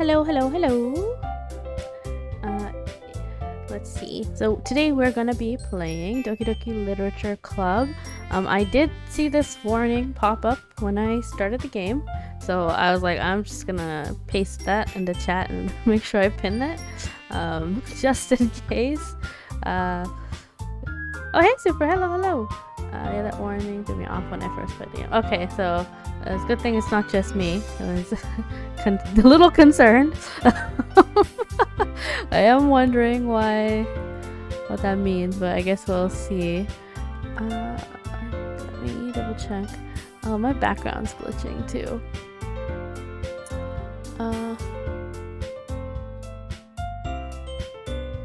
hello. Uh, let's see. So today we're gonna be playing Doki Doki Literature Club. I did see this warning pop up when I started the game, so I was like, I'm just gonna paste that in the chat and make sure I pin that, just in case. Oh hey Super, hello. Yeah, that warning threw me off when I first played the game. Okay, so it's a good thing it's not just me. I was a little concerned. I am wondering what that means, but I guess we'll see. Let me double check. Oh, my background's glitching too.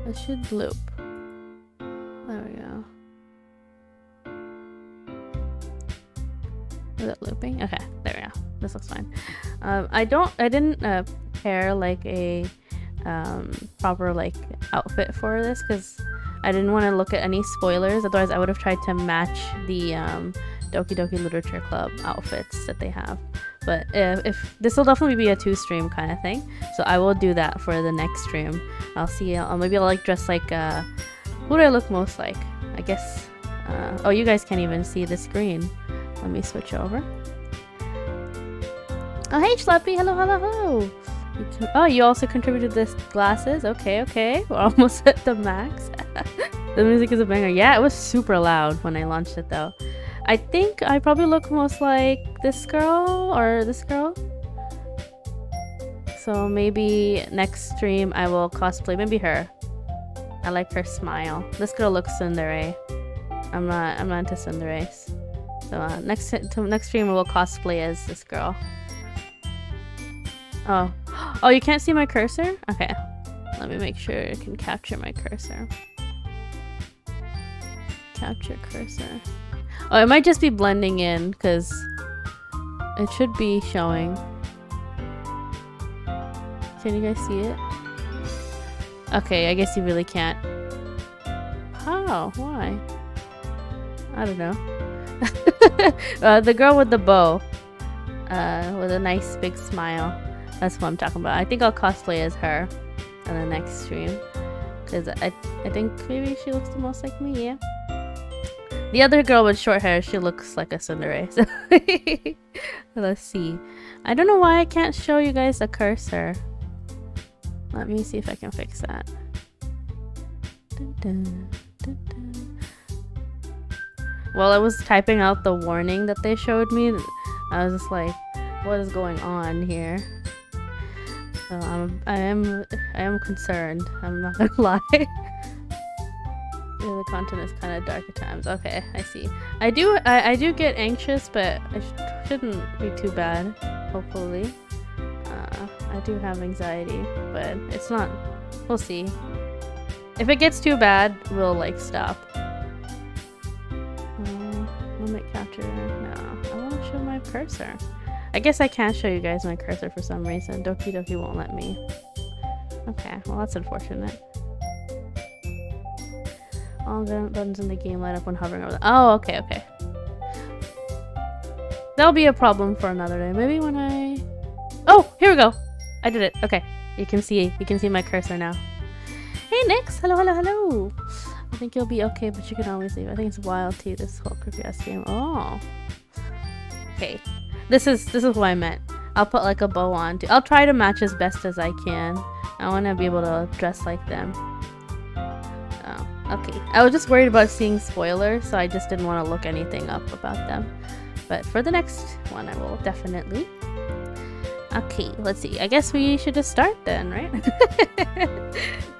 It should loop. There we go. Is it looping? Okay, there we go. This looks fine. I didn't pair like a proper like outfit for this because I didn't want to look at any spoilers. Otherwise, I would have tried to match the Doki Doki Literature Club outfits that they have. But if this will definitely be a 2-stream kind of thing, so I will do that for the next stream. I'll see. Maybe I'll like dress like who do I look most like? I guess. Oh, you guys can't even see the screen. Let me switch over. Oh, hey, Schleppy. Hello. Oh, you also contributed this glasses. Okay. We're almost at the max. The music is a banger. Yeah, it was super loud when I launched it, though. I think I probably look most like this girl or this girl. So maybe next stream I will cosplay. Maybe her. I like her smile. This girl looks tsundere. I'm not into tsunderes. So next stream we'll cosplay as this girl. Oh, you can't see my cursor? Okay, let me make sure I can capture my cursor. Capture cursor. Oh, it might just be blending in because it should be showing. Can you guys see it? Okay, I guess you really can't. How? Why? I don't know. The girl with the bow, with a nice big smile. That's what I'm talking about. I think I'll cosplay as her in the next stream because I think maybe she looks the most like me. Yeah. The other girl with short hair, she looks like a tsundere. So let's see. I don't know why I can't show you guys the cursor. Let me see if I can fix that. Dun. While I was typing out the warning that they showed me, I was just like, what is going on here? So I am concerned. I'm not gonna lie. Yeah, the content is kind of dark at times. Okay, I see. I do get anxious, but it shouldn't be too bad. Hopefully, I do have anxiety, but it's not. We'll see. If it gets too bad, we'll like stop. Limit capture. No, I want to show my cursor. I guess I can't show you guys my cursor for some reason. Doki Doki won't let me. Okay, well that's unfortunate. All the buttons in the game light up when hovering over them. Oh, okay. That'll be a problem for another day. Maybe when I... Oh, here we go. I did it. Okay, you can see my cursor now. Hey, Nix. Hello. I think you'll be okay, but you can always leave. I think it's wild too, this whole creepy ass game. Oh. Okay. This is what I meant. I'll put like a bow on too. I'll try to match as best as I can. I want to be able to dress like them. Oh, okay. I was just worried about seeing spoilers, so I just didn't want to look anything up about them. But for the next one, I will definitely. Okay, let's see. I guess we should just start then, right?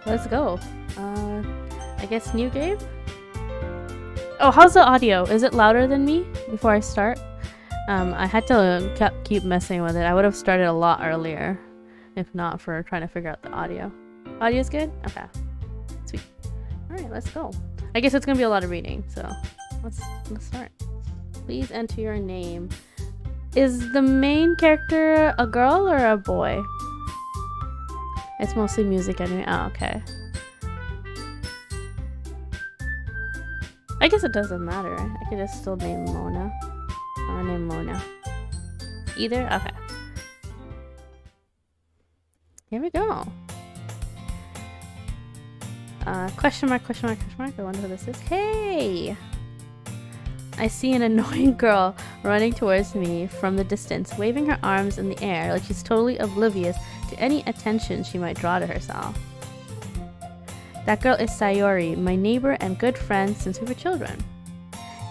Let's go. I guess new game? Oh, how's the audio? Is it louder than me before I start? I had to keep messing with it. I would have started a lot earlier if not for trying to figure out the audio. Audio's good? Okay. Sweet. Alright, let's go. I guess it's gonna be a lot of reading, so let's start. Please enter your name. Is the main character a girl or a boy? It's mostly music anyway. Oh, okay. I guess it doesn't matter. I could just still name Mona. I'm gonna name Mona. Either? Okay. Here we go. Question mark, question mark, question mark. I wonder who this is. Hey! I see an annoying girl running towards me from the distance, waving her arms in the air like she's totally oblivious to any attention she might draw to herself. That girl is Sayori, my neighbor and good friend since we were children.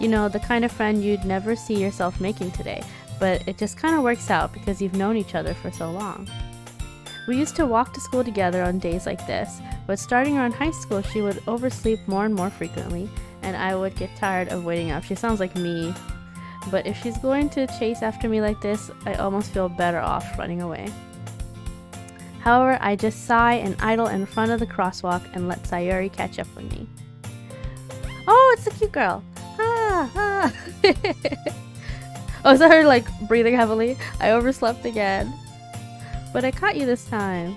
You know, the kind of friend you'd never see yourself making today, but it just kind of works out because you've known each other for so long. We used to walk to school together on days like this, but starting around high school she would oversleep more and more frequently, and I would get tired of waiting up. She sounds like me. But if she's going to chase after me like this, I almost feel better off running away. However, I just sigh and idle in front of the crosswalk and let Sayori catch up with me. Oh, it's the cute girl! Ah, ah! Oh, is that her like breathing heavily? I overslept again. But I caught you this time.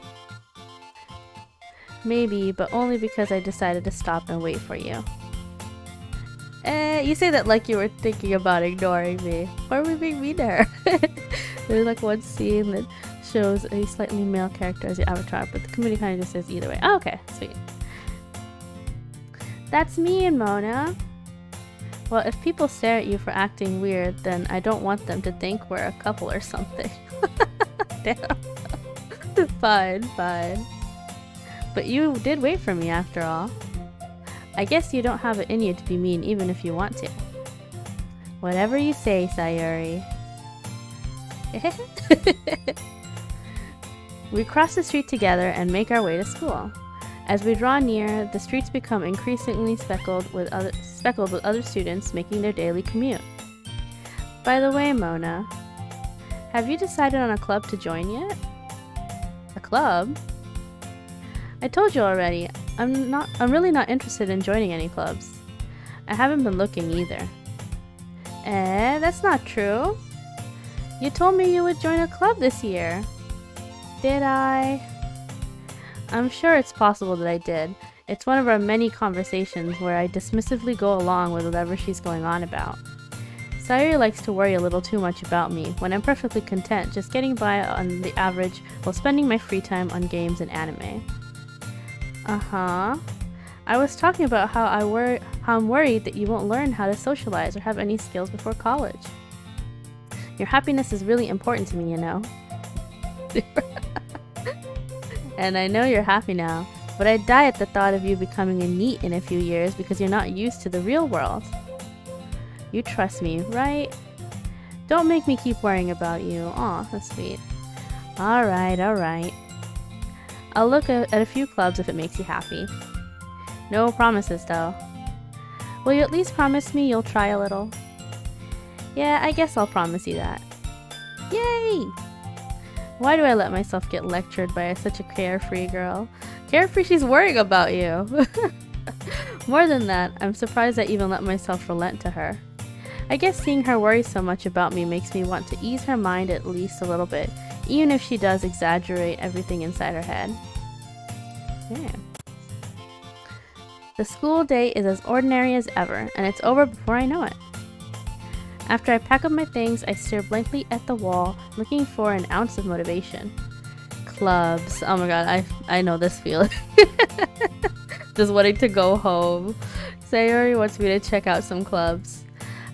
Maybe, but only because I decided to stop and wait for you. You say that like you were thinking about ignoring me. Why are we being mean to her? There's like one scene that shows a slightly male character as the avatar, but the community kind of just says either way. Oh, okay, sweet. That's me and Mona. Well, if people stare at you for acting weird, then I don't want them to think we're a couple or something. Damn. Fine, fine. But you did wait for me after all. I guess you don't have it in you to be mean even if you want to. Whatever you say, Sayori. We cross the street together and make our way to school. As we draw near, the streets become increasingly speckled with other students making their daily commute. By the way, Mona, have you decided on a club to join yet? A club? I told you already, I'm really not interested in joining any clubs. I haven't been looking either. That's not true. You told me you would join a club this year. Did I? I'm sure it's possible that I did. It's one of our many conversations where I dismissively go along with whatever she's going on about. Sayori likes to worry a little too much about me when I'm perfectly content just getting by on the average while spending my free time on games and anime. Uh-huh. I was talking about how I'm worried that you won't learn how to socialize or have any skills before college. Your happiness is really important to me, you know. And I know you're happy now, but I'd die at the thought of you becoming a NEET in a few years because you're not used to the real world. You trust me, right? Don't make me keep worrying about you. Aw, that's sweet. Alright, alright. I'll look at a few clubs if it makes you happy. No promises, though. Will you at least promise me you'll try a little? Yeah, I guess I'll promise you that. Yay! Why do I let myself get lectured by such a carefree girl? Carefree, she's worrying about you! More than that, I'm surprised I even let myself relent to her. I guess seeing her worry so much about me makes me want to ease her mind at least a little bit, even if she does exaggerate everything inside her head. Yeah. The school day is as ordinary as ever, and it's over before I know it. After I pack up my things, I stare blankly at the wall, looking for an ounce of motivation. Clubs. Oh my god, I know this feeling. Just wanting to go home. Sayori wants me to check out some clubs.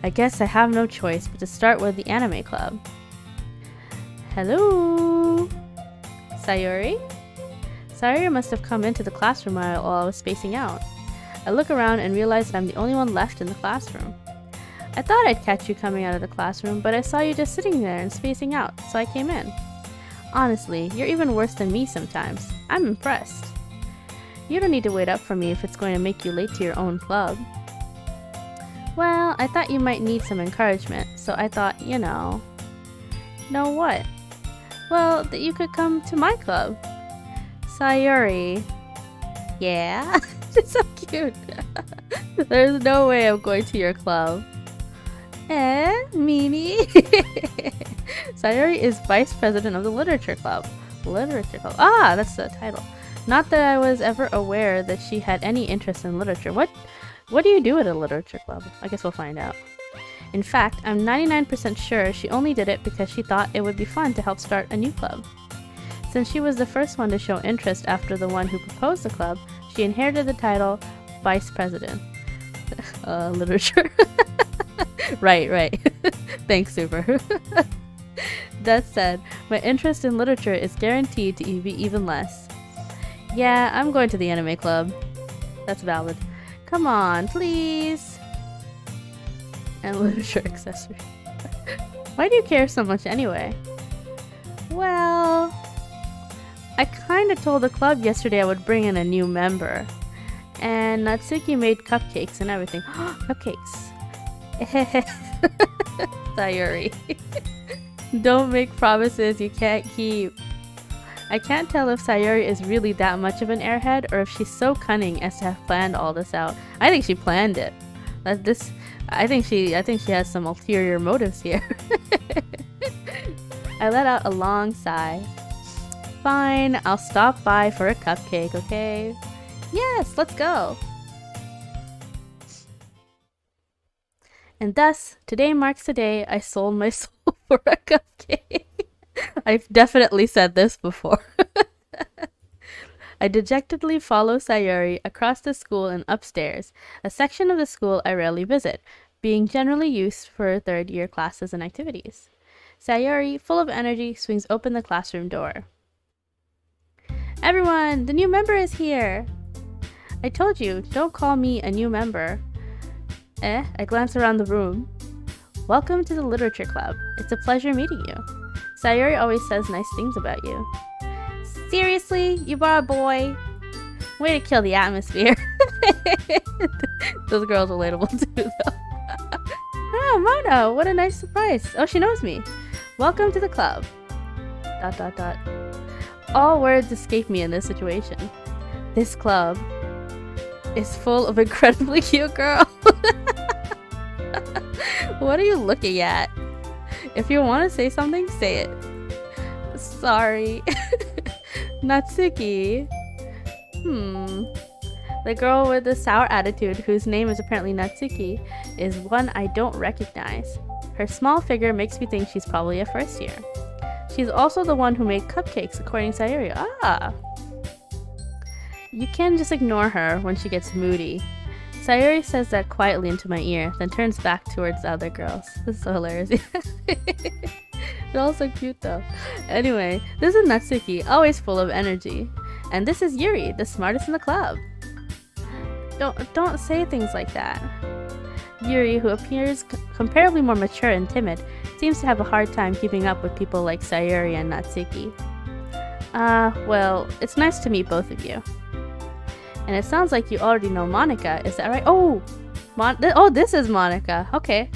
I guess I have no choice but to start with the anime club. Hello? Sayori? Sayori must have come into the classroom while I was spacing out. I look around and realize that I'm the only one left in the classroom. I thought I'd catch you coming out of the classroom, but I saw you just sitting there and spacing out, so I came in. Honestly, you're even worse than me sometimes. I'm impressed. You don't need to wait up for me if it's going to make you late to your own club. Well, I thought you might need some encouragement, so I thought, you know... Know what? Well, that you could come to my club. Sayori. Yeah? She's so cute. There's no way I'm going to your club. Mimi? Sayori is vice president of the Literature Club. Literature Club. Ah, that's the title. Not that I was ever aware that she had any interest in literature. What do you do at a literature club? I guess we'll find out. In fact, I'm 99% sure she only did it because she thought it would be fun to help start a new club. Since she was the first one to show interest after the one who proposed the club, she inherited the title Vice President. Literature. Right. Thanks, Super. That said, my interest in literature is guaranteed to be even less. Yeah, I'm going to the anime club. That's valid. Come on, please. And literature accessory. Why do you care so much anyway? Well, I kinda told the club yesterday I would bring in a new member. And Natsuki made cupcakes and everything. Cupcakes. Sayuri. Don't make promises you can't keep. I can't tell if Sayuri is really that much of an airhead or if she's so cunning as to have planned all this out. I think she planned it. I think she has some ulterior motives here. I let out a long sigh. Fine, I'll stop by for a cupcake, okay? Yes, let's go. And thus, today marks the day I sold my soul for a cupcake. I've definitely said this before. I dejectedly follow Sayuri across the school and upstairs, a section of the school I rarely visit, being generally used for third-year classes and activities. Sayuri, full of energy, swings open the classroom door. Everyone, the new member is here! I told you, don't call me a new member. I glance around the room. Welcome to the Literature Club. It's a pleasure meeting you. Sayuri always says nice things about you. Seriously? You brought a boy? Way to kill the atmosphere. Those girls are relatable too, though. Oh, Mono, what a nice surprise. Oh, she knows me. Welcome to the club. ... All words escape me in this situation. This club is full of incredibly cute girls. What are you looking at? If you want to say something, say it. Sorry. Natsuki. The girl with the sour attitude, whose name is apparently Natsuki, is one I don't recognize. Her small figure makes me think she's probably a first year. She's also the one who made cupcakes, according to Sayuri. Ah! You can just ignore her when she gets moody. Sayuri says that quietly into my ear, then turns back towards the other girls. This is so hilarious. They're all so cute though. Anyway, this is Natsuki, always full of energy. And this is Yuri, the smartest in the club. Don't say things like that. Yuri, who appears comparably more mature and timid, seems to have a hard time keeping up with people like Sayuri and Natsuki. Well, it's nice to meet both of you. And it sounds like you already know Monica, is that right? Oh, this is Monica. Okay.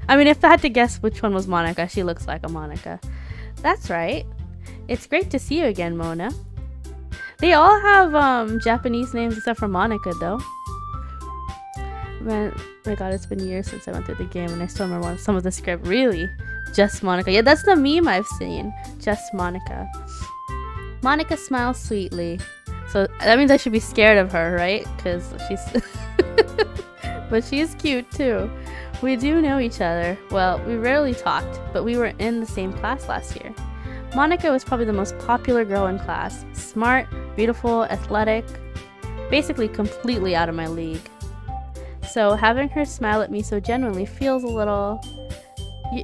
I mean, if I had to guess which one was Monica, she looks like a Monica. That's right. It's great to see you again, Mona. They all have Japanese names except for Monica, though. Man, my god, it's been years since I went through the game and I still remember some of the script. Really? Just Monica. Yeah, that's the meme I've seen. Just Monica. Monica smiles sweetly. So that means I should be scared of her, right? Because she's... But she's cute, too. We do know each other. Well, we rarely talked, but we were in the same class last year. Monica was probably the most popular girl in class. Smart, beautiful, athletic. Basically completely out of my league. So having her smile at me so genuinely feels a little...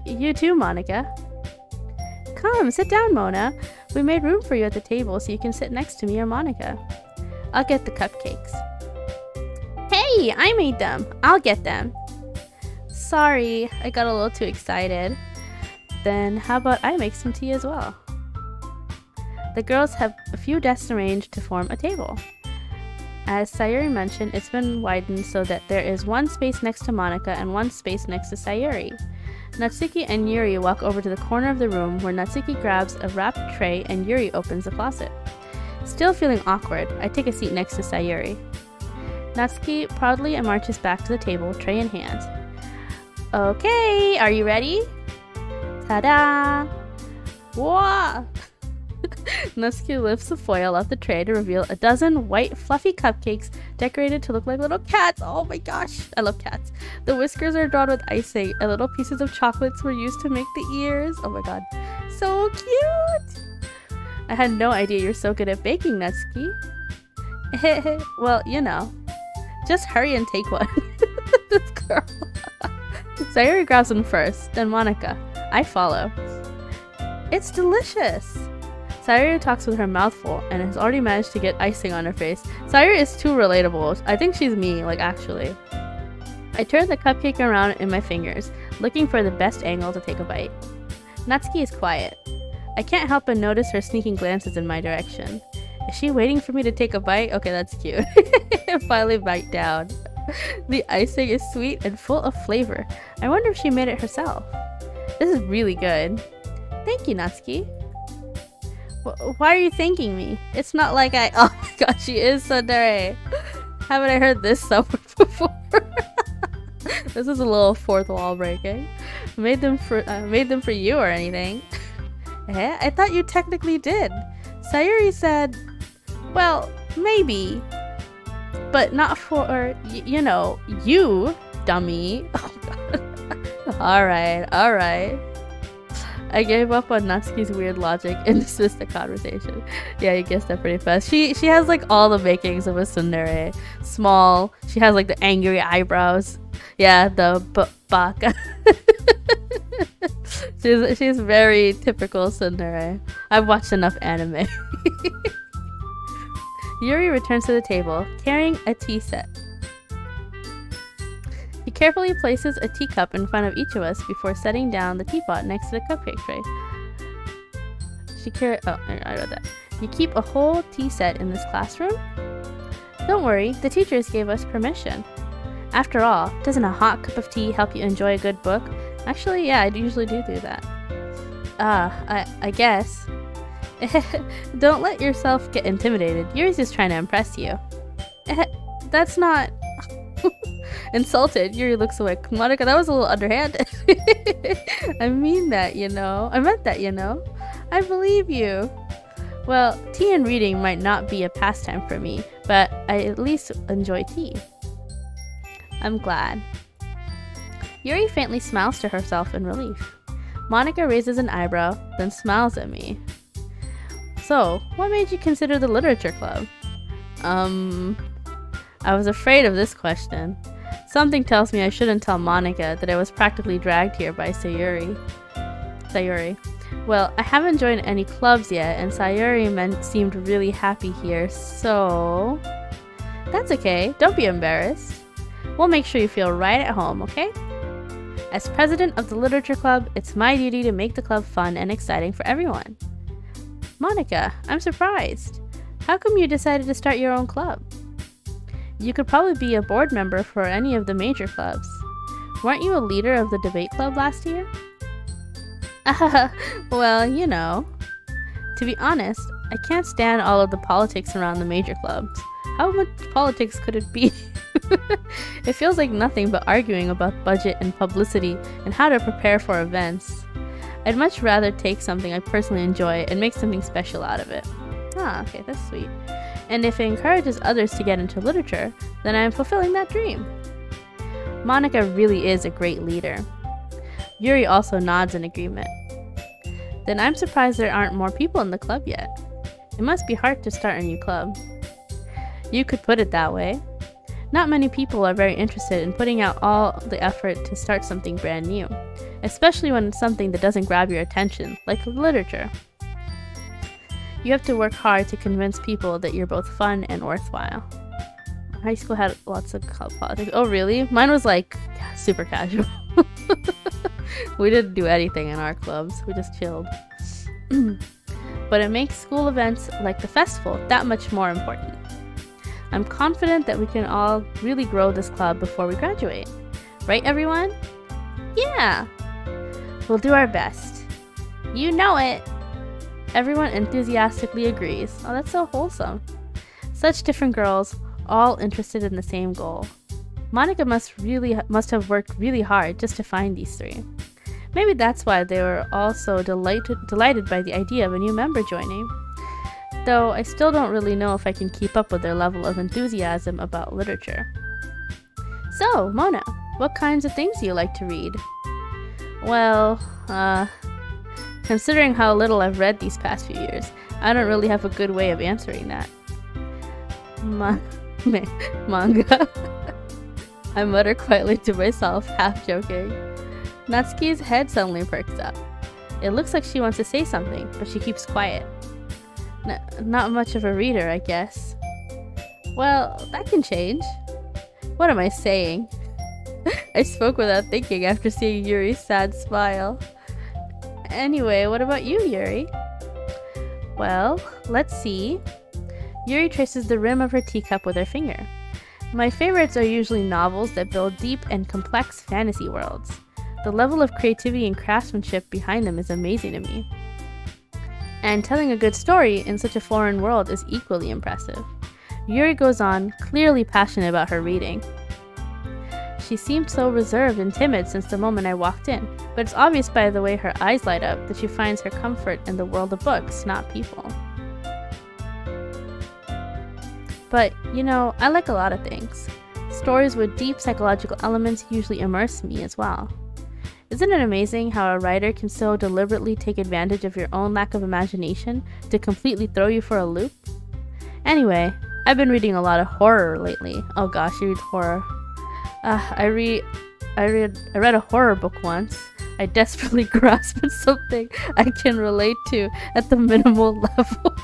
You too, Monica. Come, sit down, Mona. We made room for you at the table so you can sit next to me or Monica. I'll get the cupcakes. Hey, I made them. I'll get them. Sorry, I got a little too excited. Then how about I make some tea as well? The girls have a few desks arranged to form a table. As Sayuri mentioned, it's been widened so that there is one space next to Monica and one space next to Sayuri. Natsuki and Yuri walk over to the corner of the room where Natsuki grabs a wrapped tray and Yuri opens the closet. Still feeling awkward, I take a seat next to Sayuri. Natsuki proudly marches back to the table, tray in hand. Okay, are you ready? Ta-da! Whoa! Natsuki lifts the foil off the tray to reveal a dozen white, fluffy cupcakes decorated to look like little cats. Oh my gosh, I love cats. The whiskers are drawn with icing, and little pieces of chocolates were used to make the ears. Oh my god, so cute! I had no idea you're so good at baking, Natsuki. Well, you know. Just hurry and take one. This girl. Sayuri grabs one first, then Monica. I follow. It's delicious. Sayuri talks with her mouth full and has already managed to get icing on her face. Sayuri is too relatable. I think she's me, like actually. I turn the cupcake around in my fingers, looking for the best angle to take a bite. Natsuki is quiet. I can't help but notice her sneaking glances in my direction. Is she waiting for me to take a bite? Okay, that's cute. Finally bite down. The icing is sweet and full of flavor. I wonder if she made it herself. This is really good. Thank you, Natsuki. Why are you thanking me? It's not like I... Oh my god, she is tsundere. Haven't I heard this somewhere before? This is a little fourth wall breaking. Made them for you or anything. Eh? I thought you technically did. Sayuri said, well, maybe, but not for, you know, you, dummy. Oh, God. Alright. I gave up on Natsuki's weird logic and dismissed the conversation. Yeah, you guessed that pretty fast. She has like all the makings of a tsundere. Small. She has like the angry eyebrows. Yeah, the baka. She's very typical tsundere. I've watched enough anime. Yuri returns to the table, carrying a tea set. He carefully places a teacup in front of each of us before setting down the teapot next to the cupcake tray. I read that. You keep a whole tea set in this classroom? Don't worry, the teachers gave us permission. After all, doesn't a hot cup of tea help you enjoy a good book? Actually, yeah, I usually do that. I guess. Don't let yourself get intimidated. Yuri's just trying to impress you. That's not... Insulted, Yuri looks away. Monica, that was a little underhanded. I meant that, you know. I believe you. Well, tea and reading might not be a pastime for me, but I at least enjoy tea. I'm glad. Yuri faintly smiles to herself in relief. Monica raises an eyebrow, then smiles at me. So, what made you consider the literature club? I was afraid of this question. Something tells me I shouldn't tell Monica that I was practically dragged here by Sayuri. Well, I haven't joined any clubs yet, and Sayuri seemed really happy here, so... That's okay, don't be embarrassed. We'll make sure you feel right at home, okay? As president of the literature club, it's my duty to make the club fun and exciting for everyone. Monica, I'm surprised. How come you decided to start your own club? You could probably be a board member for any of the major clubs. Weren't you a leader of the debate club last year? Well, you know. To be honest, I can't stand all of the politics around the major clubs. How much politics could it be? It feels like nothing but arguing about budget and publicity and how to prepare for events. I'd much rather take something I personally enjoy and make something special out of it. Ah, okay, that's sweet. And if it encourages others to get into literature, then I am fulfilling that dream. Monica really is a great leader. Yuri also nods in agreement. Then I'm surprised there aren't more people in the club yet. It must be hard to start a new club. You could put it that way. Not many people are very interested in putting out all the effort to start something brand new, especially when it's something that doesn't grab your attention, like literature. You have to work hard to convince people that you're both fun and worthwhile. High school had lots of club politics. Oh, really? Mine was like super casual. We didn't do anything in our clubs. We just chilled. But it makes school events like the festival that much more important. I'm confident that we can all really grow this club before we graduate. Right, everyone? Yeah! We'll do our best. You know it! Everyone enthusiastically agrees. Oh, that's so wholesome. Such different girls, all interested in the same goal. Monica must have worked really hard just to find these three. Maybe that's why they were all so delighted by the idea of a new member joining. Though I still don't really know if I can keep up with their level of enthusiasm about literature. So, Mona, what kinds of things do you like to read? Well, considering how little I've read these past few years, I don't really have a good way of answering that. Manga. I mutter quietly to myself, half joking. Natsuki's head suddenly perks up. It looks like she wants to say something, but she keeps quiet. Not much of a reader, I guess. Well, that can change. What am I saying? I spoke without thinking after seeing Yuri's sad smile. Anyway, what about you, Yuri? Well, let's see. Yuri traces the rim of her teacup with her finger. My favorites are usually novels that build deep and complex fantasy worlds. The level of creativity and craftsmanship behind them is amazing to me. And telling a good story in such a foreign world is equally impressive. Yuri goes on, clearly passionate about her reading. She seemed so reserved and timid since the moment I walked in, but it's obvious by the way her eyes light up that she finds her comfort in the world of books, not people. But, I like a lot of things. Stories with deep psychological elements usually immerse me as well. Isn't it amazing how a writer can so deliberately take advantage of your own lack of imagination to completely throw you for a loop? Anyway, I've been reading a lot of horror lately. Oh gosh, you read horror. I read a horror book once. I desperately grasped at something I can relate to at the minimal level.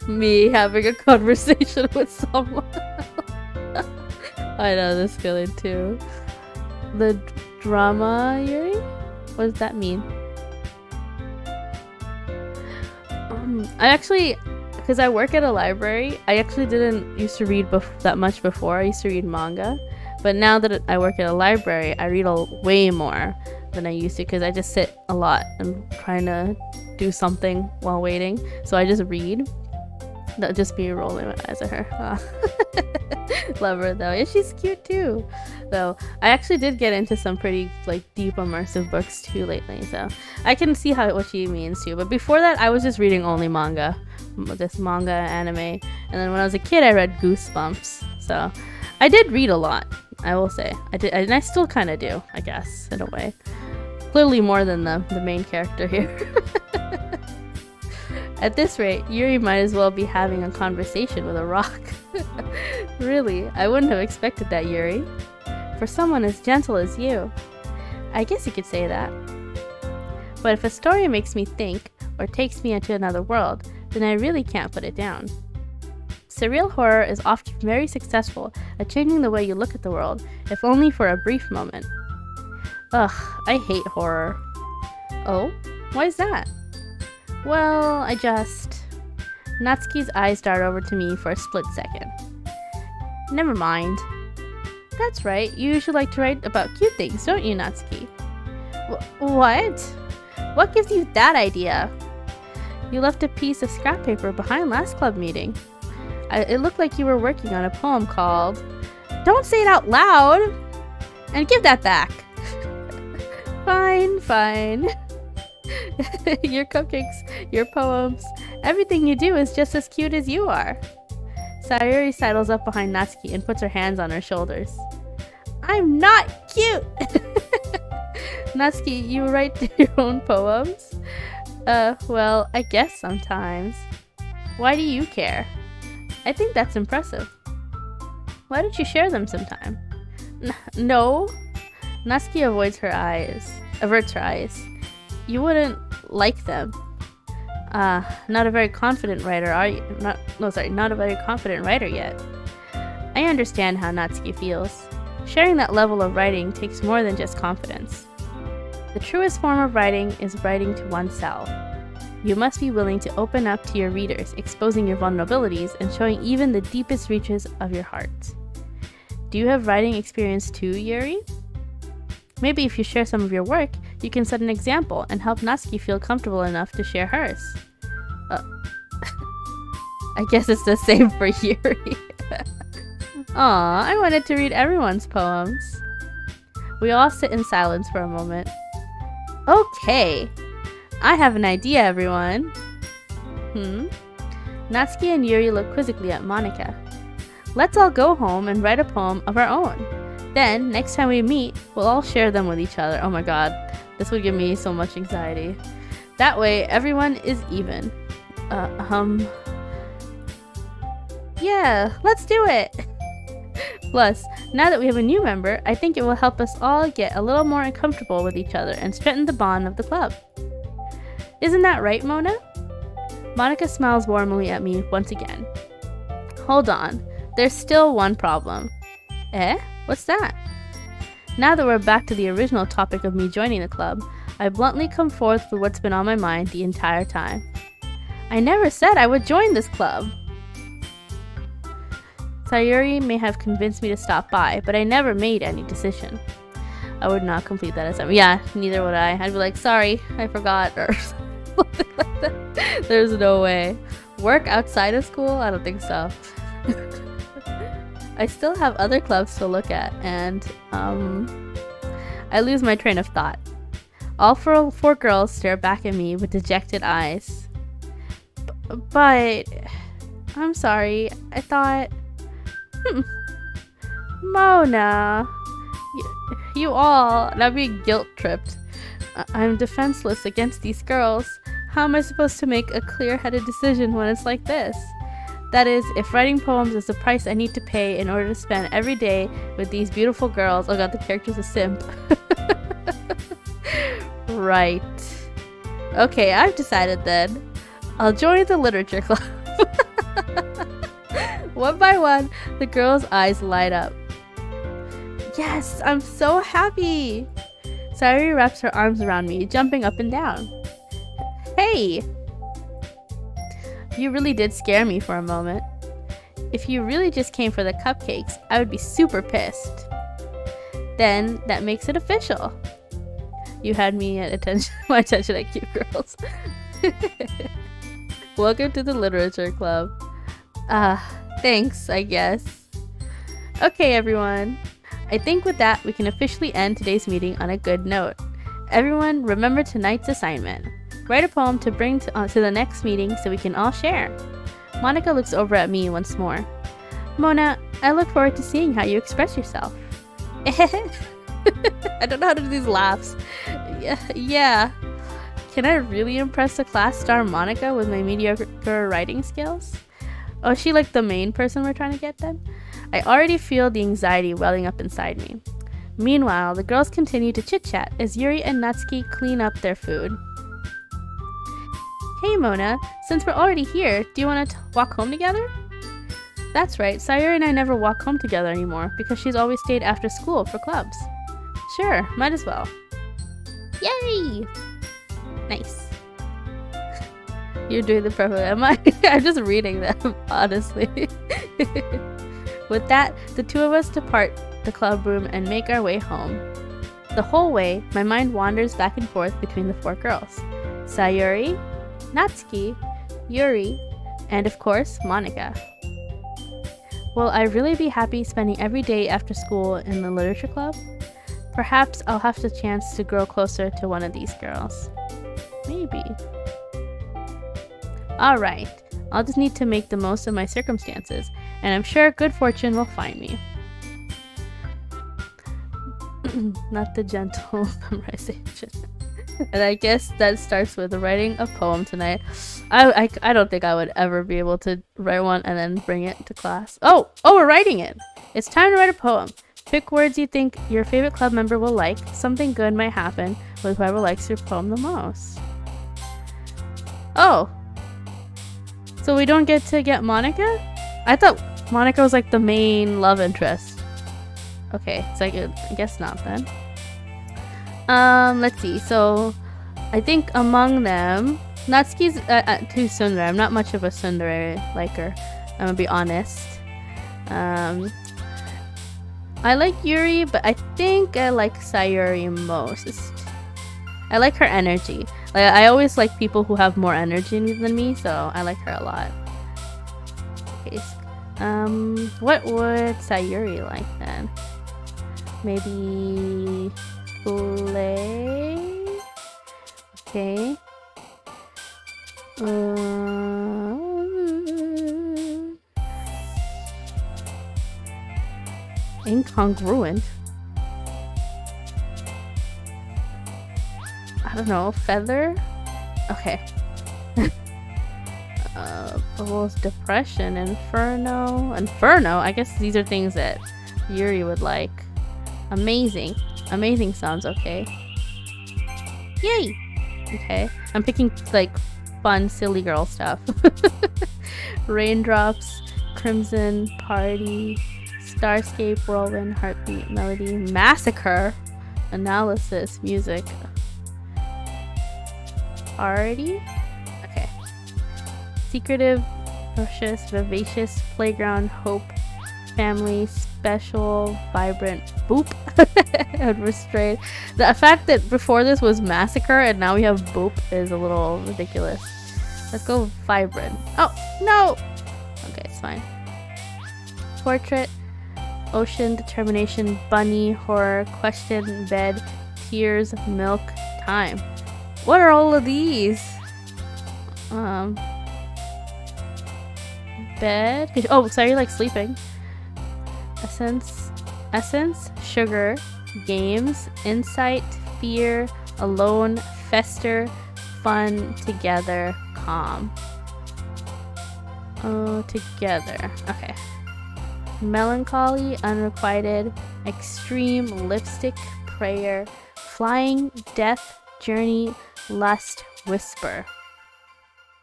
Me having a conversation with someone else. I know this feeling too. The drama, Yuri? What does that mean? I actually, because I work at a library, I actually didn't used to read that much before. I used to read manga. But now that I work at a library, I read way more than I used to because I just sit a lot and trying to do something while waiting. So I just read. That'll just be rolling my eyes at her. Love her though. Yeah, she's cute too. Though I actually did get into some pretty deep immersive books too lately, so I can see what she means too. But before that, I was just reading only manga, this manga anime, and then when I was a kid, I read Goosebumps. So I did read a lot. I will say I did, and I still kind of do, I guess, in a way. Clearly more than the main character here. At this rate, Yuri might as well be having a conversation with a rock. Really, I wouldn't have expected that, Yuri. For someone as gentle as you. I guess you could say that. But if a story makes me think, or takes me into another world, then I really can't put it down. Surreal horror is often very successful at changing the way you look at the world, if only for a brief moment. Ugh, I hate horror. Oh? Why is that? Well, Natsuki's eyes dart over to me for a split second. Never mind. That's right, you usually like to write about cute things, don't you, Natsuki? What? What gives you that idea? You left a piece of scrap paper behind last club meeting. It looked like you were working on a poem called... Don't say it out loud! And give that back! Fine. Your cupcakes, your poems, everything you do is just as cute as you are. Sayuri sidles up behind Natsuki and puts her hands on her shoulders. I'm not cute! Natsuki, you write your own poems? Well, I guess sometimes. Why do you care? I think that's impressive. Why don't you share them sometime? No. Natsuki averts her eyes. You wouldn't like them. Not a very confident writer, are you? Not a very confident writer yet. I understand how Natsuki feels. Sharing that level of writing takes more than just confidence. The truest form of writing is writing to oneself. You must be willing to open up to your readers, exposing your vulnerabilities and showing even the deepest reaches of your heart. Do you have writing experience too, Yuri? Maybe if you share some of your work, you can set an example and help Natsuki feel comfortable enough to share hers. I guess it's the same for Yuri. Aw, I wanted to read everyone's poems. We all sit in silence for a moment. Okay, I have an idea, everyone. Natsuki and Yuri look quizzically at Monika. Let's all go home and write a poem of our own. Then, next time we meet, we'll all share them with each other. Oh my god, this would give me so much anxiety. That way, everyone is even. Yeah, let's do it! Plus, now that we have a new member, I think it will help us all get a little more comfortable with each other and strengthen the bond of the club. Isn't that right, Mona? Monica smiles warmly at me once again. Hold on, there's still one problem. Eh? What's that? Now that we're back to the original topic of me joining the club, I bluntly come forth with what's been on my mind the entire time. I never said I would join this club. Sayuri may have convinced me to stop by, but I never made any decision. I would not complete that assignment. Yeah, neither would I. I'd be like, sorry, I forgot, or something like that. There's no way. Work outside of school? I don't think so. I still have other clubs to look at, and I lose my train of thought. All four girls stare back at me with dejected eyes. But I'm sorry, I thought... Mona, you all, and I'm being guilt-tripped. I'm defenseless against these girls. How am I supposed to make a clear-headed decision when it's like this? That is, if writing poems is the price I need to pay in order to spend every day with these beautiful girls. Oh god, the character's a simp. Right. Okay, I've decided then. I'll join the literature club. One by one, the girls' eyes light up. Yes, I'm so happy! Sayuri wraps her arms around me, jumping up and down. Hey! You really did scare me for a moment. If you really just came for the cupcakes, I would be super pissed. Then, that makes it official. You had me at my attention at cute girls. Welcome to the literature club. Thanks, I guess. Okay, everyone. I think with that, we can officially end today's meeting on a good note. Everyone, remember tonight's assignment. Write a poem to bring to the next meeting so we can all share. Monica looks over at me once more. Mona, I look forward to seeing how you express yourself. I don't know how to do these laughs. Yeah. Can I really impress the class star Monica with my mediocre writing skills? Oh, is she like the main person we're trying to get then? I already feel the anxiety welling up inside me. Meanwhile, the girls continue to chit-chat as Yuri and Natsuki clean up their food. Hey Mona, since we're already here, do you want to walk home together? That's right, Sayuri and I never walk home together anymore because she's always stayed after school for clubs. Sure, might as well. Yay! Nice. You're doing the perfect. Am I? I'm just reading them, honestly. With that, the two of us depart the club room and make our way home. The whole way, my mind wanders back and forth between the four girls. Sayuri, Natsuki, Yuri, and of course, Monica. Will I really be happy spending every day after school in the literature club? Perhaps I'll have the chance to grow closer to one of these girls. Maybe. Alright, I'll just need to make the most of my circumstances, and I'm sure good fortune will find me. Not the gentle memorization. And I guess that starts with writing a poem tonight. I don't think I would ever be able to write one and then bring it to class. Oh, we're writing it! It's time to write a poem. Pick words you think your favorite club member will like. Something good might happen with whoever likes your poem the most. Oh. So we don't get to get Monica? I thought Monica was like the main love interest. Okay, so I guess not then. Let's see. So I think among them, Natsuki's too tsundere. I'm not much of a tsundere liker. I'm gonna be honest. I like Yuri, but I think I like Sayuri most. I like her energy. Like, I always like people who have more energy than me, so I like her a lot. Okay, what would Sayuri like then? Maybe play? Okay. Incongruent. I don't know, feather? Okay. Bubbles, depression, inferno. Inferno? I guess these are things that Yuri would like. Amazing. Amazing sounds okay. Yay! Okay. I'm picking, like, fun, silly girl stuff. Raindrops, crimson, party, starscape, whirlwind, heartbeat, melody, massacre, analysis, music. Party? Okay. Secretive, precious, vivacious, playground, hope, family, special, vibrant, boop, and restrained. The fact that before this was massacre and now we have boop is a little ridiculous. Let's go vibrant. Oh, no! Okay, it's fine. Portrait, ocean, determination, bunny, horror, question, bed, tears, milk, time. What are all of these? Bed. Oh, sorry, you're like sleeping. Essence, sugar, games, insight, fear, alone, fester, fun, together, calm. Oh, together. Okay. Melancholy, unrequited, extreme, lipstick, prayer, flying, death, journey, lust, whisper.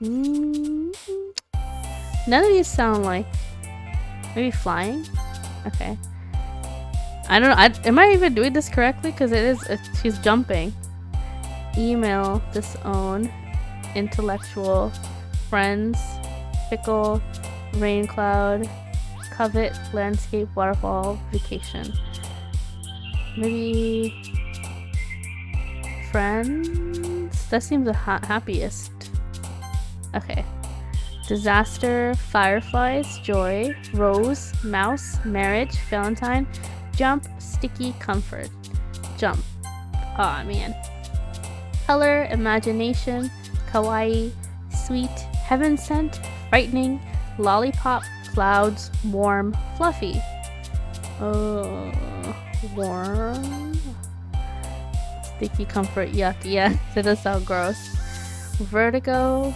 None of these sound like... Maybe flying? Okay. I don't know. Am I even doing this correctly? Because it is... she's jumping. Email, disown, intellectual, friends, fickle, rain cloud, covet, landscape, waterfall, vacation. Maybe... friends? That seems the happiest. Okay. Disaster, fireflies, joy, rose, mouse, marriage, valentine, jump, sticky, comfort. Jump. Aw, man. Color, imagination, kawaii, sweet, heaven sent, frightening, lollipop, clouds, warm, fluffy. Warm. Sticky, comfort, yuck. Yeah, that does sound gross. Vertigo,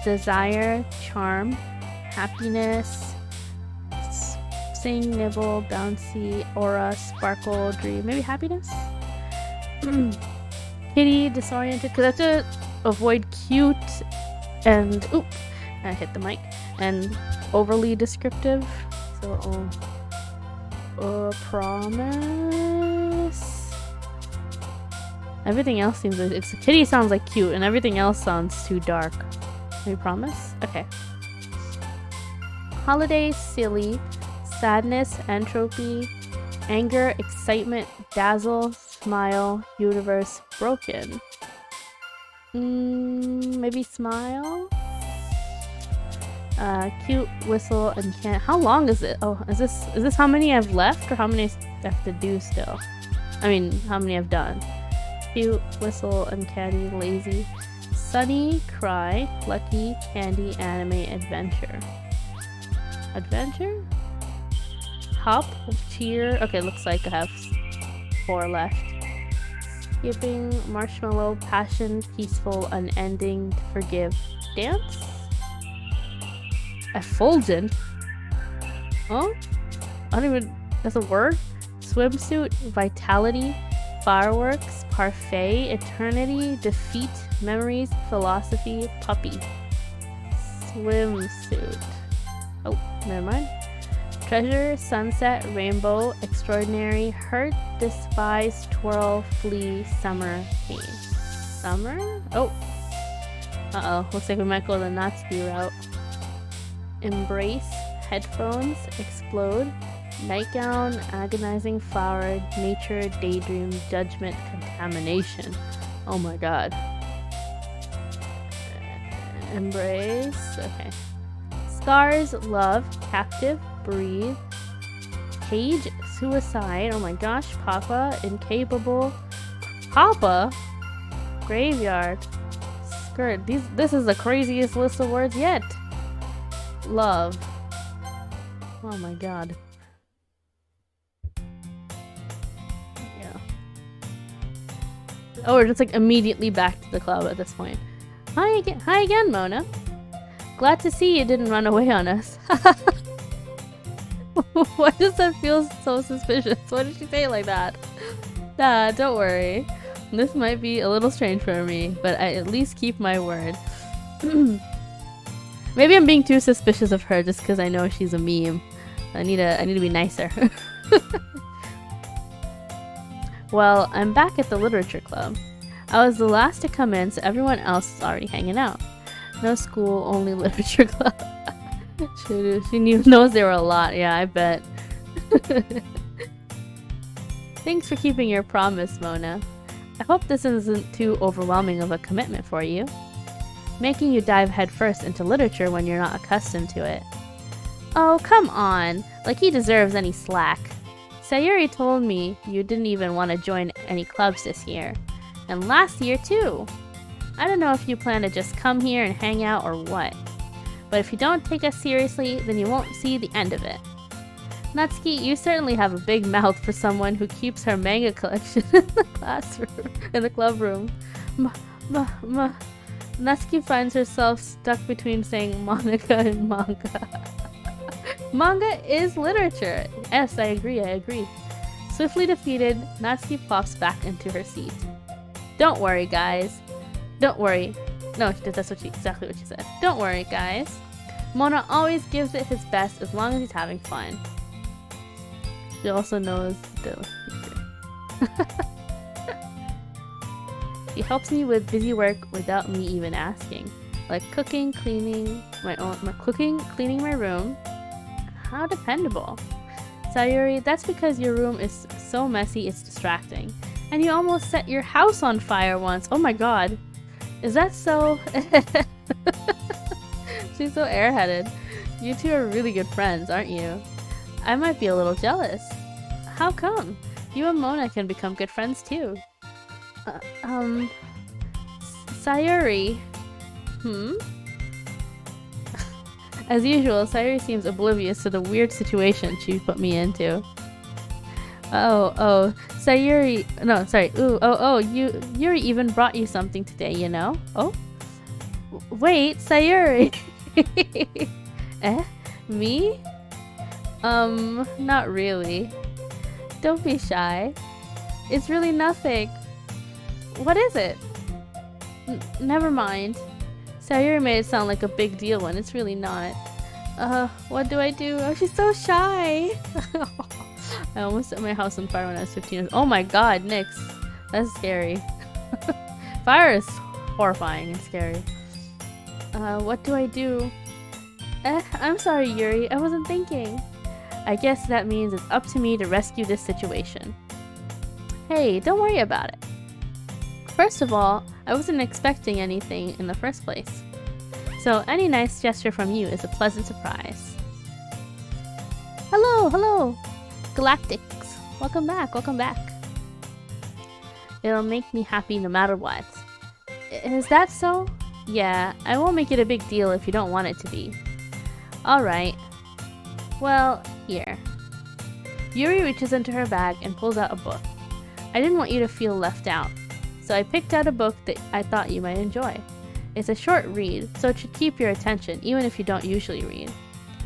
desire, charm, happiness, sing, nibble, bouncy, aura, sparkle, dream. Maybe happiness? Kitty, disoriented, because I have to avoid cute and... Oop! I hit the mic. And overly descriptive. So, promise? Everything else seems... Kitty sounds like cute, and everything else sounds too dark. We promise? Okay. Holiday, silly, sadness, entropy, anger, excitement, dazzle, smile, universe, broken. Maybe smile? Cute, whistle, and can't. How long is it? Oh, is this how many I've left, or how many I have to do still? I mean, how many I've done? Cute, whistle, uncanny, lazy. Sunny, cry, lucky, candy, anime, adventure. Adventure? Hop, cheer. Okay, looks like I have 4 left. Skipping, marshmallow, passion, peaceful, unending, forgive, dance? Effulgent? Oh? I don't even... That's a word? Swimsuit, vitality, fireworks, parfait, eternity, defeat, memories, philosophy, puppy. Swimsuit. Oh, never mind. Treasure, sunset, rainbow, extraordinary, hurt, despise, twirl, flee, summer, pain. Summer? Oh. Uh-oh. Looks like we might go the Natsuki route. Embrace, headphones, explode, nightgown, agonizing flower, nature, daydream, judgment, contamination. Oh my god. Embrace. Okay. Scars, love, captive, breathe, cage, suicide. Oh my gosh. Papa, incapable. Papa? Graveyard. Skirt. This is the craziest list of words yet. Love. Oh my god. Yeah. Oh, we're just like immediately back to the club at this point. Hi again, Mona. Glad to see you didn't run away on us. Why does that feel so suspicious? Why did she say it like that? Nah, don't worry. This might be a little strange for me, but I at least keep my word. Maybe I'm being too suspicious of her just because I know she's a meme. I need to be nicer. Well, I'm back at the literature club. I was the last to come in, so everyone else is already hanging out. No school, only literature club. She knows there were a lot. Yeah, I bet. Thanks for keeping your promise, Mona. I hope this isn't too overwhelming of a commitment for you. Making you dive headfirst into literature when you're not accustomed to it. Oh, come on! Like he deserves any slack. Sayuri told me you didn't even want to join any clubs this year. And last year, too. I don't know if you plan to just come here and hang out or what. But if you don't take us seriously, then you won't see the end of it. Natsuki, you certainly have a big mouth for someone who keeps her manga collection in the classroom, in the club room. Natsuki finds herself stuck between saying Monica and manga. Manga is literature. Yes, I agree. Swiftly defeated, Natsuki plops back into her seat. Don't worry, guys. Don't worry. No, that's exactly what she said. Don't worry, guys. Mona always gives it his best as long as he's having fun. She also knows the future. She helps me with busy work without me even asking. Like cooking, cleaning my room. How dependable. Sayuri, that's because your room is so messy it's distracting. And you almost set your house on fire once. Oh my god. Is that so? She's so airheaded. You two are really good friends, aren't you? I might be a little jealous. How come? You and Mona can become good friends too. Sayuri. As usual, Sayuri seems oblivious to the weird situation she put me into. Sayuri. No, sorry. Yuri even brought you something today, you know? Oh? Wait, Sayuri. Me? Not really. Don't be shy. It's really nothing. What is it? Never mind. Sayuri made it sound like a big deal when it's really not. What do I do? Oh, she's so shy. I almost set my house on fire when I was 15. Oh my god, Nyx. That's scary. Fire is horrifying and scary. What do I do? I'm sorry, Yuri. I wasn't thinking. I guess that means it's up to me to rescue this situation. Hey, don't worry about it. First of all, I wasn't expecting anything in the first place. So any nice gesture from you is a pleasant surprise. Hello! Galactics! Welcome back. It'll make me happy no matter what. Is that so? Yeah, I won't make it a big deal if you don't want it to be. Alright. Well, here. Yuri reaches into her bag and pulls out a book. I didn't want you to feel left out, so I picked out a book that I thought you might enjoy. It's a short read, so it should keep your attention even if you don't usually read.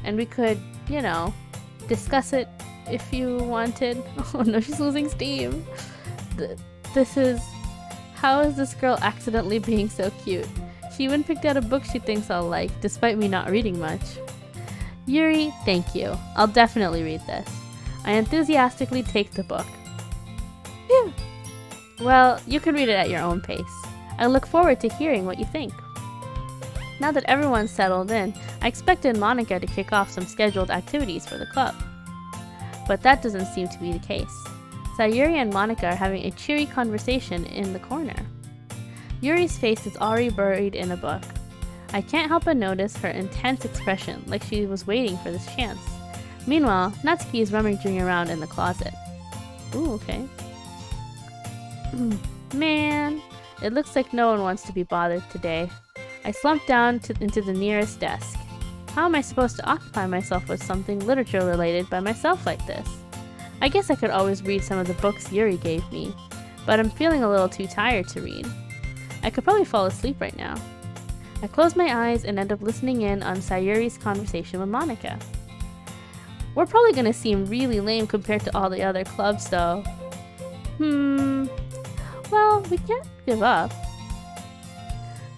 And we could, you know, discuss it if you wanted. Oh no, she's losing steam. This is... How is this girl accidentally being so cute? She even picked out a book she thinks I'll like, despite me not reading much. Yuri, thank you. I'll definitely read this. I enthusiastically take the book. Phew. Well, you can read it at your own pace. I look forward to hearing what you think. Now that everyone's settled in, I expected Monica to kick off some scheduled activities for the club. But that doesn't seem to be the case. Sayuri and Monica are having a cheery conversation in the corner. Yuri's face is already buried in a book. I can't help but notice her intense expression, like she was waiting for this chance. Meanwhile, Natsuki is rummaging around in the closet. Ooh, okay. Man, it looks like no one wants to be bothered today. I slumped down into the nearest desk. How am I supposed to occupy myself with something literature related by myself like this? I guess I could always read some of the books Yuri gave me, but I'm feeling a little too tired to read. I could probably fall asleep right now. I close my eyes and end up listening in on Sayuri's conversation with Monica. We're probably gonna seem really lame compared to all the other clubs though. Well, we can't give up.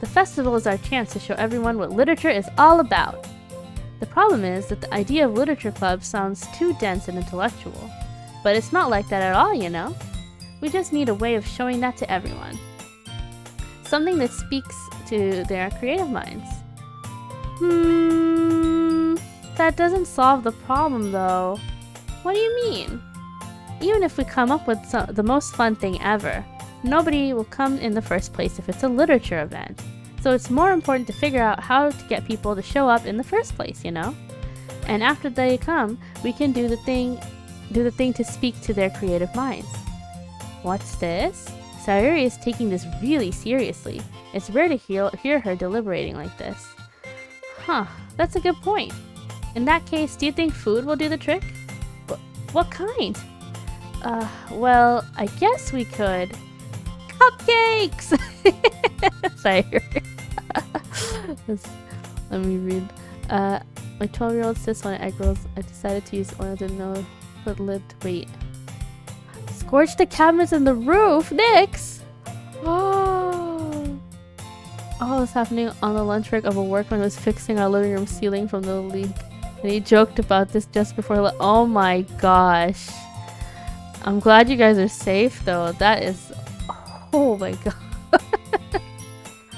The festival is our chance to show everyone what literature is all about. The problem is that the idea of literature club sounds too dense and intellectual. But it's not like that at all, you know? We just need a way of showing that to everyone. Something that speaks to their creative minds. That doesn't solve the problem though. What do you mean? Even if we come up with the most fun thing ever, nobody will come in the first place if it's a literature event. So it's more important to figure out how to get people to show up in the first place, you know? And after they come, we can do the thing to speak to their creative minds. What's this? Sayuri is taking this really seriously. It's rare to hear her deliberating like this. Huh, that's a good point. In that case, do you think food will do the trick? What kind? Well, I guess we could... Cupcakes! Sayuri. Let me read. My 12-year-old sis wanted egg rolls. I decided to use oil, didn't know but lived. Wait. Scorch the cabinets and the roof, Nix! Oh, it's happening on the lunch break of a workman who was fixing our living room ceiling from the leak. And he joked about this just before. Oh my gosh. I'm glad you guys are safe though. That is... Oh my god.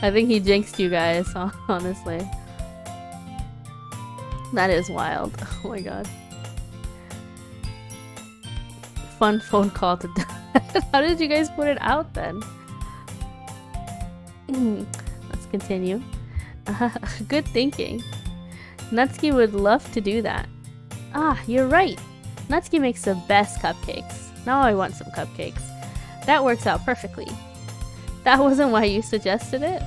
I think he jinxed you guys, honestly. That is wild. Oh my god. Fun phone call to dad. How did you guys put it out then? Let's continue. Good thinking. Natsuki would love to do that. Ah, you're right. Natsuki makes the best cupcakes. Now I want some cupcakes. That works out perfectly. That wasn't why you suggested it?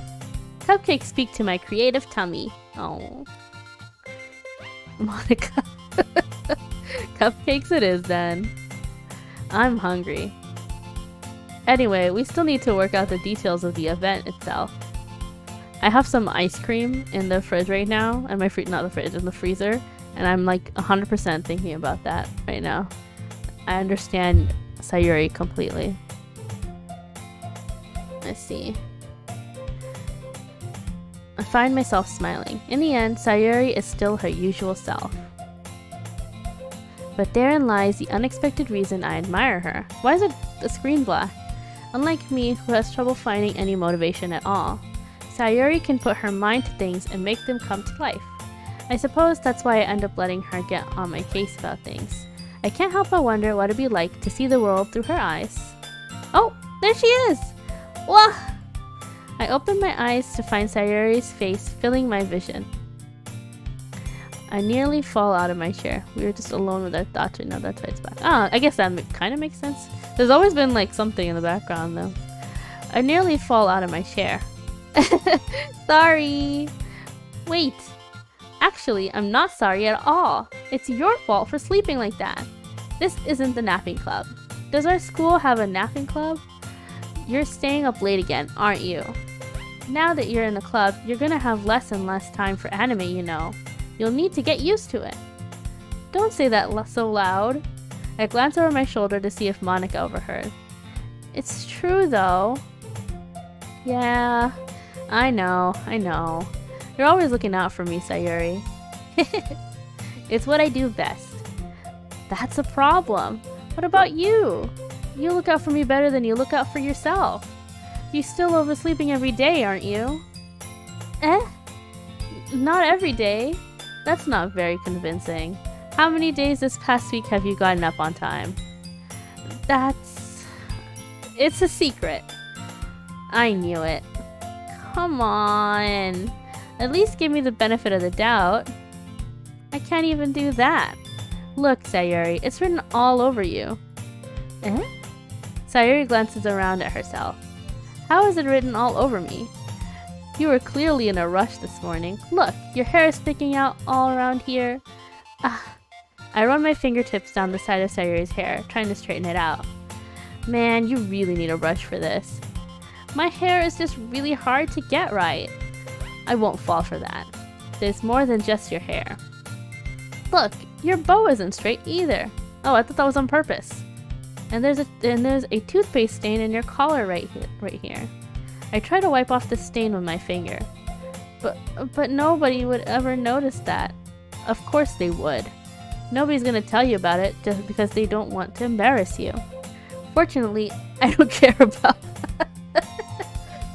Cupcakes speak to my creative tummy. Oh. Monica. Cupcakes it is then. I'm hungry. Anyway, we still need to work out the details of the event itself. I have some ice cream in the fridge right now, and not the fridge, in the freezer, and I'm like 100% thinking about that right now. I understand Sayuri completely. Let's see. I find myself smiling. In the end, Sayuri is still her usual self. But therein lies the unexpected reason I admire her. Why is the screen black? Unlike me, who has trouble finding any motivation at all, Sayuri can put her mind to things and make them come to life. I suppose that's why I end up letting her get on my case about things. I can't help but wonder what it'd be like to see the world through her eyes. Oh, there she is! Wah! I open my eyes to find Sayuri's face filling my vision. I nearly fall out of my chair. We were just alone with our thoughts right now. That's why it's back. Ah, I guess that kind of makes sense. There's always been like something in the background though. I nearly fall out of my chair. Sorry. Wait. Actually, I'm not sorry at all. It's your fault for sleeping like that. This isn't the napping club. Does our school have a napping club? You're staying up late again, aren't you? Now that you're in the club, you're gonna have less and less time for anime, you know. You'll need to get used to it. Don't say that so loud. I glance over my shoulder to see if Monica overheard. It's true though. Yeah, I know. You're always looking out for me, Sayuri. It's what I do best. That's a problem. What about you? You look out for me better than you look out for yourself. You're still oversleeping every day, aren't you? Not every day. That's not very convincing. How many days this past week have you gotten up on time? It's a secret. I knew it. Come on. At least give me the benefit of the doubt. I can't even do that. Look, Sayuri, it's written all over you. Sayuri glances around at herself. How is it written all over me? You were clearly in a rush this morning. Look, your hair is sticking out all around here. I run my fingertips down the side of Sayuri's hair, trying to straighten it out. Man, you really need a brush for this. My hair is just really hard to get right. I won't fall for that. There's more than just your hair. Look, your bow isn't straight either. Oh, I thought that was on purpose. And there's a toothpaste stain in your collar right here. I try to wipe off the stain with my finger. But nobody would ever notice that. Of course they would. Nobody's gonna tell you about it just because they don't want to embarrass you. Fortunately, I don't care about that.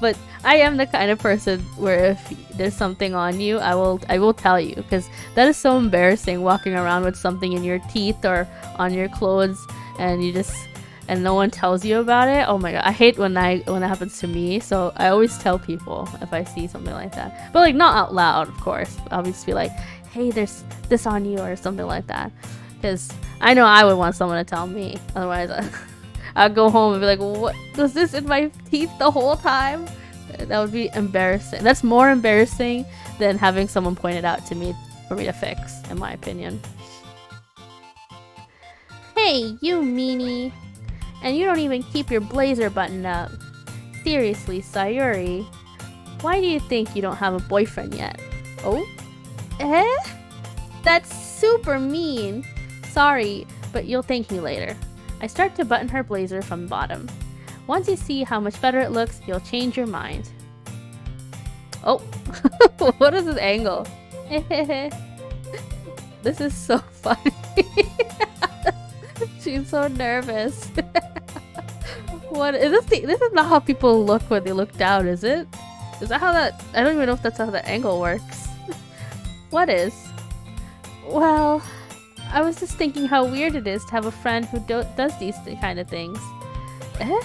But I am the kind of person where if there's something on you, I will tell you, because that is so embarrassing walking around with something in your teeth or on your clothes and no one tells you about it. Oh my god, I hate when that happens to me, so I always tell people if I see something like that. But like not out loud, of course. I'll just be like, hey, there's this on you or something like that, because I know I would want someone to tell me. Otherwise I'd go home and be like, what was this in my teeth the whole time? That would be embarrassing. That's more embarrassing than having someone point it out to me for me to fix, in my opinion. Hey, you meanie! And you don't even keep your blazer buttoned up. Seriously, Sayuri, why do you think you don't have a boyfriend yet? Oh? Eh? That's super mean. Sorry, but you'll thank me later. I start to button her blazer from the bottom. Once you see how much better it looks, you'll change your mind. Oh, what is this angle? This is so funny. She's so nervous. What is this? This is not how people look when they look down, is it? Is that how that? I don't even know if that's how the angle works. What is? Well, I was just thinking how weird it is to have a friend who does these kind of things. Eh?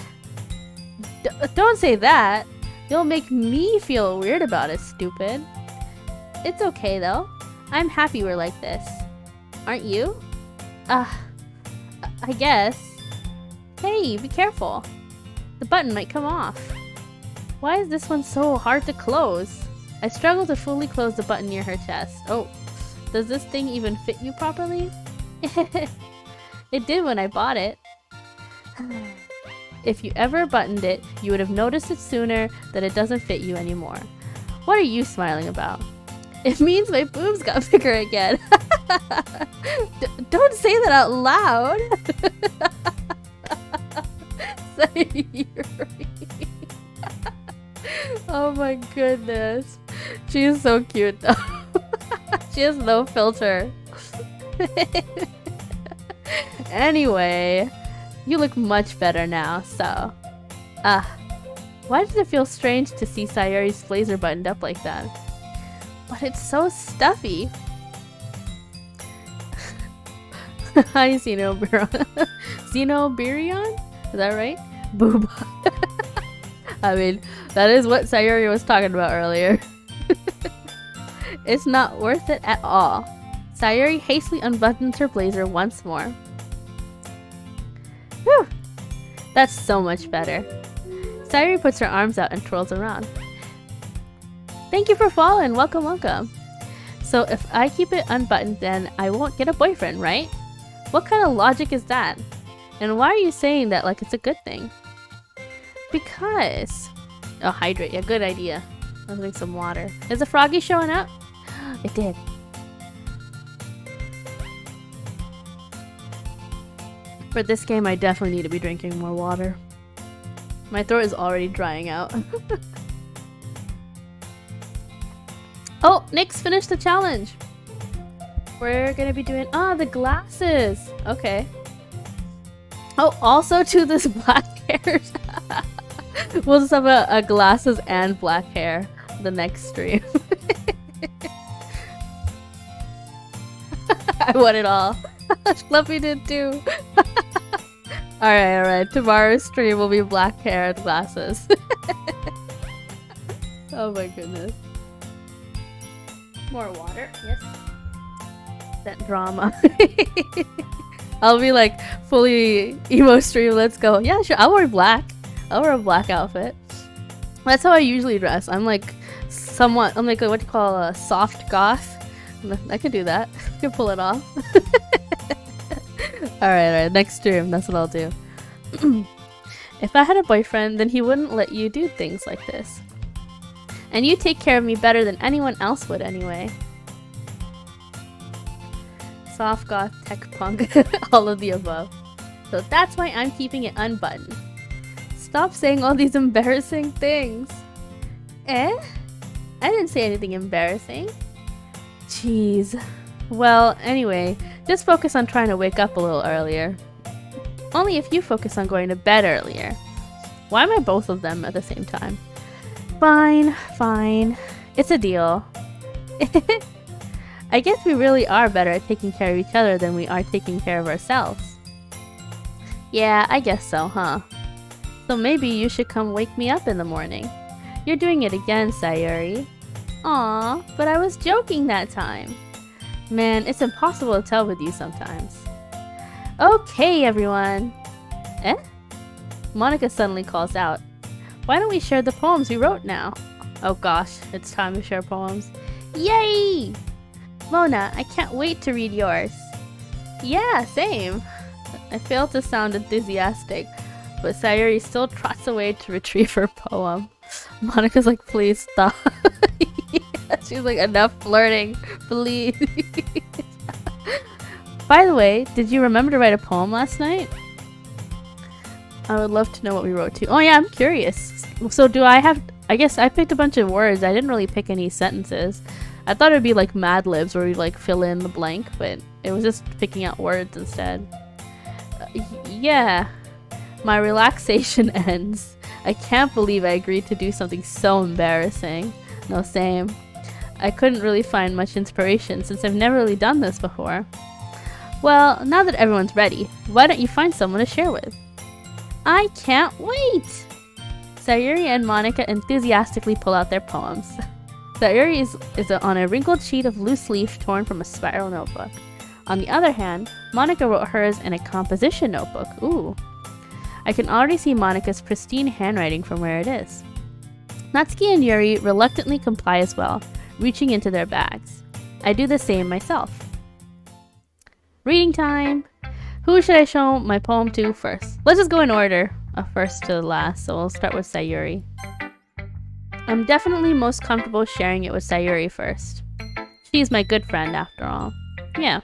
Don't say that. You'll make me feel weird about it, stupid. It's okay though. I'm happy we're like this. Aren't you? I guess. Hey, be careful. The button might come off. Why is this one so hard to close? I struggle to fully close the button near her chest. Oh, does this thing even fit you properly? It did when I bought it. If you ever buttoned it, you would have noticed it sooner that it doesn't fit you anymore. What are you smiling about? It means my boobs got bigger again. Don't say that out loud. Oh my goodness. She is so cute though. She has no filter. Anyway, you look much better now, so... why does it feel strange to see Sayuri's blazer buttoned up like that? But it's so stuffy. Hi, Xenoberion. Xenoberion? Is that right? Boob. I mean, that is what Sayuri was talking about earlier. It's not worth it at all. Sayuri hastily unbuttons her blazer once more. Whew! That's so much better. Sayuri puts her arms out and twirls around. Thank you for following. Welcome, welcome. So if I keep it unbuttoned, then I won't get a boyfriend, right? What kind of logic is that? And why are you saying that like it's a good thing? Because... Oh, hydrate. Yeah, good idea. I'll drink some water. Is the froggy showing up? It did. For this game, I definitely need to be drinking more water. My throat is already drying out. Oh, Nick's finished the challenge. We're gonna be doing... Oh, the glasses. Okay. Oh, also to this black hair. We'll just have a glasses and black hair the next stream. I want it all. Fluffy did too. Alright. Tomorrow's stream will be black hair and glasses. Oh my goodness. More water, yes. That drama. I'll be like fully emo stream, let's go. Yeah, sure, I'll wear black. I'll wear a black outfit. That's how I usually dress. I'm like somewhat, I'm like what you call a soft goth. I could do that. I could pull it off. Alright, next stream, that's what I'll do. If I had a boyfriend, then he wouldn't let you do things like this. And you take care of me better than anyone else would anyway. Soft goth, tech punk, all of the above. So that's why I'm keeping it unbuttoned. Stop saying all these embarrassing things. Eh? I didn't say anything embarrassing. Jeez. Well, anyway, just focus on trying to wake up a little earlier. Only if you focus on going to bed earlier. Why am I both of them at the same time? Fine, fine. It's a deal. I guess we really are better at taking care of each other than we are taking care of ourselves. Yeah, I guess so, huh? So maybe you should come wake me up in the morning. You're doing it again, Sayuri. Aw, but I was joking that time. Man, it's impossible to tell with you sometimes. Okay, everyone. Eh? Monica suddenly calls out. Why don't we share the poems we wrote now? Oh gosh, it's time to share poems. Yay! Mona, I can't wait to read yours. Yeah, same. I failed to sound enthusiastic, but Sayuri still trots away to retrieve her poem. Monica's like, please stop. Yeah, she's like, enough flirting, please. By the way, did you remember to write a poem last night? I would love to know what we wrote too. Oh yeah, I'm curious. So I guess I picked a bunch of words. I didn't really pick any sentences. I thought it would be like Mad Libs where we like fill in the blank, but it was just picking out words instead. Yeah. My relaxation ends. I can't believe I agreed to do something so embarrassing. No, same. I couldn't really find much inspiration since I've never really done this before. Well, now that everyone's ready, why don't you find someone to share with? I can't wait! Sayuri and Monica enthusiastically pull out their poems. Sayuri is on a wrinkled sheet of loose leaf torn from a spiral notebook. On the other hand, Monica wrote hers in a composition notebook. Ooh. I can already see Monica's pristine handwriting from where it is. Natsuki and Yuri reluctantly comply as well, reaching into their bags. I do the same myself. Reading time! Who should I show my poem to first? Let's just go in order, first to the last, so we'll start with Sayuri. I'm definitely most comfortable sharing it with Sayuri first. She's my good friend after all. Yeah. ...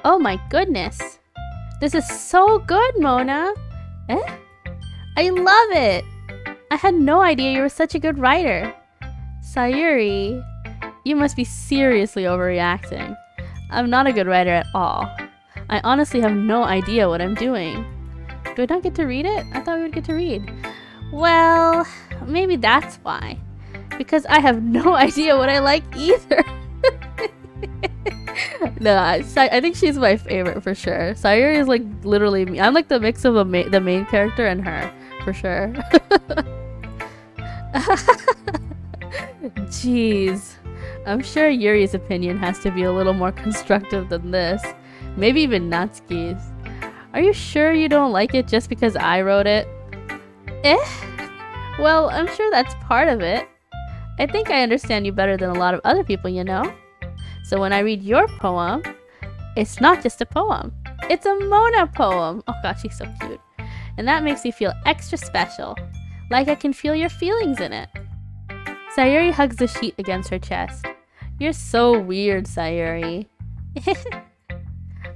Oh my goodness! This is so good, Mona! Eh? I love it! I had no idea you were such a good writer. Sayuri, you must be seriously overreacting. I'm not a good writer at all. I honestly have no idea what I'm doing. Do I not get to read it? I thought we would get to read. Well, maybe that's why. Because I have no idea what I like either. No, I think she's my favorite for sure. Sayuri is like literally me. I'm like the mix of the main character and her, for sure. Jeez. I'm sure Yuri's opinion has to be a little more constructive than this. Maybe even Natsuki's. Are you sure you don't like it just because I wrote it? Eh? Well, I'm sure that's part of it. I think I understand you better than a lot of other people, you know? So when I read your poem, it's not just a poem. It's a Mona poem. Oh gosh, she's so cute. And that makes me feel extra special. Like I can feel your feelings in it. Sayuri hugs the sheet against her chest. You're so weird, Sayuri.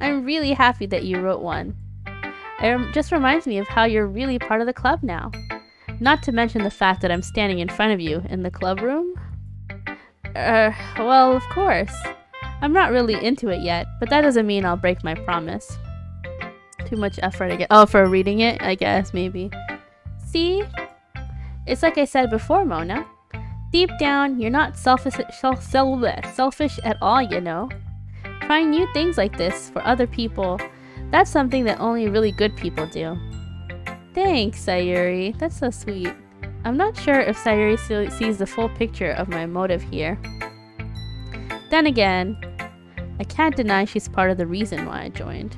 I'm really happy that you wrote one. It just reminds me of how you're really part of the club now. Not to mention the fact that I'm standing in front of you in the club room. Well, of course. I'm not really into it yet, but that doesn't mean I'll break my promise. Too much effort again. Oh, for reading it, I guess, maybe. See? It's like I said before, Mona. Deep down, you're not selfish at all, you know. Trying new things like this for other people, that's something that only really good people do. Thanks, Sayuri. That's so sweet. I'm not sure if Sayuri sees the full picture of my motive here. Then again, I can't deny she's part of the reason why I joined.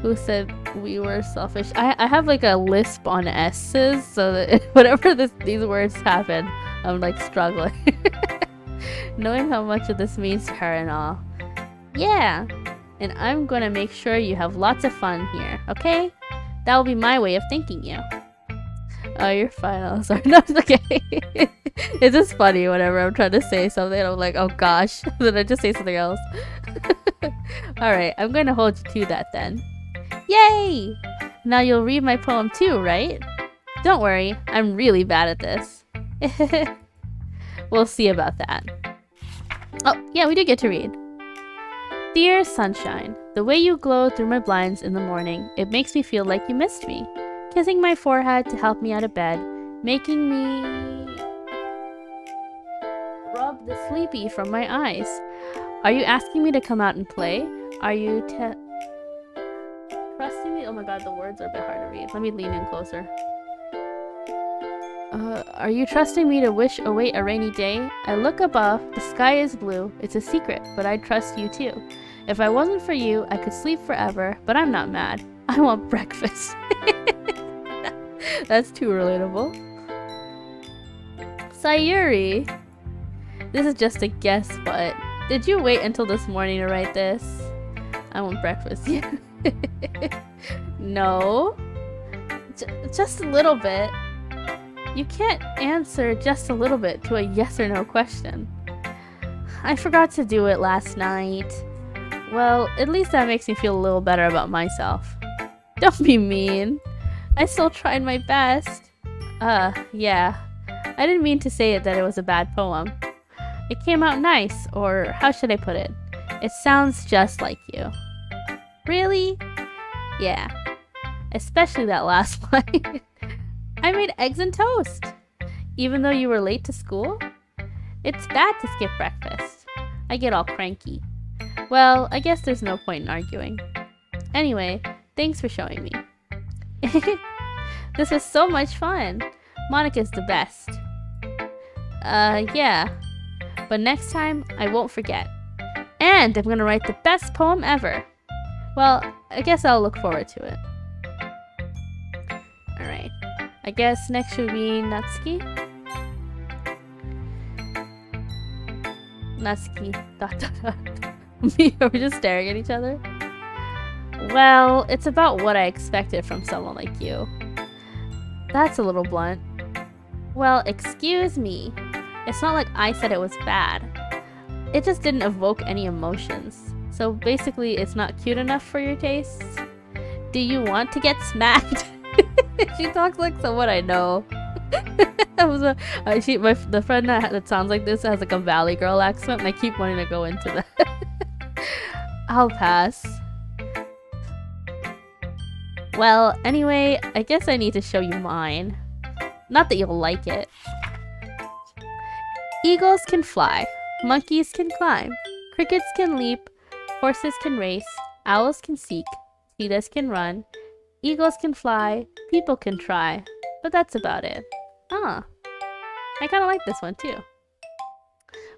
Who said we were selfish? I have like a lisp on S's, so that whenever these words happen, I'm like struggling. Knowing how much of this means to her and all. Yeah, and I'm gonna make sure you have lots of fun here, okay? That will be my way of thanking you. Oh, you're fine. I'm sorry. No, it's okay. It's just funny whenever I'm trying to say something. I'm like, oh gosh. Then I just say something else. Alright, I'm going to hold you to that then. Yay! Now you'll read my poem too, right? Don't worry, I'm really bad at this. We'll see about that. Oh, yeah, we do get to read. Dear sunshine, the way you glow through my blinds in the morning, it makes me feel like you missed me. Kissing my forehead to help me out of bed, making me rub the sleepy from my eyes. Are you asking me to come out and play? Are you trusting me? Oh my god, the words are a bit hard to read. Let me lean in closer. Are you trusting me to wish away a rainy day? I look above, the sky is blue. It's a secret, but I trust you too. If I wasn't for you, I could sleep forever, but I'm not mad. I want breakfast. That's too relatable. Sayuri. This is just a guess, but did you wait until this morning to write this? I want breakfast. No. Just a little bit. You can't answer just a little bit to a yes or no question. I forgot to do it last night. Well, at least that makes me feel a little better about myself. Don't be mean. I still tried my best. Yeah. I didn't mean to say it that it was a bad poem. It came out nice, or how should I put it? It sounds just like you. Really? Yeah. Especially that last line. I made eggs and toast. Even though you were late to school? It's bad to skip breakfast. I get all cranky. Well, I guess there's no point in arguing. Anyway, thanks for showing me. This was so much fun. Monica's the best. Yeah. But next time, I won't forget. And I'm gonna write the best poem ever. Well, I guess I'll look forward to it. Alright. I guess next should be Natsuki. Natsuki. ... Are we just staring at each other? Well, it's about what I expected from someone like you. That's a little blunt. Well, excuse me. It's not like I said it was bad. It just didn't evoke any emotions. So basically, it's not cute enough for your tastes. Do you want to get smacked? She talks like someone I know. The friend that sounds like this has like a Valley Girl accent, and I keep wanting to go into that. I'll pass. Well, anyway, I guess I need to show you mine. Not that you'll like it. Eagles can fly, monkeys can climb, crickets can leap, horses can race, owls can seek, cheetahs can run, eagles can fly, people can try, but that's about it. Ah, I kind of like this one too.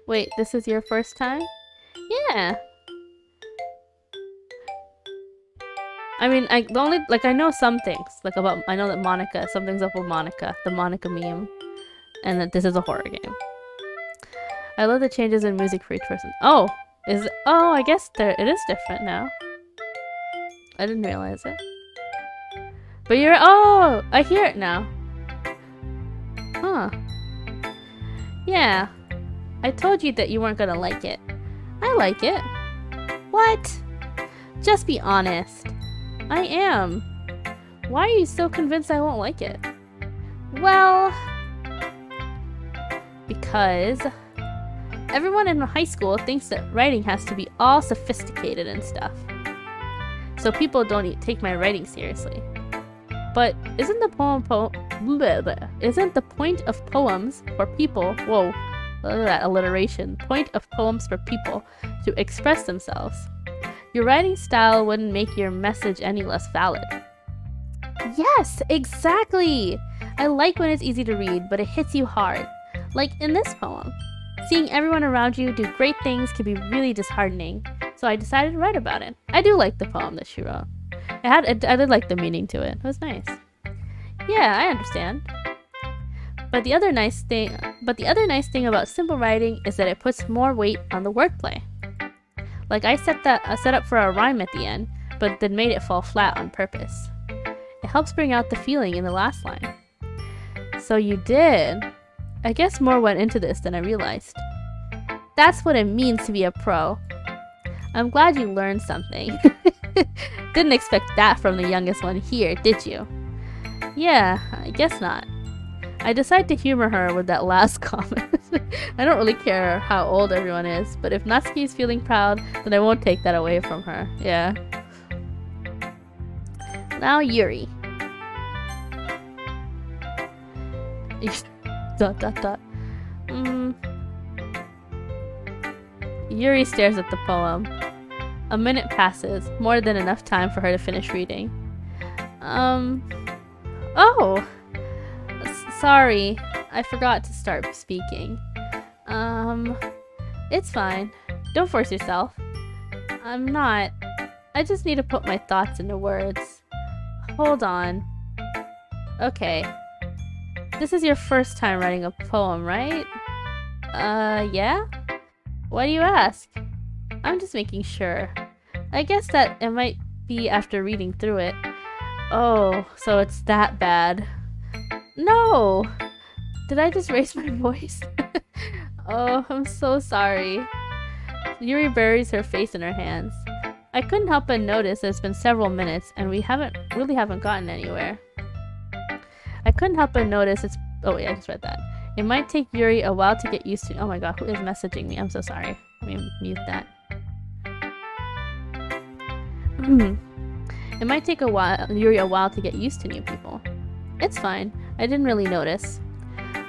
Wait, this is your first time? Yeah. I mean, I know some things, I know that Monica, something's up with Monica, the Monica meme, and that this is a horror game. I love the changes in music for each person. Oh, I guess it is different now. I didn't realize it. But I hear it now. Huh. Yeah. I told you that you weren't gonna like it. I like it. What? Just be honest. I am. Why are you so convinced I won't like it? Well, because everyone in high school thinks that writing has to be all sophisticated and stuff. So people don't take my writing seriously. But isn't the point of poems for people, whoa, look at that alliteration, point of poems for people to express themselves? Your writing style wouldn't make your message any less valid. Yes, exactly! I like when it's easy to read, but it hits you hard. Like in this poem. Seeing everyone around you do great things can be really disheartening, so I decided to write about it. I do like the poem that she wrote. I did like the meaning to it. It was nice. Yeah, I understand. But the other nice thing about simple writing is that it puts more weight on the wordplay. Like I set up for a rhyme at the end, but then made it fall flat on purpose. It It helps bring out the feeling in the last line. So you did. I guess more went into this than I realized. That's what it means to be a pro. I'm glad you learned something. Didn't expect that from the youngest one here, did you? Yeah, I guess not. I decided to humor her with that last comment. I don't really care how old everyone is, but if Natsuki's feeling proud, then I won't take that away from her. Yeah. Now Yuri. Yuri stares at the poem. A minute passes, more than enough time for her to finish reading. Oh! Sorry, I forgot to start speaking. It's fine. Don't force yourself. I'm not. I just need to put my thoughts into words. Hold on. Okay. This is your first time writing a poem, right? Yeah? Why do you ask? I'm just making sure. I guess that it might be after reading through it. Oh, so it's that bad. No! Did I just raise my voice? Oh, I'm so sorry. Yuri buries her face in her hands. I couldn't help but notice it's been several minutes and we haven't gotten anywhere. I couldn't help but notice it's... Oh wait, I just read that. It might take Yuri a while to get used to... Oh my god, who is messaging me? I'm so sorry. Let me mute that. It might take Yuri a while to get used to new people. It's fine. I didn't really notice.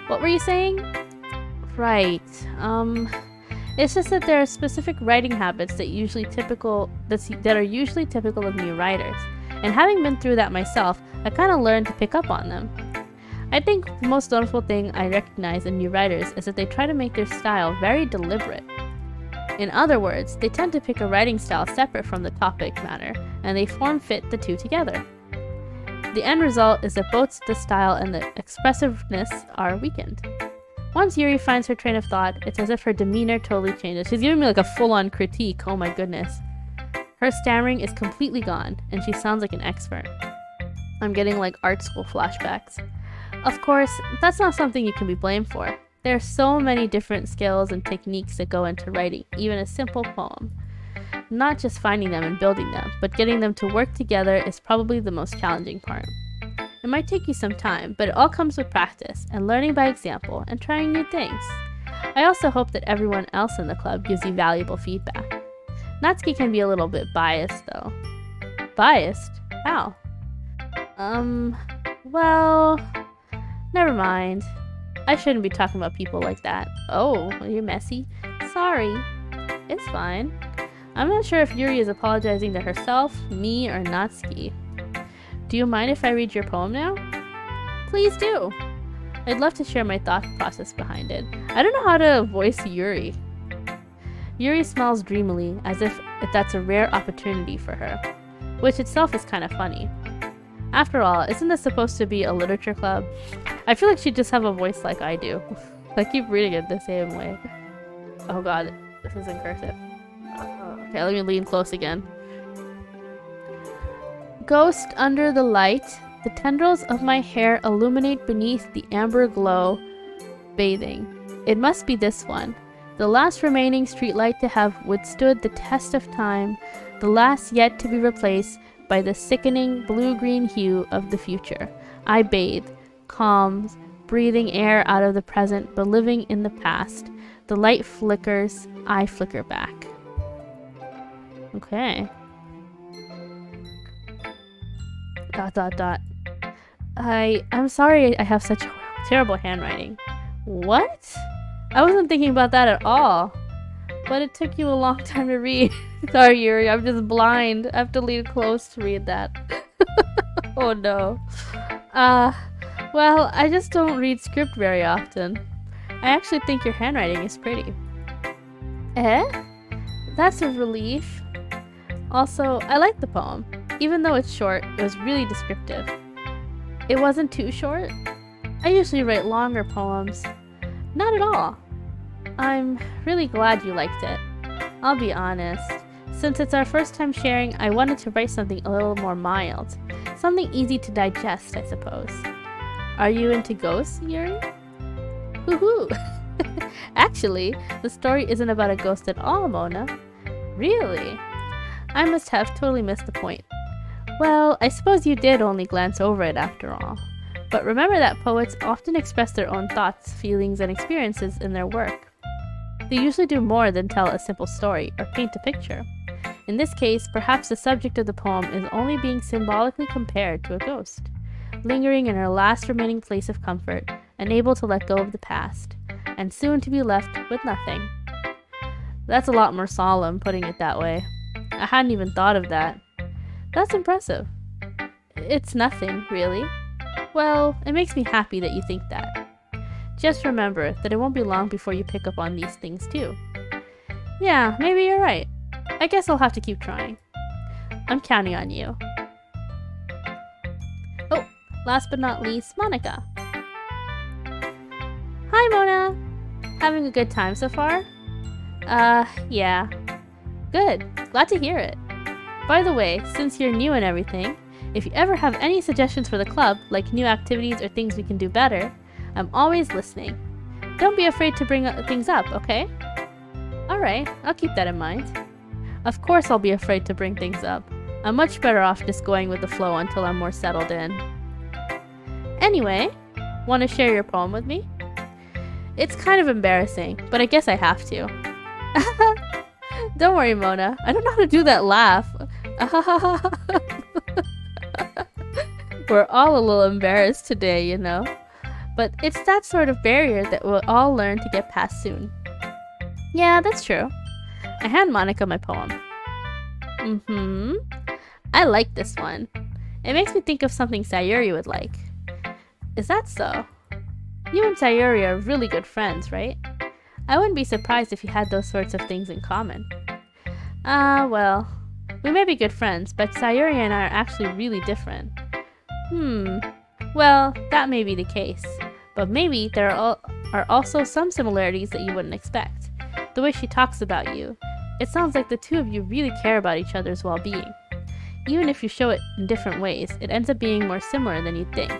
What were you saying? Right. It's just that there are specific writing habits that are usually typical of new writers. And having been through that myself, I kind of learned to pick up on them. I think the most noticeable thing I recognize in new writers is that they try to make their style very deliberate. In other words, they tend to pick a writing style separate from the topic matter, and they form-fit the two together. The end result is that both the style and the expressiveness are weakened. Once Yuri finds her train of thought, it's as if her demeanor totally changes. She's giving me like a full-on critique, oh my goodness. Her stammering is completely gone, and she sounds like an expert. I'm getting like art school flashbacks. Of course, that's not something you can be blamed for. There are so many different skills and techniques that go into writing, even a simple poem. Not just finding them and building them, but getting them to work together is probably the most challenging part. It might take you some time, but it all comes with practice and learning by example and trying new things. I also hope that everyone else in the club gives you valuable feedback. Natsuki can be a little bit biased though. Biased? How? Well, never mind. I shouldn't be talking about people like that. Oh, you're messy? Sorry. It's fine. I'm not sure if Yuri is apologizing to herself, me, or Natsuki. Do you mind if I read your poem now? Please do. I'd love to share my thought process behind it. I don't know how to voice Yuri. Yuri smiles dreamily, as if that's a rare opportunity for her, which itself is kind of funny. After all, isn't this supposed to be a literature club? I feel like she'd just have a voice like I do. I keep reading it the same way. Oh god, this is in cursive. Okay, let me lean close again. Ghost under the light, the tendrils of my hair illuminate beneath the amber glow, bathing. It must be this one, the last remaining streetlight to have withstood the test of time, the last yet to be replaced by the sickening blue-green hue of the future. I bathe, calms, breathing air out of the present, but living in the past. The light flickers, I flicker back. Okay. ... I'm sorry I have such terrible handwriting. What? I wasn't thinking about that at all. But it took you a long time to read. Sorry, Yuri, I'm just blind. I have to lean close to read that. Oh no. Well, I just don't read script very often. I actually think your handwriting is pretty. Eh? That's a relief. Also, I like the poem. Even though it's short, it was really descriptive. It wasn't too short? I usually write longer poems. Not at all. I'm really glad you liked it. I'll be honest. Since it's our first time sharing, I wanted to write something a little more mild. Something easy to digest, I suppose. Are you into ghosts, Yuri? Woohoo! Actually, the story isn't about a ghost at all, Mona. Really? I must have totally missed the point. Well, I suppose you did only glance over it after all. But remember that poets often express their own thoughts, feelings, and experiences in their work. They usually do more than tell a simple story or paint a picture. In this case, perhaps the subject of the poem is only being symbolically compared to a ghost, lingering in her last remaining place of comfort, unable to let go of the past, and soon to be left with nothing. That's a lot more solemn, putting it that way. I hadn't even thought of that. That's impressive. It's nothing, really. Well, it makes me happy that you think that. Just remember that it won't be long before you pick up on these things too. Yeah, maybe you're right. I guess I'll have to keep trying. I'm counting on you. Oh, last but not least, Monica. Hi, Mona! Having a good time so far? Yeah. Good. Glad to hear it. By the way, since you're new and everything, if you ever have any suggestions for the club, like new activities or things we can do better, I'm always listening. Don't be afraid to bring things up, okay? Alright, I'll keep that in mind. Of course I'll be afraid to bring things up. I'm much better off just going with the flow until I'm more settled in. Anyway, want to share your poem with me? It's kind of embarrassing, but I guess I have to. Don't worry, Mona. I don't know how to do that laugh. We're all a little embarrassed today, you know. But it's that sort of barrier that we'll all learn to get past soon. Yeah, that's true. I hand Monica my poem. I like this one. It makes me think of something Sayuri would like. Is that so? You and Sayuri are really good friends, right? I wouldn't be surprised if you had those sorts of things in common. Well, we may be good friends, but Sayuri and I are actually really different. Well, that may be the case, but maybe there are also some similarities that you wouldn't expect. The way she talks about you, it sounds like the two of you really care about each other's well-being. Even if you show it in different ways, it ends up being more similar than you'd think.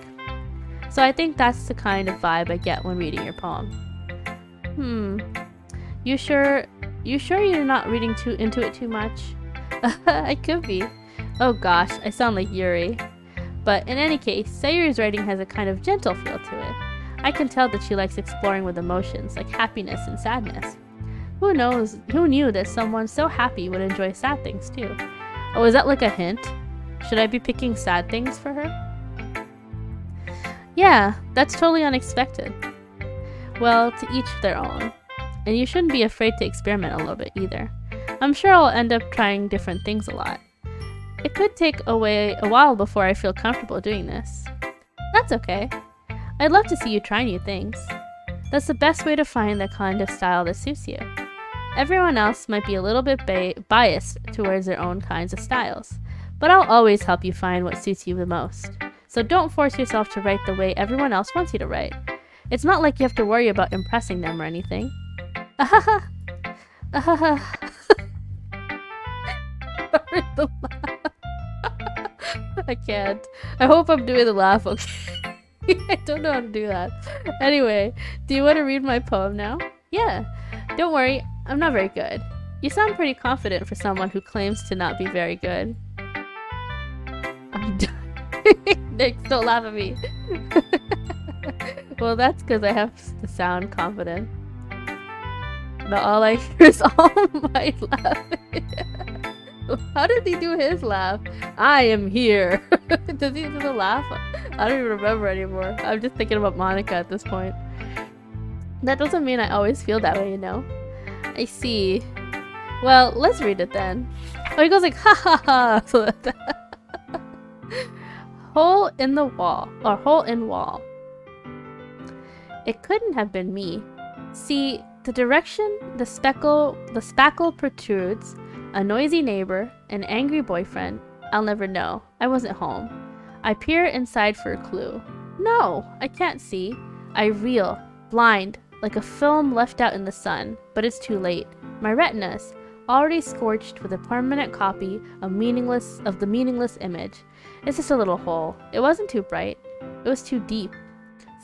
So I think that's the kind of vibe I get when reading your poem. You sure you're not reading into it too much? I could be. Oh gosh, I sound like Yuri. But in any case, Sayuri's writing has a kind of gentle feel to it. I can tell that she likes exploring with emotions like happiness and sadness. Who knew that someone so happy would enjoy sad things too? Oh, is that like a hint? Should I be picking sad things for her? Yeah, that's totally unexpected. Well, to each their own. And you shouldn't be afraid to experiment a little bit either. I'm sure I'll end up trying different things a lot. It could take a while before I feel comfortable doing this. That's okay. I'd love to see you try new things. That's the best way to find the kind of style that suits you. Everyone else might be a little bit biased towards their own kinds of styles, but I'll always help you find what suits you the most. So don't force yourself to write the way everyone else wants you to write. It's not like you have to worry about impressing them or anything. Ahaha. Ahaha. Sorry, the laugh. I can't. I hope I'm doing the laugh okay. I don't know how to do that. Anyway, do you want to read my poem now? Yeah. Don't worry, I'm not very good. You sound pretty confident for someone who claims to not be very good. I'm done. Nick, don't laugh at me. Well, that's because I have to sound confident. But all I hear is all my laughing. How did he do his laugh? I am here. Does he do the laugh? I don't even remember anymore. I'm just thinking about Monica at this point. That doesn't mean I always feel that way, you know? I see. Well, let's read it then. Oh, he goes like, ha ha ha. So hole in the wall, or hole in wall. It couldn't have been me. See, the direction the spackle protrudes, a noisy neighbor, an angry boyfriend, I'll never know. I wasn't home. I peer inside for a clue. No, I can't see. I reel, blind, like a film left out in the sun, but it's too late. My retinas, already scorched with a permanent copy of the meaningless image. It's just a little hole. It wasn't too bright. It was too deep,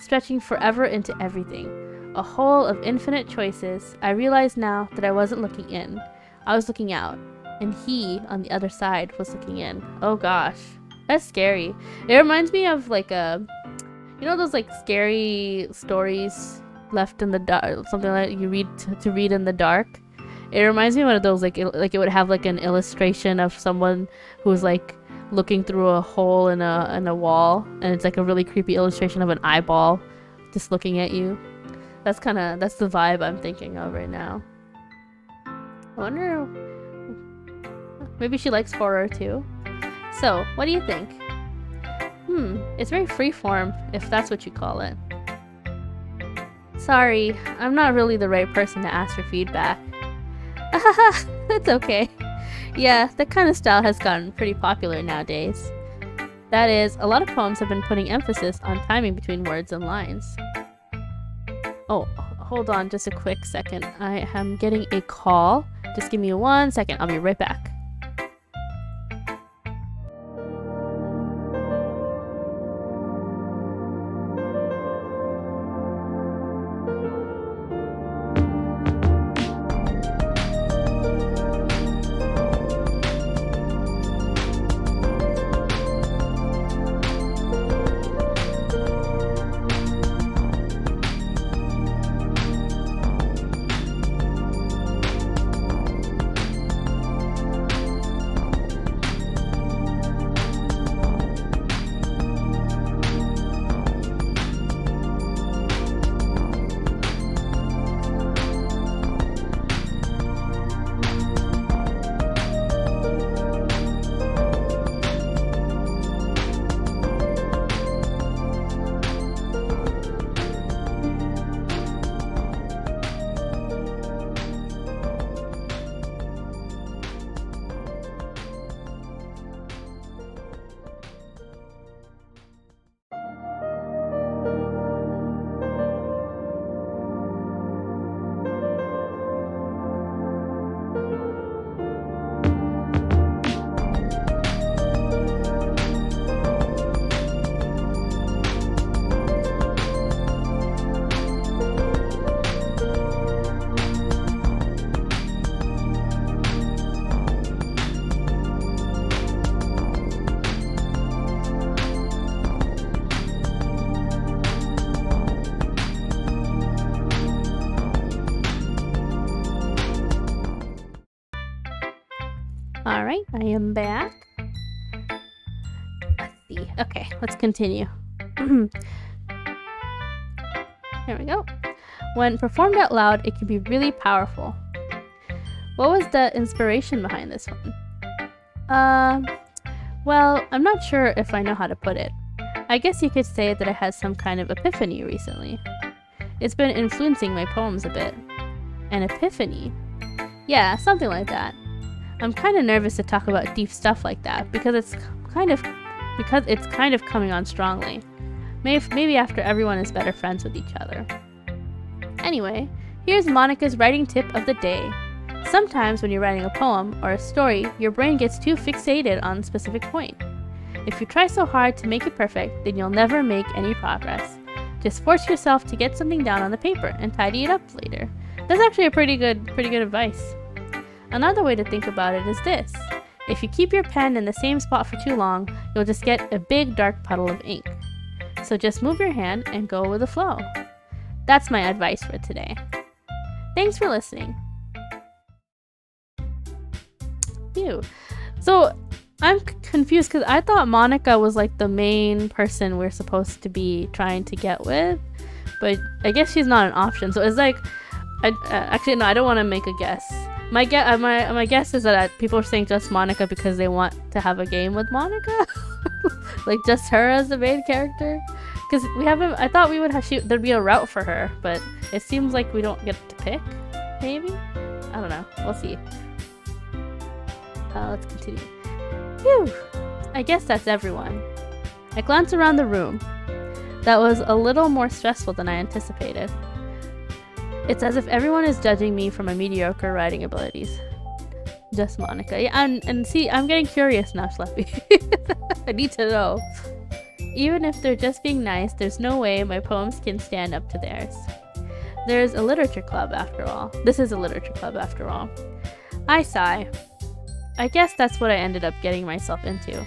stretching forever into everything. A hole of infinite choices. I realized now that I wasn't looking in. I was looking out, and he, on the other side, was looking in. Oh gosh, that's scary. It reminds me of like those like scary stories left in the dark, something like you read to read in the dark. It reminds me of one of those like it would have like an illustration of someone who's like looking through a hole in a wall, and it's like a really creepy illustration of an eyeball just looking at you. That's the vibe I'm thinking of right now. I wonder, maybe she likes horror too. So, what do you think? It's very freeform, if that's what you call it. Sorry, I'm not really the right person to ask for feedback. That's okay. Yeah, that kind of style has gotten pretty popular nowadays. That is, a lot of poems have been putting emphasis on timing between words and lines. Oh, hold on just a quick second. I am getting a call. Just give me 1 second. I'll be right back. Alright, I am back. Let's see. Okay, let's continue. Here we go. When performed out loud, it can be really powerful. What was the inspiration behind this one? Well, I'm not sure if I know how to put it. I guess you could say that I had some kind of epiphany recently. It's been influencing my poems a bit. An epiphany? Yeah, something like that. I'm kind of nervous to talk about deep stuff like that because it's kind of coming on strongly. Maybe after everyone is better friends with each other. Anyway, here's Monica's writing tip of the day. Sometimes when you're writing a poem or a story, your brain gets too fixated on a specific point. If you try so hard to make it perfect, then you'll never make any progress. Just force yourself to get something down on the paper and tidy it up later. That's actually a pretty good advice. Another way to think about it is this. If you keep your pen in the same spot for too long, you'll just get a big dark puddle of ink. So just move your hand and go with the flow. That's my advice for today. Thanks for listening. Phew. So I'm confused because I thought Monica was like the main person we're supposed to be trying to get with, but I guess she's not an option. So it's like, actually no, I don't want to make a guess. My guess is that people are saying just Monica because they want to have a game with Monica, like just her as the main character. Because we haven't. I thought we would have. There'd be a route for her, but it seems like we don't get to pick. Maybe. I don't know. We'll see. Let's continue. Phew. I guess that's everyone. I glanced around the room. That was a little more stressful than I anticipated. It's as if everyone is judging me for my mediocre writing abilities. Just Monica. Yeah, and see, I'm getting curious now, Schleppy. I need to know. Even if they're just being nice, there's no way my poems can stand up to theirs. There's a literature club after all. This is a literature club after all. I sigh. I guess that's what I ended up getting myself into.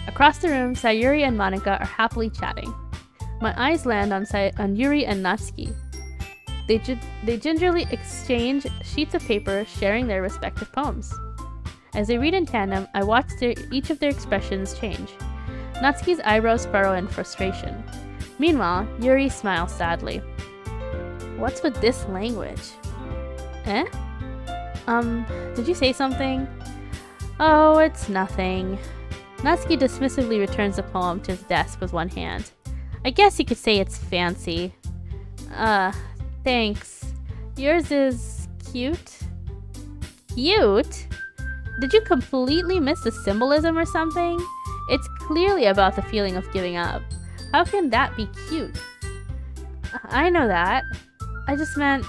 Across the room, Sayuri and Monica are happily chatting. My eyes land on Yuri and Natsuki. They gingerly exchange sheets of paper, sharing their respective poems. As they read in tandem, I watch each of their expressions change. Natsuki's eyebrows furrow in frustration. Meanwhile, Yuri smiles sadly. What's with this language? Eh? Did you say something? Oh, it's nothing. Natsuki dismissively returns the poem to his desk with one hand. I guess you could say it's fancy. Thanks. Yours is cute? Cute? Did you completely miss the symbolism or something? It's clearly about the feeling of giving up. How can that be cute? I know that. I just meant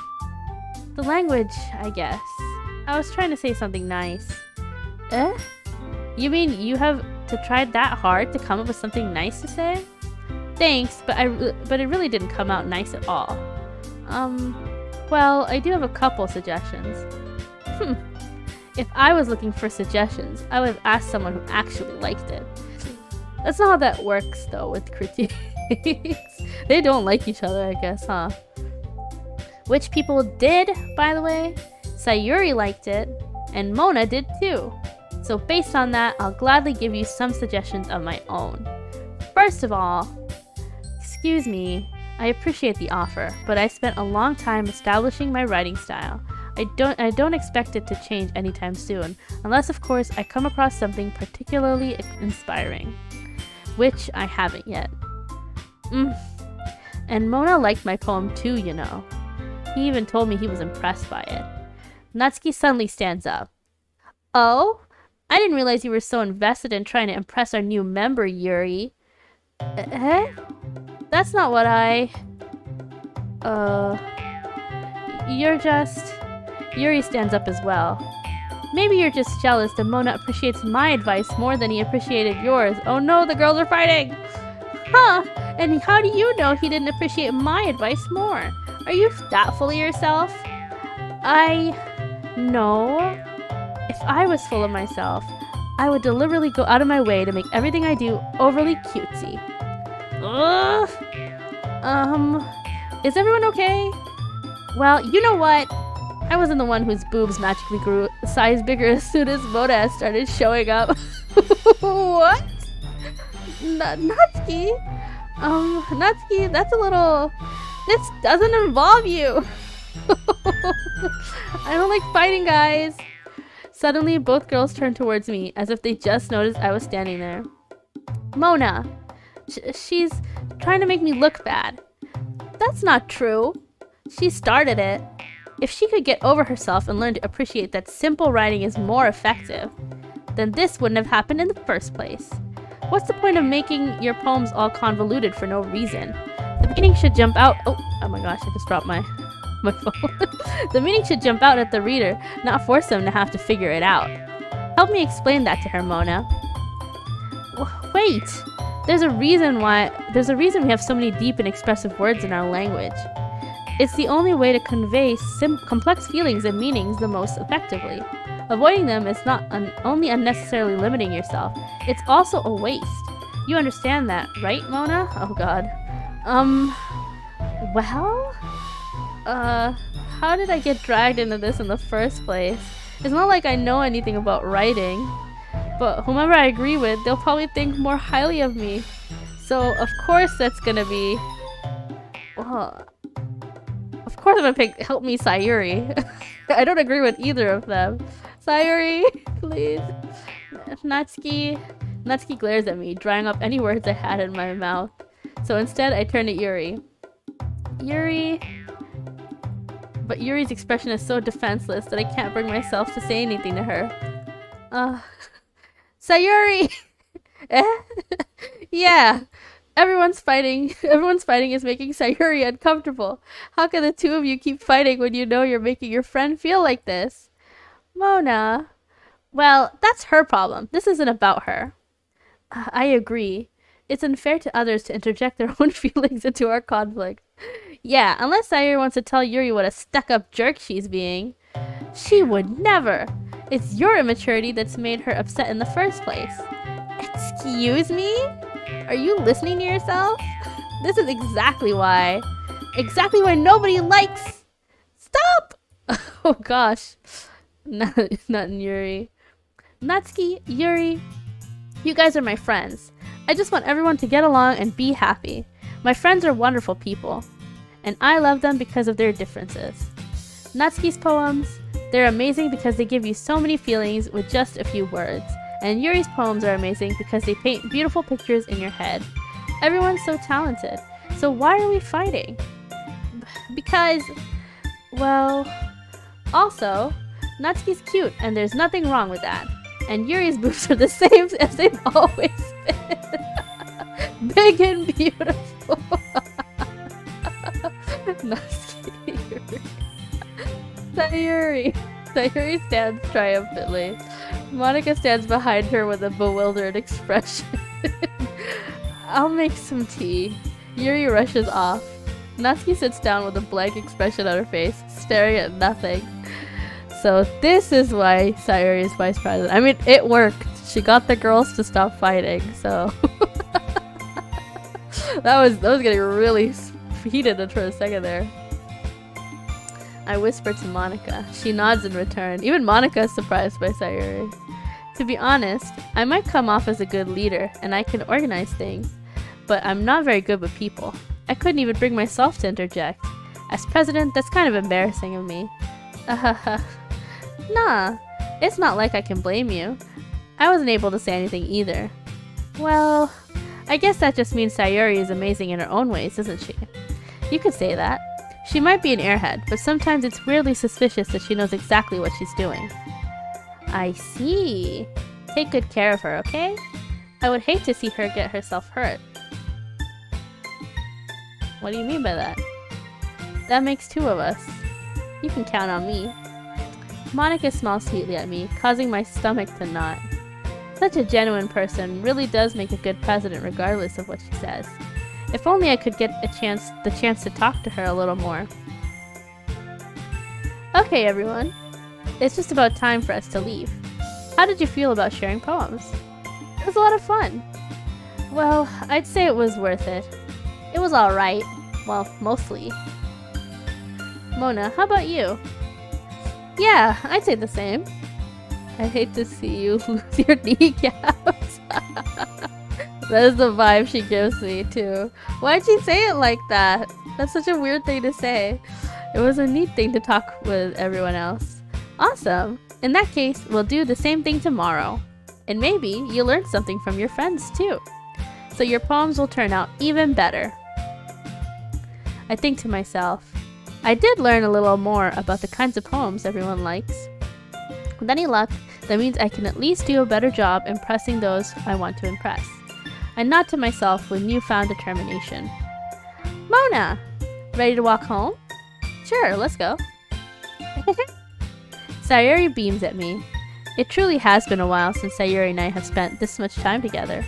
the language, I guess. I was trying to say something nice. Eh? You mean you have to try that hard to come up with something nice to say? Thanks, but it really didn't come out nice at all. Well, I do have a couple suggestions. If I was looking for suggestions, I would have asked someone who actually liked it. That's not how that works, though, with critiques. They don't like each other, I guess, huh? Which people did, by the way. Sayuri liked it, and Mona did too. So based on that, I'll gladly give you some suggestions of my own. First of all, excuse me, I appreciate the offer, but I spent a long time establishing my writing style. I don't expect it to change anytime soon, unless of course I come across something particularly inspiring, which I haven't yet. And Mona liked my poem too, you know. He even told me he was impressed by it. Natsuki suddenly stands up. Oh? I didn't realize you were so invested in trying to impress our new member, Yuri. Eh? That's not what You're just... Yuri stands up as well. Maybe you're just jealous that Mona appreciates my advice more than he appreciated yours. Oh no, the girls are fighting! Huh? And how do you know he didn't appreciate my advice more? Are you that full of yourself? No. If I was full of myself, I would deliberately go out of my way to make everything I do overly cutesy. Ugh. Is everyone okay? Well, you know what? I wasn't the one whose boobs magically grew a size bigger as soon as Mona started showing up. What? Natsuki? Natsuki, that's a little... This doesn't involve you! I don't like fighting, guys! Suddenly, both girls turned towards me, as if they just noticed I was standing there. Mona! She's trying to make me look bad. That's not true. She started it. If she could get over herself and learn to appreciate that simple writing is more effective, then this wouldn't have happened in the first place. What's the point of making your poems all convoluted for no reason? The meaning should jump out. Oh my gosh, I just dropped my phone. The meaning should jump out at the reader, not force them to have to figure it out. Help me explain that to her, Mona. Wait! There's a reason we have so many deep and expressive words in our language. It's the only way to convey complex feelings and meanings the most effectively. Avoiding them is not only unnecessarily limiting yourself, it's also a waste. You understand that, right, Mona? Oh god. Well? How did I get dragged into this in the first place? It's not like I know anything about writing, but whomever I agree with, they'll probably think more highly of me. So, of course that's gonna be... Well, of course I'm gonna pick Help Me Sayuri. I don't agree with either of them. Sayuri, please. Natsuki glares at me, drying up any words I had in my mouth. So instead, I turn to Yuri. But Yuri's expression is so defenseless that I can't bring myself to say anything to her. Sayuri! Yeah. Everyone's fighting is making Sayuri uncomfortable. How can the two of you keep fighting when you know you're making your friend feel like this? Mona, Well, that's her problem. This isn't about her. I agree. It's unfair to others to interject their own feelings into our conflict. Yeah, unless Sayuri wants to tell Yuri what a stuck-up jerk she's being. She would never. It's your immaturity that's made her upset in the first place. Excuse me? Are you listening to yourself? This is exactly why. Exactly why nobody likes. Stop! Oh gosh. Not Yuri. Natsuki, Yuri, you guys are my friends. I just want everyone to get along and be happy. My friends are wonderful people, and I love them because of their differences. Natsuki's poems, they're amazing because they give you so many feelings with just a few words. And Yuri's poems are amazing because they paint beautiful pictures in your head. Everyone's so talented. So why are we fighting? Because, well, also, Natsuki's cute and there's nothing wrong with that. And Yuri's boobs are the same as they've always been. Big and beautiful. Natsuki, Yuri. Sayuri stands triumphantly. Monica stands behind her with a bewildered expression. I'll make some tea. Yuri rushes off. Natsuki sits down with a blank expression on her face, staring at nothing. So this is why Sayuri is vice president. I mean, it worked. She got the girls to stop fighting, so... that was getting really heated for a second there. I whisper to Monica. She nods in return. Even Monica is surprised by Sayuri. To be honest, I might come off as a good leader, and I can organize things, but I'm not very good with people. I couldn't even bring myself to interject. As president, that's kind of embarrassing of me. Nah, it's not like I can blame you. I wasn't able to say anything either. Well, I guess that just means Sayuri is amazing in her own ways, isn't she? You could say that. She might be an airhead, but sometimes it's weirdly suspicious that she knows exactly what she's doing. I see. Take good care of her, okay? I would hate to see her get herself hurt. What do you mean by that? That makes two of us. You can count on me. Monica smiles sweetly at me, causing my stomach to knot. Such a genuine person really does make a good president regardless of what she says. If only I could get the chance to talk to her a little more. Okay, everyone. It's just about time for us to leave. How did you feel about sharing poems? It was a lot of fun. Well, I'd say it was worth it. It was alright. Well, mostly. Mona, how about you? Yeah, I'd say the same. I'd hate to see you lose your kneecaps. That is the vibe she gives me, too. Why'd she say it like that? That's such a weird thing to say. It was a neat thing to talk with everyone else. Awesome. In that case, we'll do the same thing tomorrow. And maybe you'll learn something from your friends, too. So your poems will turn out even better. I think to myself, I did learn a little more about the kinds of poems everyone likes. With any luck, that means I can at least do a better job impressing those I want to impress. I nod to myself with newfound determination. Mona! Ready to walk home? Sure, let's go. Sayuri beams at me. It truly has been a while since Sayuri and I have spent this much time together.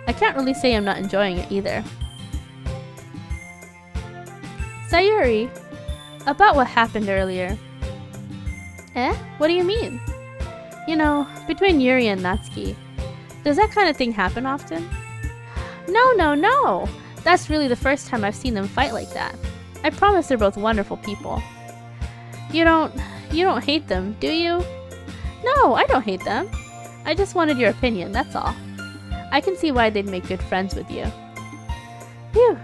I can't really say I'm not enjoying it either. Sayuri, about what happened earlier. Eh? What do you mean? You know, between Yuri and Natsuki. Does that kind of thing happen often? No! That's really the first time I've seen them fight like that. I promise they're both wonderful people. You don't hate them, do you? No, I don't hate them. I just wanted your opinion, that's all. I can see why they'd make good friends with you. Phew.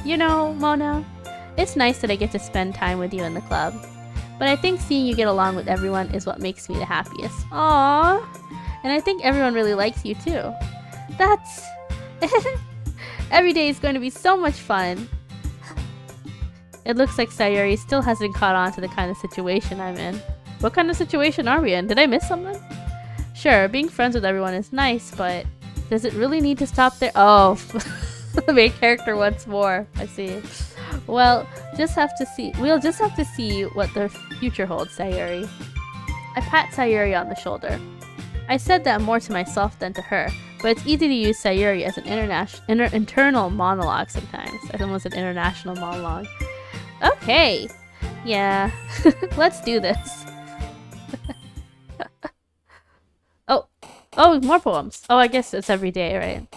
You know, Mona, it's nice that I get to spend time with you in the club. But I think seeing you get along with everyone is what makes me the happiest. Aww. And I think everyone really likes you too. That's... Every day is going to be so much fun. It looks like Sayuri still hasn't caught on to the kind of situation I'm in. What kind of situation are we in? Did I miss something? Sure, being friends with everyone is nice, but does it really need to stop there? Oh, the main character wants more. I see. Well, we'll just have to see what the future holds, Sayuri. I pat Sayuri on the shoulder. I said that more to myself than to her, but it's easy to use Sayuri as an internal monologue sometimes. As almost an international monologue. Okay. Yeah. Let's do this. Oh, more poems. Oh, I guess it's every day, right?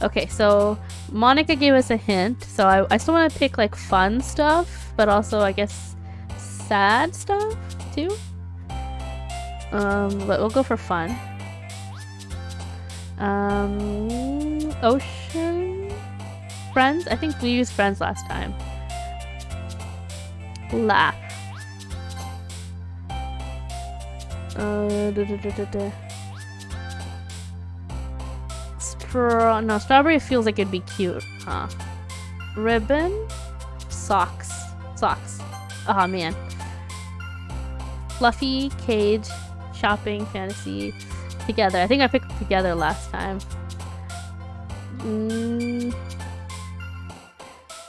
Okay, so Monica gave us a hint, so I still want to pick like fun stuff, but also I guess sad stuff too. But we'll go for fun. Ocean? Friends? I think we used friends last time. Laugh. No, strawberry feels like it'd be cute, huh? Ribbon? Socks. Socks. Oh man. Fluffy, cage, shopping, fantasy, together. I think I picked together last time.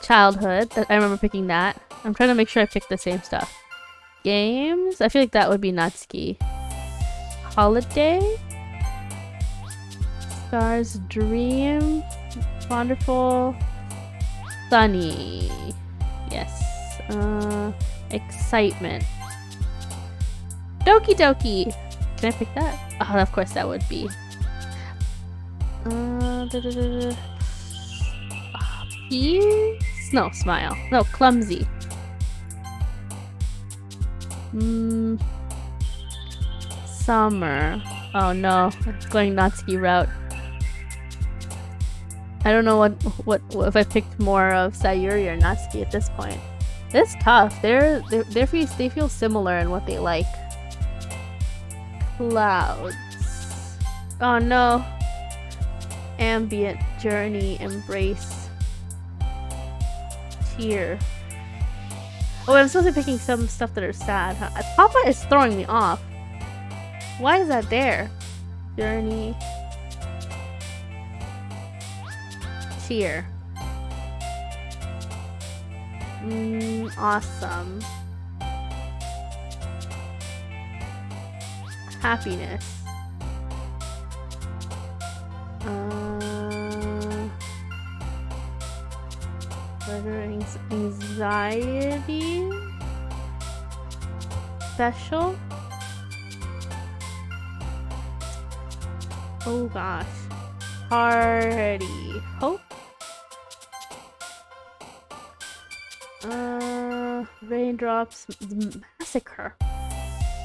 Childhood. I remember picking that. I'm trying to make sure I picked the same stuff. Games? I feel like that would be Natsuki. Holiday? Stars, dream, wonderful, sunny. Yes. Excitement. Doki Doki. Can I pick that? Oh, of course that would be. Peace? No, smile. No, clumsy. Summer. Oh no, it's going Natsuki route. I don't know what if I picked more of Sayuri or Natsuki at this point. It's tough. They feel similar in what they like. Clouds. Oh no. Ambient, journey, embrace. Tear. Oh, I'm supposed to be picking some stuff that are sad, huh? Papa is throwing me off. Why is that there? Journey. Cheer. Awesome. Happiness. Anxiety. Special. Oh gosh. Party. Hope. Raindrops. Massacre.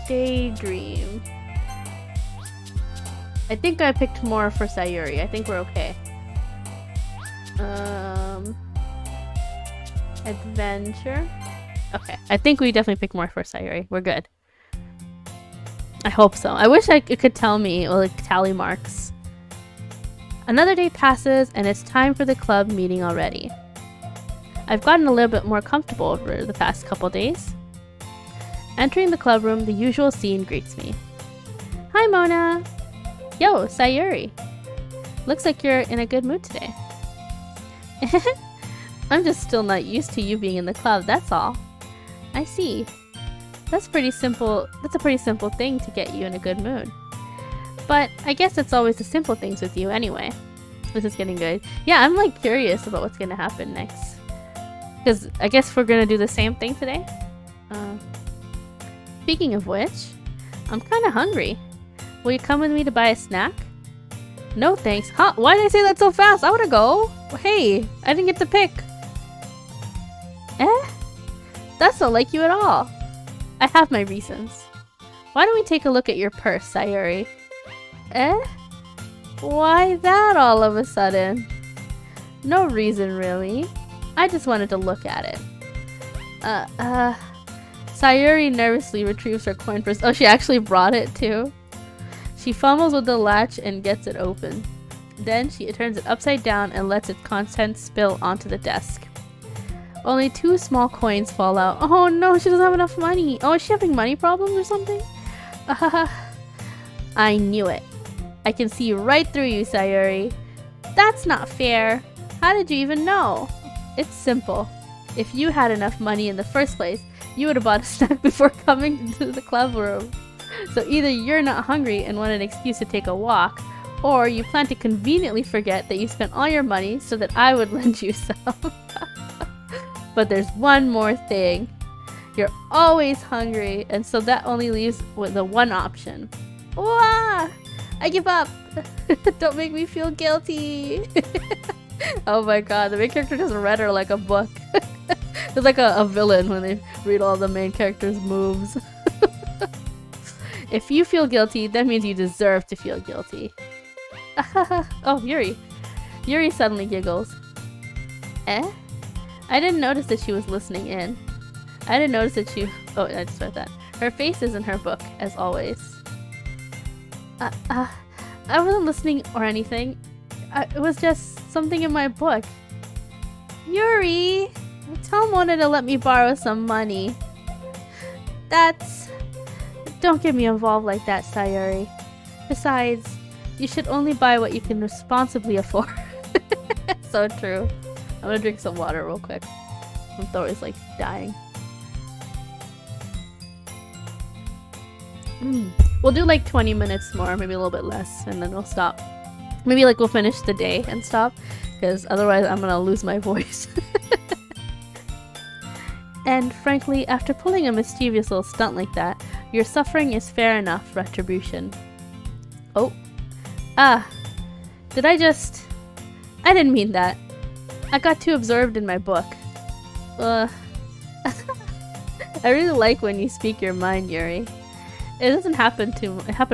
Daydream. I think I picked more for Sayuri. I think we're okay. Adventure. Okay. I think we definitely picked more for Sayuri. We're good. I hope so. I wish it could tell me, like, tally marks. Another day passes, and it's time for the club meeting already. I've gotten a little bit more comfortable over the past couple days. Entering the club room, the usual scene greets me. Hi, Mona! Yo, Sayuri! Looks like you're in a good mood today. I'm just still not used to you being in the club, that's all. I see. That's pretty simple. That's a pretty simple thing to get you in a good mood. But I guess it's always the simple things with you anyway. This is getting good. Yeah, I'm like curious about what's gonna happen next. Because I guess we're gonna do the same thing today. Speaking of which, I'm kind of hungry. Will you come with me to buy a snack? No thanks. Huh? Why did I say that so fast? I wanna go. Hey, I didn't get to pick. That's not like you at all. I have my reasons. Why don't we take a look at your purse, Sayuri? Why that all of a sudden? No reason, really. I just wanted to look at it. Sayuri nervously retrieves her coin purse. Oh, she actually brought it too. She fumbles with the latch and gets it open. Then she turns it upside down and lets its contents spill onto the desk. Only 2 small coins fall out. Oh no, she doesn't have enough money. Oh, is she having money problems or something? I knew it. I can see right through you, Sayuri. That's not fair. How did you even know? It's simple. If you had enough money in the first place, you would have bought a snack before coming into the club room. So either you're not hungry and want an excuse to take a walk, or you plan to conveniently forget that you spent all your money so that I would lend you some. But there's one more thing. You're always hungry, and so that only leaves with the one option. Wah! I give up! Don't make me feel guilty! Oh my god, the main character just read her like a book. It's like a villain when they read all the main character's moves. If you feel guilty, that means you deserve to feel guilty. Oh, Yuri. Yuri suddenly giggles. Eh? I didn't notice that she was listening in. I didn't notice that she... Oh, I just read that. Her face is in her book, as always. I wasn't listening or anything. It was just something in my book. Yuri! Tell Mona to let me borrow some money. That's... Don't get me involved like that, Sayuri. Besides, you should only buy what you can responsibly afford. So true. I'm gonna drink some water real quick. My throat is like dying. We'll do like 20 minutes more, maybe a little bit less, and then we'll stop. Maybe like we'll finish the day and stop, because otherwise I'm gonna lose my voice. And frankly, after pulling a mischievous little stunt like that, your suffering is fair enough retribution. Oh. Ah. Did I just... I didn't mean that. I got too absorbed in my book. I really like when you speak your mind, Yuri. It doesn't happen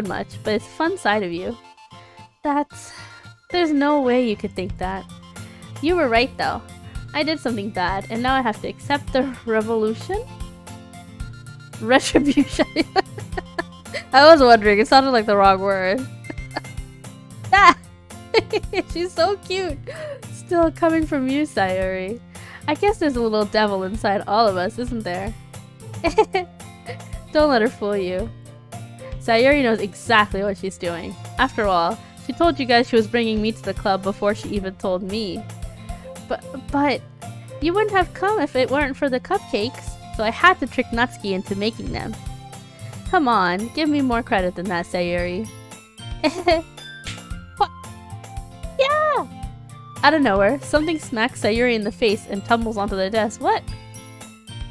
much, but it's a fun side of you. There's no way you could think that. You were right though. I did something bad, and now I have to accept the revolution? Retribution. I was wondering, it sounded like the wrong word. Ah! She's so cute. Still coming from you, Sayuri. I guess there's a little devil inside all of us, isn't there? Don't let her fool you. Sayuri knows exactly what she's doing. After all, she told you guys she was bringing me to the club before she even told me. But you wouldn't have come if it weren't for the cupcakes, so I had to trick Natsuki into making them. Come on, give me more credit than that, Sayuri. What? Yeah! Out of nowhere, something smacks Sayuri in the face and tumbles onto the desk. What?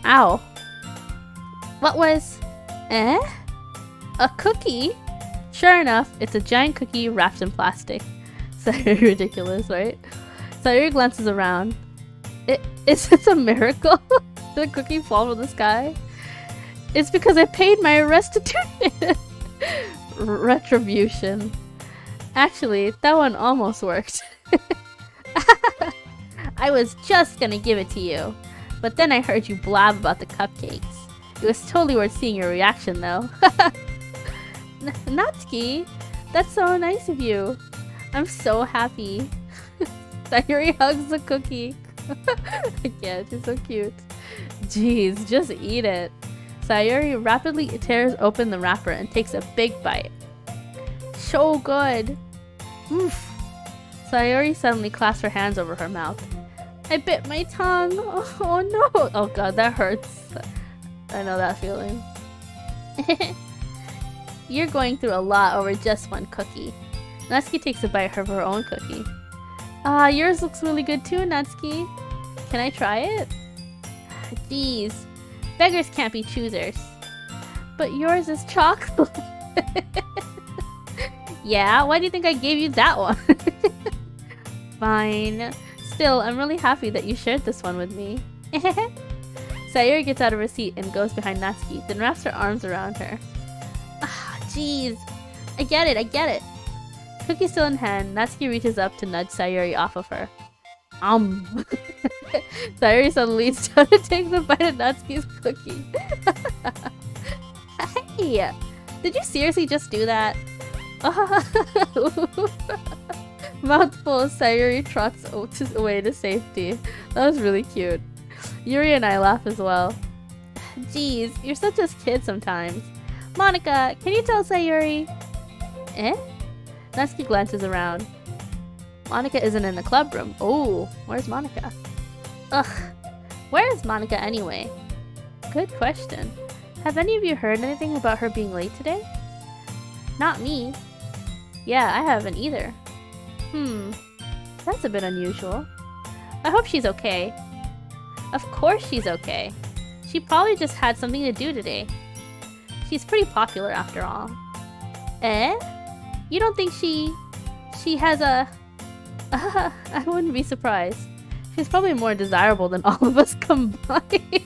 Ow. What was... Eh? A cookie? Sure enough, it's a giant cookie wrapped in plastic. Sayuri, ridiculous, right? Sayuri glances around. Is this a miracle? Did the cookie fall from the sky? It's because I paid my restitution. Retribution. Actually, that one almost worked. I was just gonna give it to you, but then I heard you blab about the cupcakes. It was totally worth seeing your reaction though. Natsuki, that's so nice of you. I'm so happy. Sayuri hugs the cookie. I can't, she's so cute. Jeez, just eat it. Sayuri rapidly tears open the wrapper and takes a big bite. So good. Oof. Sayuri suddenly clasps her hands over her mouth. I bit my tongue. Oh no. Oh god, that hurts. I know that feeling. You're going through a lot over just one cookie. Natsuki takes a bite of her own cookie. Ah, yours looks really good too, Natsuki. Can I try it? Jeez. Beggars can't be choosers. But yours is chocolate. Yeah, why do you think I gave you that one? Fine. Still, I'm really happy that you shared this one with me. Sayuri gets out of her seat and goes behind Natsuki, then wraps her arms around her. Ah, jeez. I get it. Cookie still in hand, Natsuki reaches up to nudge Sayuri off of her. Sayuri suddenly leans down and takes a bite of Natsuki's cookie. Hey! Did you seriously just do that? Mouthful, Sayuri trots away to safety. That was really cute. Yuri and I laugh as well. Jeez, you're such a kid sometimes. Monica, can you tell Sayuri? Eh? Natsuki glances around. Monica isn't in the club room. Oh, where's Monica? Ugh. Where is Monica anyway? Good question. Have any of you heard anything about her being late today? Not me. Yeah, I haven't either. That's a bit unusual. I hope she's okay. Of course she's okay. She probably just had something to do today. She's pretty popular after all. Eh? You don't think she has a... I wouldn't be surprised. She's probably more desirable than all of us combined.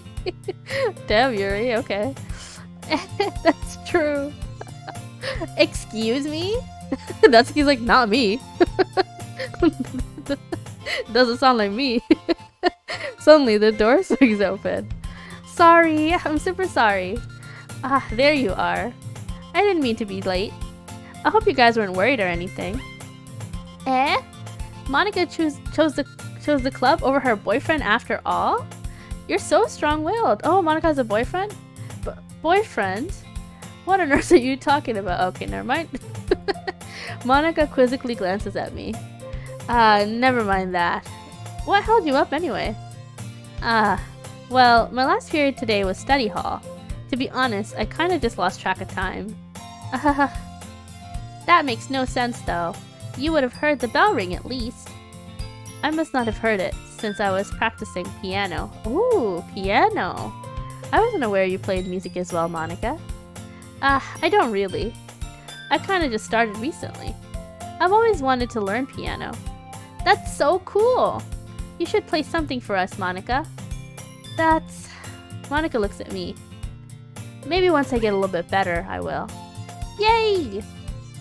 Damn, Yuri, okay. That's true. Excuse me? Natsuki's like, not me. Doesn't sound like me. Suddenly the door swings open. Sorry, I'm super sorry. Ah, there you are. I didn't mean to be late. I hope you guys weren't worried or anything. Eh? Monica chose the club over her boyfriend after all? You're so strong-willed. Oh, Monica has a boyfriend? Boyfriend? What on earth are you talking about? Okay, never mind. Monica quizzically glances at me. Never mind that. What held you up anyway? Well, my last period today was study hall. To be honest, I kinda just lost track of time. That makes no sense though. You would have heard the bell ring at least. I must not have heard it, since I was practicing piano. Ooh, piano. I wasn't aware you played music as well, Monica. I don't really. I kinda just started recently. I've always wanted to learn piano. That's so cool! You should play something for us, Monica. That's... Monica looks at me. Maybe once I get a little bit better, I will. Yay!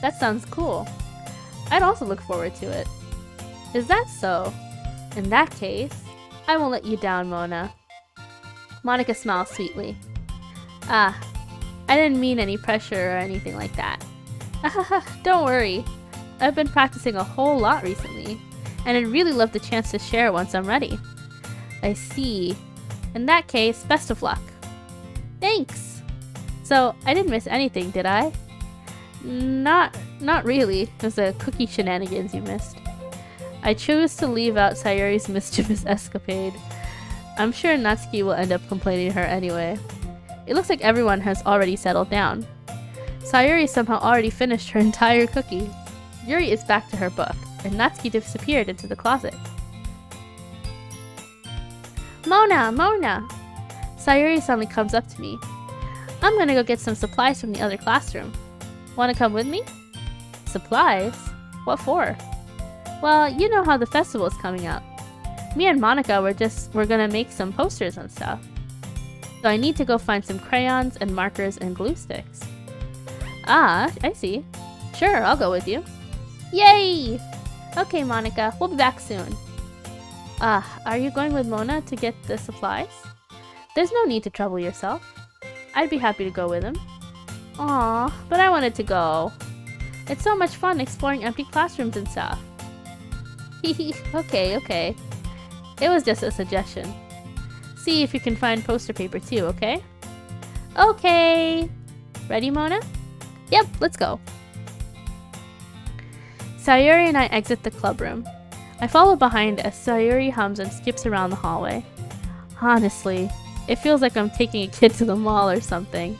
That sounds cool. I'd also look forward to it. Is that so? In that case, I won't let you down, Mona. Monica smiles sweetly. I didn't mean any pressure or anything like that. Don't worry. I've been practicing a whole lot recently, and I'd really love the chance to share once I'm ready. I see. In that case, best of luck. Thanks! So, I didn't miss anything, did I? Not really. There's a cookie shenanigans you missed. I chose to leave out Sayuri's mischievous escapade. I'm sure Natsuki will end up complaining to her anyway. It looks like everyone has already settled down. Sayuri somehow already finished her entire cookie. Yuri is back to her book, and Natsuki disappeared into the closet. Mona! Mona! Sayuri suddenly comes up to me. I'm gonna go get some supplies from the other classroom. Wanna come with me? Supplies? What for? Well, you know how the festival is coming up. Me and Monica we're gonna make some posters and stuff. So I need to go find some crayons and markers and glue sticks. Ah, I see. Sure, I'll go with you. Yay! Okay, Monica, we'll be back soon. Are you going with Mona to get the supplies? There's no need to trouble yourself. I'd be happy to go with him. Aw, but I wanted to go. It's so much fun exploring empty classrooms and stuff. Okay. It was just a suggestion. See if you can find poster paper too, okay? Okay! Ready, Mona? Yep, let's go. Sayuri and I exit the club room. I follow behind as Sayuri hums and skips around the hallway. Honestly, it feels like I'm taking a kid to the mall or something.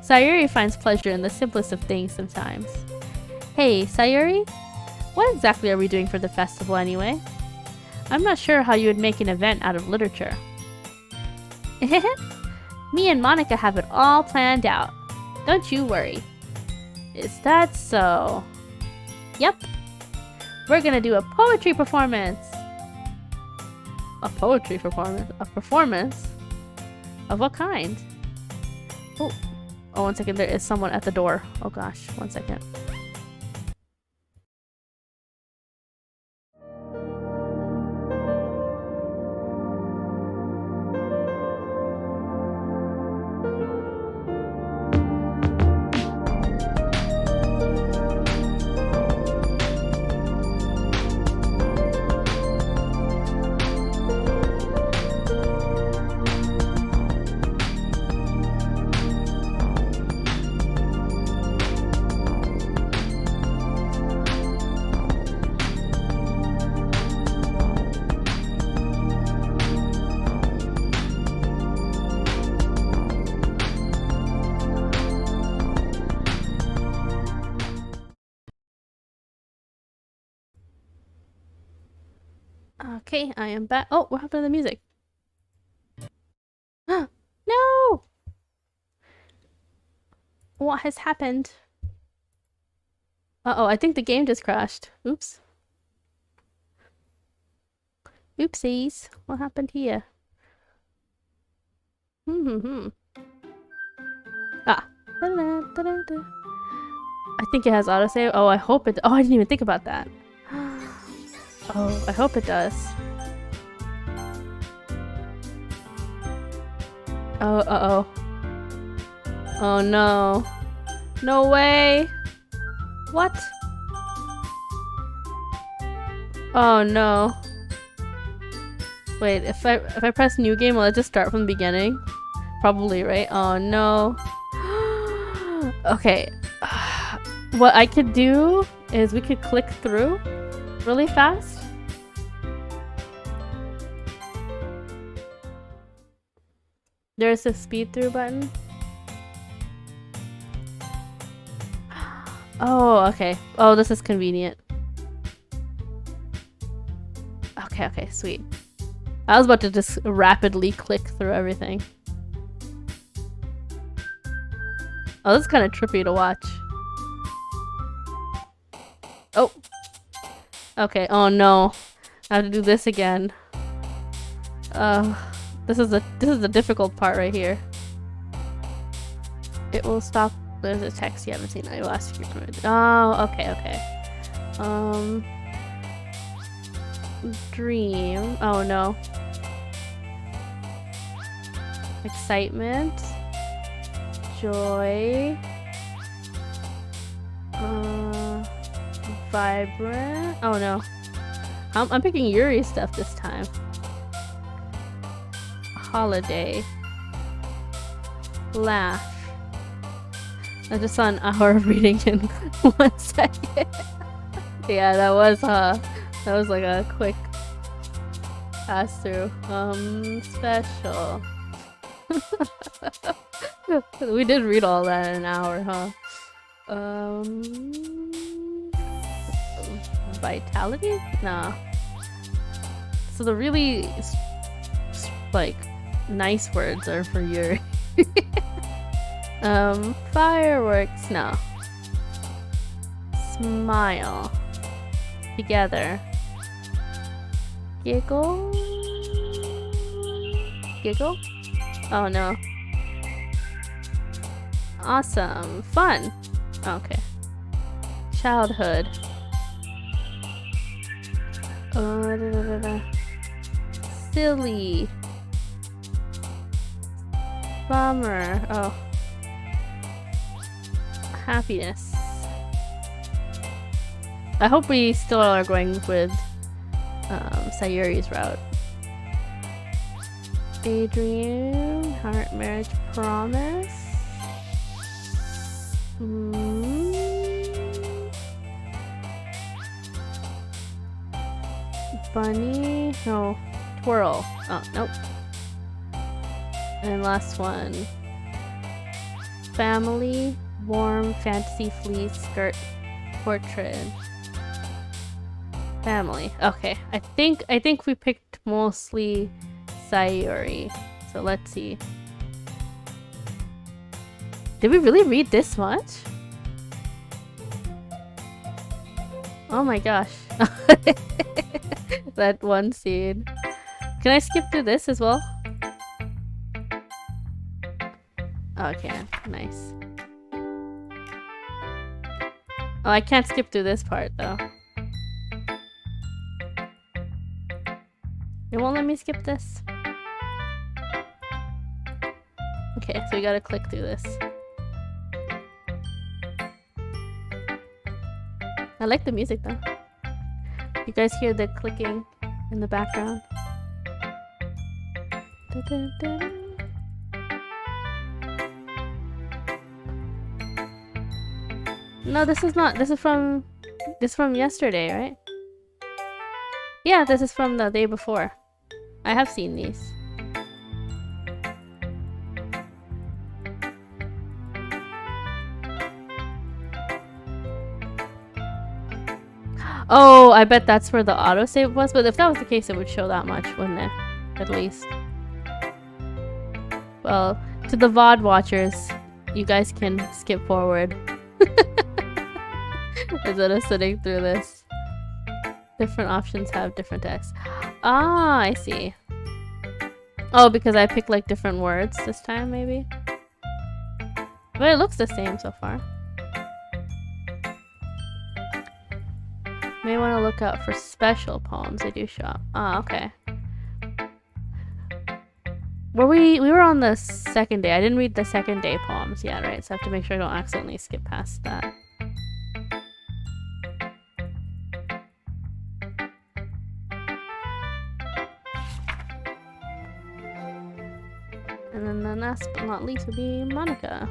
Sayuri finds pleasure in the simplest of things sometimes. Hey, Sayuri? What exactly are we doing for the festival anyway? I'm not sure how you would make an event out of literature. Me and Monica have it all planned out. Don't you worry. Is that so? Yep. We're gonna do a poetry performance. A poetry performance? A performance? Of what kind? Oh, 1 second. There is someone at the door. Oh gosh, 1 second. Okay, I am back. Oh, what happened to the music? No! What has happened? Uh-oh, I think the game just crashed. Oops. Oopsies. What happened here? Ah. Da-da-da-da-da. I think it has autosave. Oh, I hope it. Oh, I didn't even think about that. Oh, I hope it does. Oh, uh-oh. Oh no. No way. What? Oh no. Wait, if I press new game, will it just start from the beginning? Probably, right? Oh no. Okay. What I could do is we could click through really fast. There's a speed through button. Oh, okay. Oh, this is convenient. Okay, sweet. I was about to just rapidly click through everything. Oh, this is kind of trippy to watch. Oh. Okay, oh no. I have to do this again. This is the difficult part right here. It will stop. There's a text you haven't seen. I will ask you for it. Oh, okay. Dream. Oh no. Excitement. Joy. Vibrant. Oh no. I'm picking Yuri stuff this time. Holiday. Laugh. I just saw an hour of reading in 1 second. Yeah, that was like a quick pass through. Special. We did read all that in an hour, huh? Vitality? Nah. So the really like nice words are for your fireworks. No. Smile. Together. Giggle. Giggle? Oh no. Awesome. Fun. Okay. Childhood. Silly. Bummer. Oh. Happiness. I hope we still are going with Sayuri's route. Adrian. Heart, marriage, promise. Bunny. No. Twirl. Oh, nope. And last one. Family. Warm fantasy fleece skirt portrait. Family. Okay. I think we picked mostly Sayuri. So let's see. Did we really read this much? Oh my gosh. That one scene. Can I skip through this as well? Okay, nice. Oh, I can't skip through this part though. It won't let me skip this. Okay, so we gotta click through this. I like the music though. You guys hear the clicking in the background? No, this is not. This is from yesterday, right? Yeah, this is from the day before. I have seen these. Oh, I bet that's where the autosave was, but if that was the case, it would show that much, wouldn't it? At least. Well, to the VOD watchers, you guys can skip forward. Instead of sitting through this. Different options have different text. Ah, I see. Oh, because I picked like different words this time, maybe? But it looks the same so far. May want to look out for special poems. They do show up. Ah, okay. We were on the second day. I didn't read the second day poems yet, right? So I have to make sure I don't accidentally skip past that. And then the last but not least would be Monica.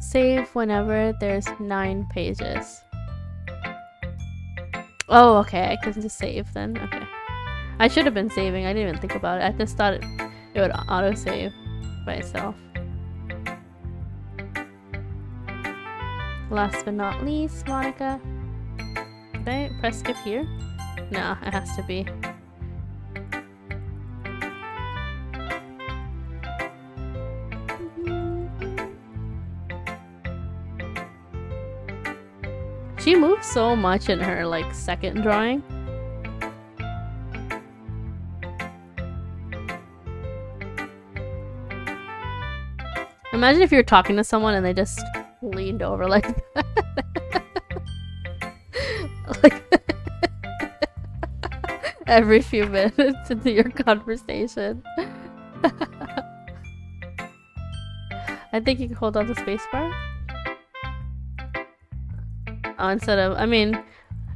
Save whenever there's 9 pages. Oh, okay. I can just save then. Okay. I should have been saving. I didn't even think about it. I just thought it would auto-save by itself. Last but not least, Monica. Did I press skip here? No, it has to be. She moves so much in her, like, second drawing. Imagine if you're talking to someone and they just leaned over like that. Like every few minutes into your conversation. I think you can hold on the spacebar. Oh, instead of, I mean,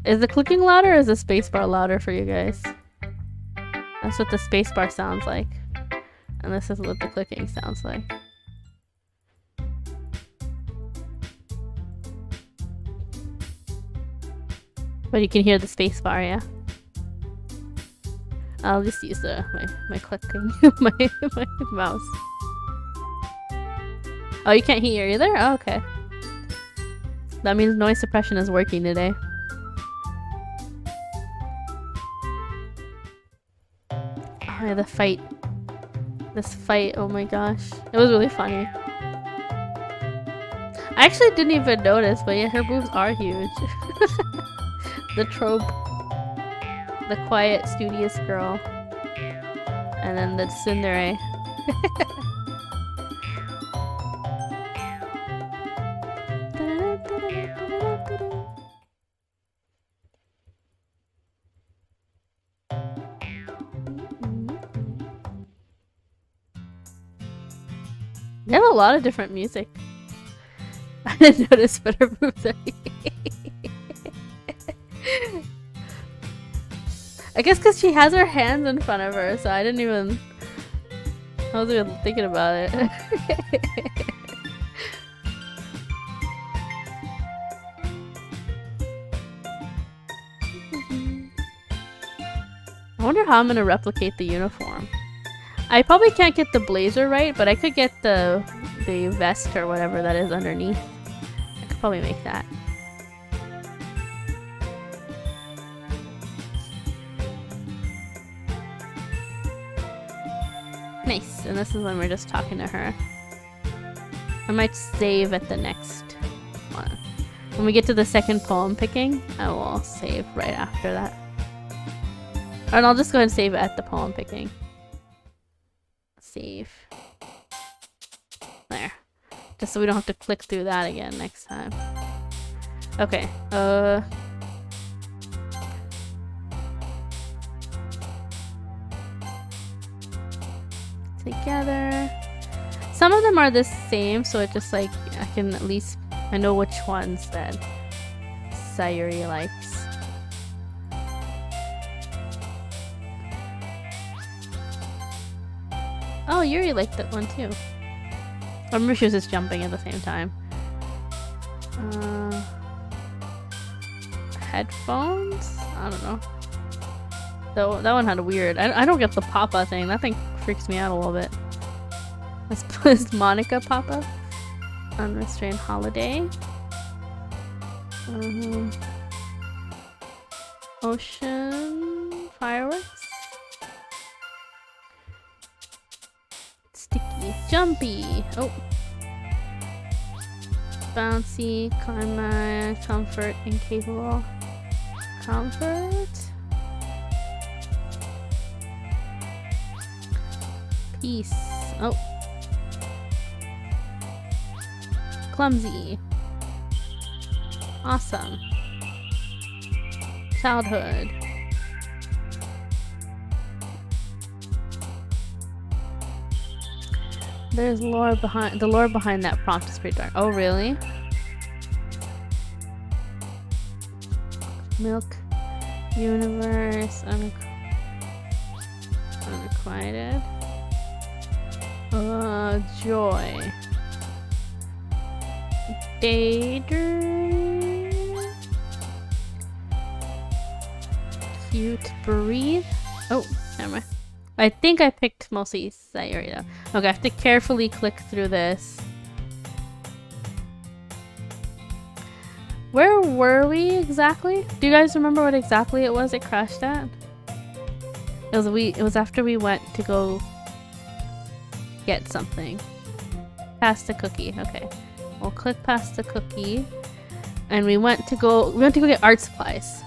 is the clicking louder or is the spacebar louder for you guys? That's what the spacebar sounds like. And this is what the clicking sounds like. But you can hear the spacebar, yeah? I'll just use my clicking, my mouse. Oh, you can't hear either? Oh, okay. That means noise suppression is working today. Oh yeah, the fight. This fight, oh my gosh. It was really funny. I actually didn't even notice, but yeah, her boobs are huge. The trope. The quiet, studious girl. And then the tsundere. They have a lot of different music. I didn't notice, but her boobs are I guess because she has her hands in front of her, so I wasn't even thinking about it. I wonder how I'm gonna replicate the uniform. I probably can't get the blazer right, but I could get the vest or whatever that is underneath. I could probably make that. Nice, and this is when we're just talking to her. I might save at the next one. When we get to the second poem picking, I will save right after that. And I'll just go ahead and save it at the poem picking. Save. There. Just so we don't have to click through that again next time. Okay. Together. Some of them are the same, so it just like I can at least I know which ones that Sayuri likes. Oh, Yuri liked that one too. I remember she was just jumping at the same time. Headphones? I don't know. Though that one had a weird. I don't get the Papa thing. That thing freaks me out a little bit. Is Monica Papa? Unrestrained holiday. Ocean fireworks. Sticky, jumpy. Oh. Bouncy, climb, comfort, incapable. Comfort. Peace. Oh. Clumsy. Awesome. Childhood. There's lore behind the lore behind that prompt is pretty dark. Oh really? Milk. Universe. Unrequited. Joy. Daydream. Cute. Breathe. Oh, never mind. I think I picked mostly that area. Okay, I have to carefully click through this. Where were we exactly? Do you guys remember what exactly it was it crashed at? It was after we went to go get something. Past the cookie. Okay. We'll click past the cookie. And we went to go get art supplies.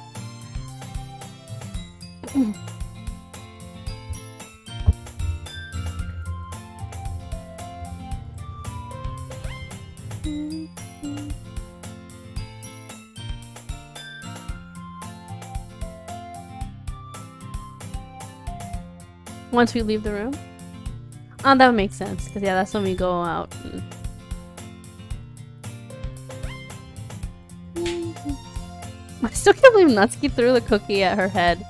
Once we leave the room? Oh, that would make sense. Because, yeah, that's when we go out. I still can't believe Natsuki threw the cookie at her head.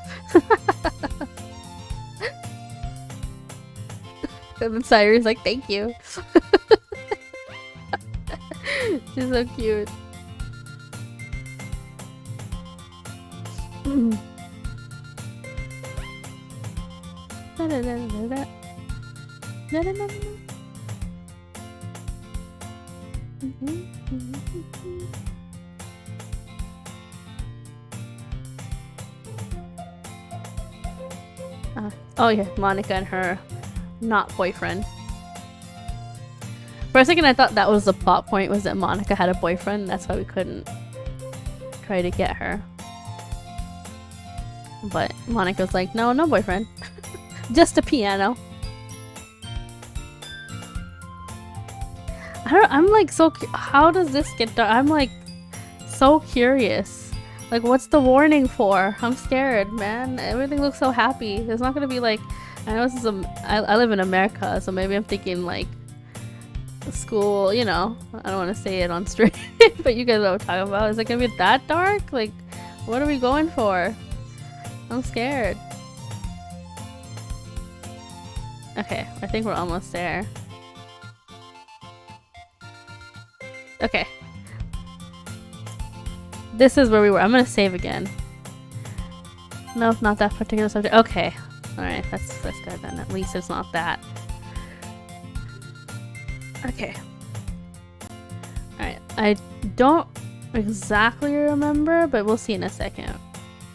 And then Sayuri's like, thank you. She's so cute. Oh yeah, Monica and her not boyfriend. For a second I thought that was the plot point, was that Monica had a boyfriend. That's why we couldn't try to get her. But Monica's like, no, no boyfriend. Just a piano. I'm like so how does this get done? I'm like so curious. Like, what's the warning for? I'm scared, man. Everything looks so happy. There's not gonna be like, I know this is I live in America, so maybe I'm thinking like school, you know. I don't want to say it on stream, but you guys know what I'm talking about. Is it gonna be that dark? Like, what are we going for? I'm scared. Okay, I think we're almost there. Okay. This is where we were. I'm gonna save again. No, it's not that particular subject. Okay. Alright, that's good then. At least it's not that. Okay. Alright, I don't exactly remember, but we'll see in a second.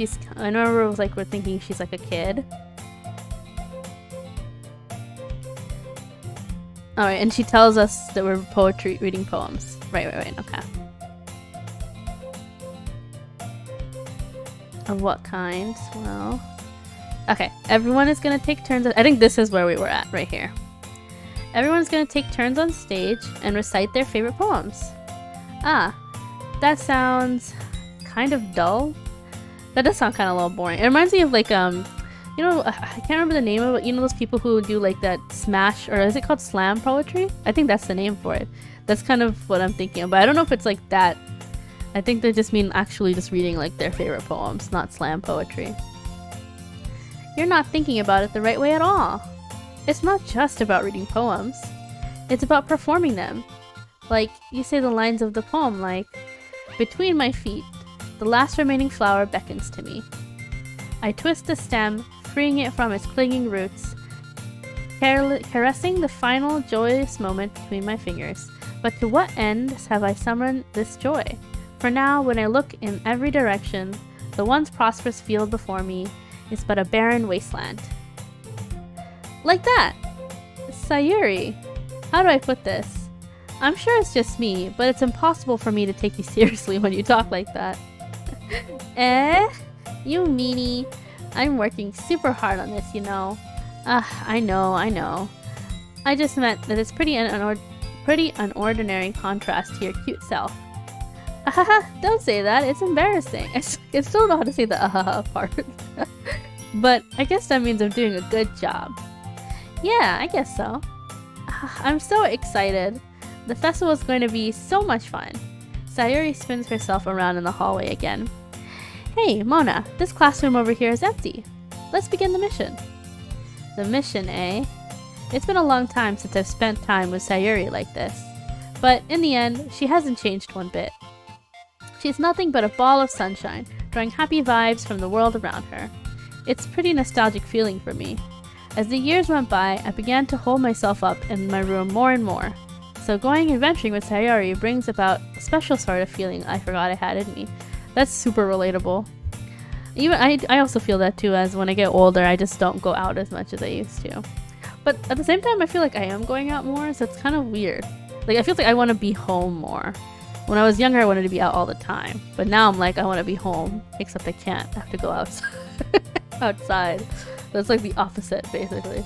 I remember it was like we're thinking she's like a kid. Alright, and she tells us that we're reading poems. Right, okay. Of what kind? Well... Okay, everyone is gonna take turns. I think this is where we were at, right here. Everyone's gonna take turns on stage and recite their favorite poems. Ah, that sounds kind of dull. That does sound kind of a little boring. It reminds me of like, you know, I can't remember the name of it. You know those people who do like that smash, or is it called slam poetry? I think that's the name for it. That's kind of what I'm thinking of, but I don't know if it's like that. I think they just mean actually just reading like their favorite poems, not slam poetry. You're not thinking about it the right way at all. It's not just about reading poems. It's about performing them. Like, you say the lines of the poem like, between my feet, the last remaining flower beckons to me. I twist the stem, freeing it from its clinging roots, caressing the final joyous moment between my fingers. But to what end have I summoned this joy? For now, when I look in every direction, the once prosperous field before me is but a barren wasteland. Like that! Sayuri, how do I put this? I'm sure it's just me, but it's impossible for me to take you seriously when you talk like that. You meanie. I'm working super hard on this, you know. I know. I just meant that it's pretty unordinary contrast to your cute self. Don't say that, it's embarrassing. I still don't know how to say the part. But I guess that means I'm doing a good job. Yeah, I guess so. I'm so excited. The festival is going to be so much fun. Sayuri spins herself around in the hallway again. Hey, Mona, this classroom over here is empty. Let's begin the mission. The mission, eh? It's been a long time since I've spent time with Sayuri like this. But in the end, she hasn't changed one bit. She's nothing but a ball of sunshine, drawing happy vibes from the world around her. It's a pretty nostalgic feeling for me. As the years went by, I began to hold myself up in my room more and more. So going adventuring with Sayuri brings about a special sort of feeling I forgot I had in me. That's super relatable. Even I also feel that too, as when I get older, I just don't go out as much as I used to. But at the same time, I feel like I am going out more, so it's kind of weird. Like, I feel like I want to be home more. When I was younger, I wanted to be out all the time. But now I'm like, I want to be home, except I can't. I have to go outside. That's like the opposite, basically.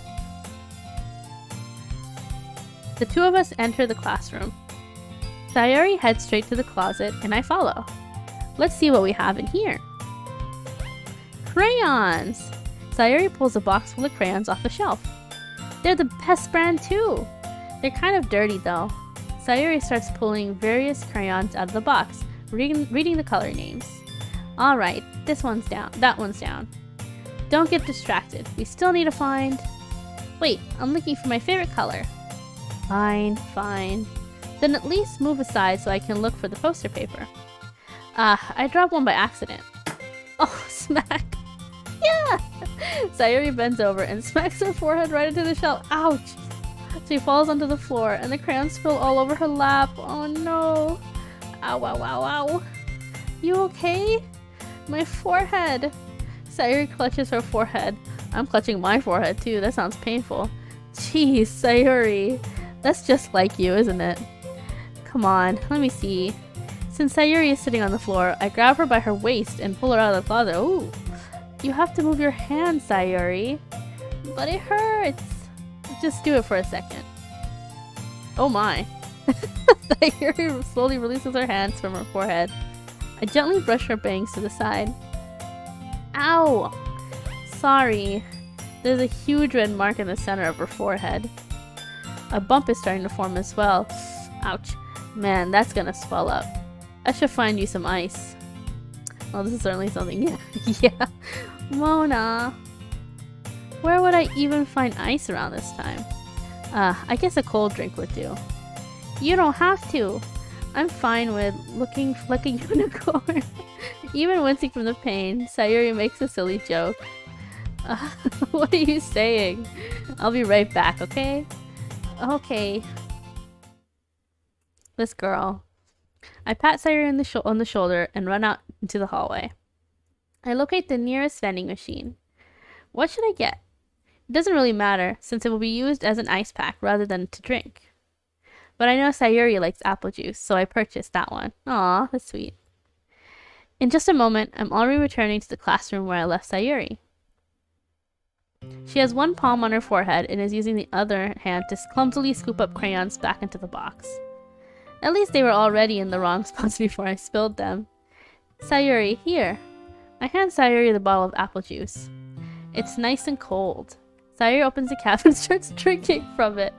The two of us enter the classroom. Sayuri heads straight to the closet, and I follow. Let's see what we have in here. Crayons! Sayuri pulls a box full of crayons off the shelf. They're the best brand too! They're kind of dirty though. Sayuri starts pulling various crayons out of the box, reading the color names. Alright, this one's down, that one's down. Don't get distracted, we still need to find... Wait, I'm looking for my favorite color. Fine. Then at least move aside so I can look for the poster paper. I dropped one by accident. Oh, smack! Yeah! Sayuri bends over and smacks her forehead right into the shelf. Ouch! She falls onto the floor and the crayons spill all over her lap. Oh no! Ow. You okay? My forehead! Sayuri clutches her forehead. I'm clutching my forehead too. That sounds painful. Jeez, Sayuri. That's just like you, isn't it? Come on, let me see. Since Sayuri is sitting on the floor, I grab her by her waist and pull her out of the closet. Ooh! You have to move your hand, Sayuri. But it hurts. Just do it for a second. Oh my. Sayuri slowly releases her hands from her forehead. I gently brush her bangs to the side. Ow! Sorry. There's a huge red mark in the center of her forehead. A bump is starting to form as well. Ouch. Man, that's gonna swell up. I should find you some ice. Oh, this is certainly something. Yeah. Mona. Where would I even find ice around this time? I guess a cold drink would do. You don't have to. I'm fine with looking like a unicorn. Even wincing from the pain, Sayuri makes a silly joke. What are you saying? I'll be right back, okay? Okay. This girl. I pat Sayuri on the shoulder and run out into the hallway. I locate the nearest vending machine. What should I get? It doesn't really matter, since it will be used as an ice pack rather than to drink. But I know Sayuri likes apple juice, so I purchased that one. Aw, that's sweet. In just a moment, I'm already returning to the classroom where I left Sayuri. She has one palm on her forehead and is using the other hand to clumsily scoop up crayons back into the box. At least they were already in the wrong spots before I spilled them. Sayuri, here. I hand Sayuri the bottle of apple juice. It's nice and cold. Sayuri opens the cap and starts drinking from it.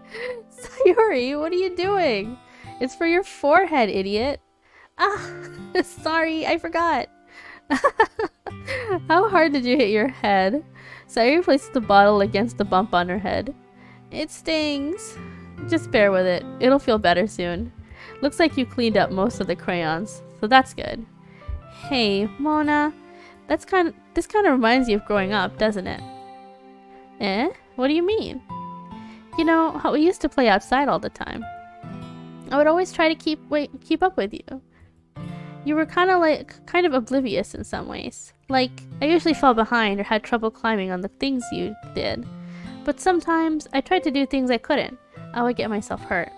Sayuri, what are you doing? It's for your forehead, idiot. Sorry, I forgot. How hard did you hit your head? Sayuri places the bottle against the bump on her head. It stings. Just bear with it. It'll feel better soon. Looks like you cleaned up most of the crayons, so that's good. Hey, Mona. This kind of reminds you of growing up, doesn't it? Eh? What do you mean? You know, how we used to play outside all the time. I would always try to keep up with you. You were kind of oblivious in some ways. Like, I usually fell behind or had trouble climbing on the things you did. But sometimes I tried to do things I couldn't. I would get myself hurt.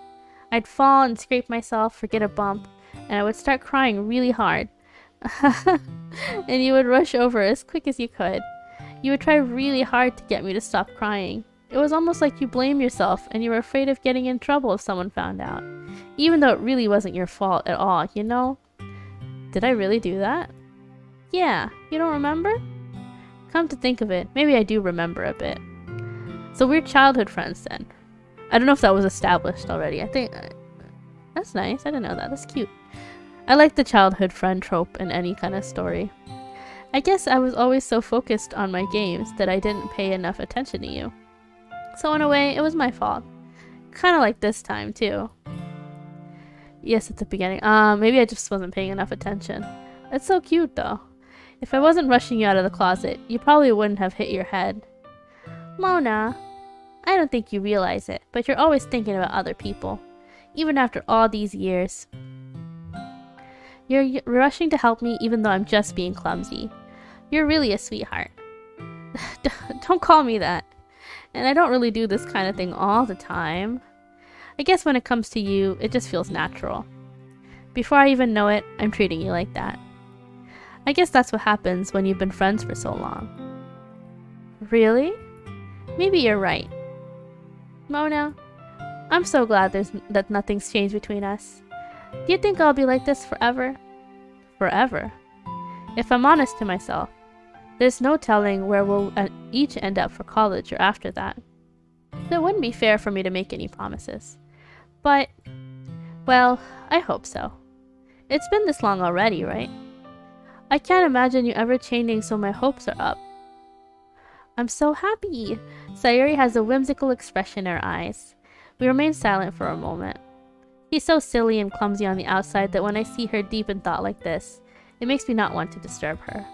I'd fall and scrape myself, forget a bump, and I would start crying really hard. And you would rush over as quick as you could. You would try really hard to get me to stop crying. It was almost like you blamed yourself and you were afraid of getting in trouble if someone found out. Even though it really wasn't your fault at all, you know? Did I really do that? Yeah, you don't remember? Come to think of it, maybe I do remember a bit. So we're childhood friends then. I don't know if that was established already. I think... that's nice. I didn't know that. That's cute. I like the childhood friend trope in any kind of story. I guess I was always so focused on my games that I didn't pay enough attention to you. So in a way, it was my fault. Kind of like this time, too. Yes, at the beginning. Maybe I just wasn't paying enough attention. That's so cute, though. If I wasn't rushing you out of the closet, you probably wouldn't have hit your head. Mona, I don't think you realize it, but you're always thinking about other people. Even after all these years. You're rushing to help me even though I'm just being clumsy. You're really a sweetheart. Don't call me that. And I don't really do this kind of thing all the time. I guess when it comes to you, it just feels natural. Before I even know it, I'm treating you like that. I guess that's what happens when you've been friends for so long. Really? Maybe you're right. Mona, I'm so glad that nothing's changed between us. Do you think I'll be like this forever? Forever? If I'm honest to myself, there's no telling where we'll each end up for college or after that. It wouldn't be fair for me to make any promises. But, well, I hope so. It's been this long already, right? I can't imagine you ever changing, so my hopes are up. I'm so happy! Sayuri has a whimsical expression in her eyes. We remain silent for a moment. She's so silly and clumsy on the outside that when I see her deep in thought like this, it makes me not want to disturb her.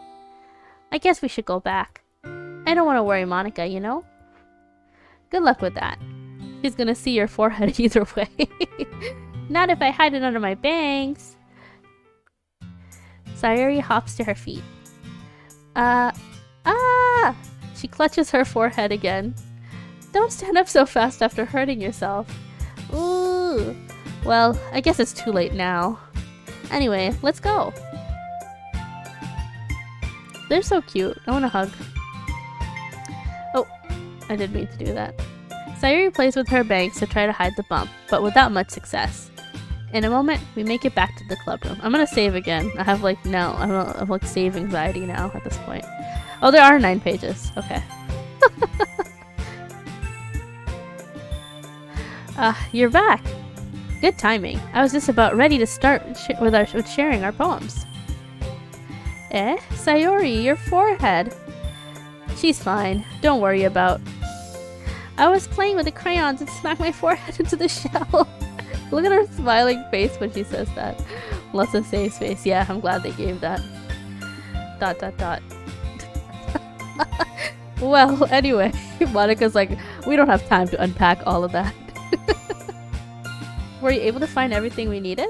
I guess we should go back. I don't want to worry Monica, you know? Good luck with that. She's gonna see your forehead either way. Not if I hide it under my bangs. Sayuri hops to her feet. She clutches her forehead again. Don't stand up so fast after hurting yourself. Ooh. Well, I guess it's too late now. Anyway, let's go. They're so cute. I want a hug. Oh, I didn't mean to do that. Sayuri plays with her bangs to try to hide the bump, but without much success. In a moment, we make it back to the club room. I'm gonna save again. I have like, no, I'm like save anxiety now at this point. Oh, there are 9 pages. Okay. You're back. Good timing. I was just about ready to start with sharing our poems. Sayuri, your forehead. She's fine. Don't worry about. I was playing with the crayons and smacked my forehead into the shell. Look at her smiling face when she says that. Lots of safe space. Yeah, I'm glad they gave that. ... Well, anyway, Monica's like, we don't have time to unpack all of that. Were you able to find everything we needed?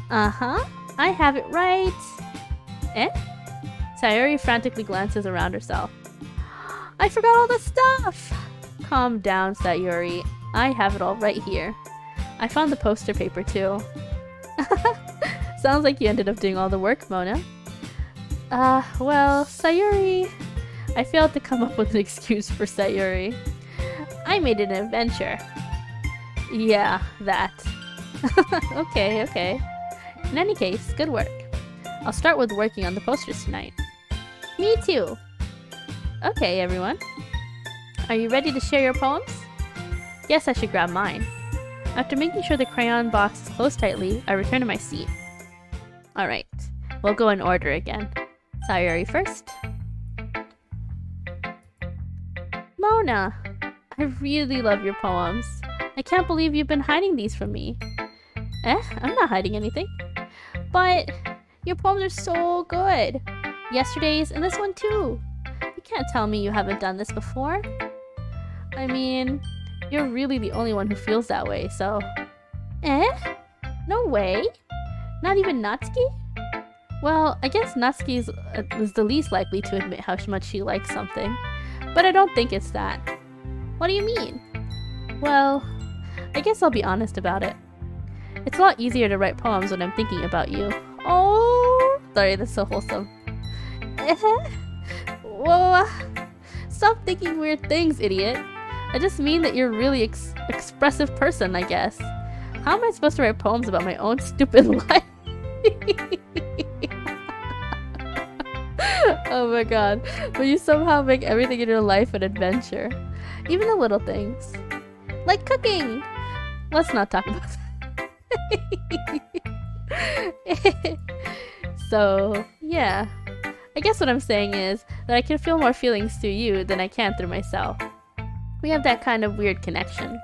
Uh-huh. I have it right. Sayuri frantically glances around herself. I forgot all the stuff! Calm down, Sayuri. I have it all right here. I found the poster paper too. Sounds like you ended up doing all the work, Mona. Well, Sayuri... I failed to come up with an excuse for Sayuri. I made an adventure. Yeah, that. Okay. In any case, good work. I'll start with working on the posters tonight. Me too. Okay, everyone. Are you ready to share your poems? Guess I should grab mine. After making sure the crayon box is closed tightly, I return to my seat. Alright, we'll go in order again. Sayuri first. Mona, I really love your poems. I can't believe you've been hiding these from me. I'm not hiding anything. But your poems are so good. Yesterday's and this one too. You can't tell me you haven't done this before. I mean, you're really the only one who feels that way, so... No way? Not even Natsuki? Well, I guess Natsuki is the least likely to admit how much she likes something. But I don't think it's that. What do you mean? Well, I guess I'll be honest about it. It's a lot easier to write poems when I'm thinking about you. Oh, sorry, that's so wholesome. Whoa, stop thinking weird things, idiot. I just mean that you're a really expressive person, I guess. How am I supposed to write poems about my own stupid life? Oh my god. But you somehow make everything in your life an adventure. Even the little things. Like cooking! Let's not talk about that. So, yeah. I guess what I'm saying is that I can feel more feelings through you than I can through myself. We have that kind of weird connection.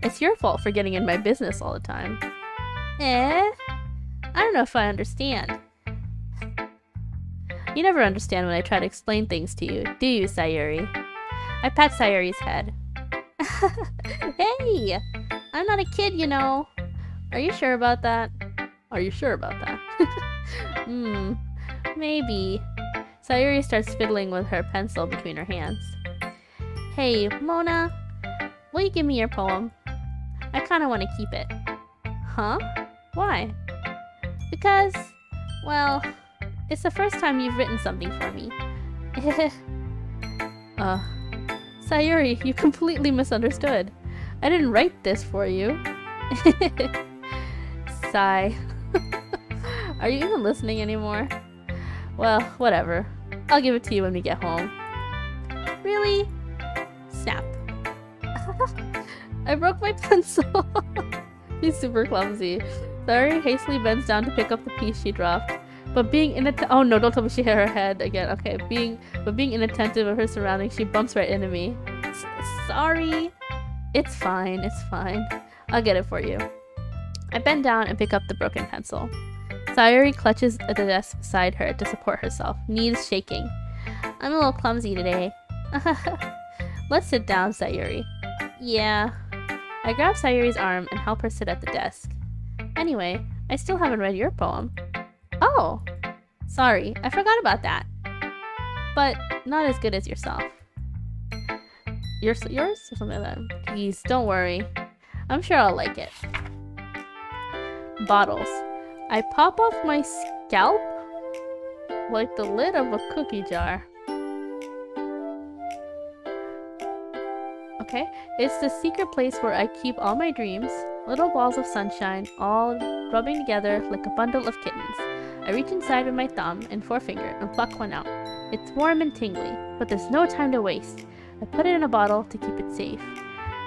It's your fault for getting in my business all the time. I don't know if I understand. You never understand when I try to explain things to you, do you, Sayuri? I pat Sayuri's head. Hey! I'm not a kid, you know. Are you sure about that? Are you sure about that? Maybe. Sayuri starts fiddling with her pencil between her hands. Hey, Mona, will you give me your poem? I kinda want to keep it. Huh? Why? Because, well, it's the first time you've written something for me. Sayuri, you completely misunderstood. I didn't write this for you. Sigh. Are you even listening anymore? Well, whatever. I'll give it to you when we get home. Really? Snap. I broke my pencil. She's super clumsy. Sayuri hastily bends down to pick up the piece she dropped. But being inattentive— oh no, don't tell me she hit her head again. Okay, being inattentive of her surroundings, she bumps right into me. Sorry. It's fine, it's fine. I'll get it for you. I bend down and pick up the broken pencil. Sayuri clutches at the desk beside her to support herself, knees shaking. I'm a little clumsy today. Let's sit down, Sayuri. Yeah. I grab Sayuri's arm and help her sit at the desk. Anyway, I still haven't read your poem. Oh! Sorry, I forgot about that. But not as good as yourself. Yours? Or something like that. Please, don't worry. I'm sure I'll like it. Bottles. I pop off my scalp like the lid of a cookie jar. Okay, it's the secret place where I keep all my dreams, little balls of sunshine, all rubbing together like a bundle of kittens. I reach inside with my thumb and forefinger and pluck one out. It's warm and tingly, but there's no time to waste. I put it in a bottle to keep it safe.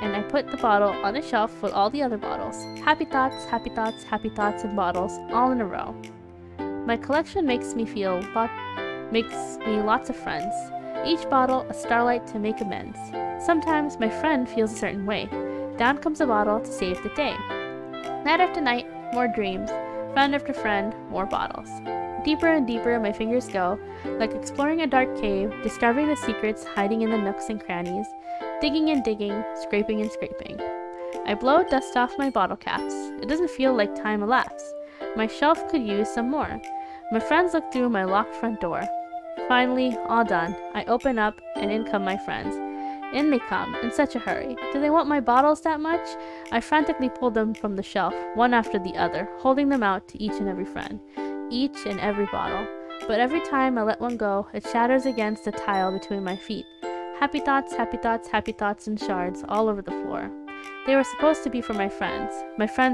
And I put the bottle on a shelf with all the other bottles. Happy thoughts, happy thoughts, happy thoughts, and bottles, all in a row. My collection makes me lots of friends. Each bottle a starlight to make amends. Sometimes my friend feels a certain way. Down comes a bottle to save the day. Night after night, more dreams. Friend after friend, more bottles. Deeper and deeper my fingers go, like exploring a dark cave, discovering the secrets hiding in the nooks and crannies, digging and digging, scraping and scraping. I blow dust off my bottle caps. It doesn't feel like time elapsed. My shelf could use some more. My friends look through my locked front door. Finally, all done. I open up, and in come my friends. In they come, in such a hurry. Do they want my bottles that much? I frantically pull them from the shelf, one after the other, holding them out to each and every friend. Each and every bottle. But every time I let one go, it shatters against the tile between my feet. Happy thoughts, happy thoughts, happy thoughts in shards all over the floor. They were supposed to be for my friends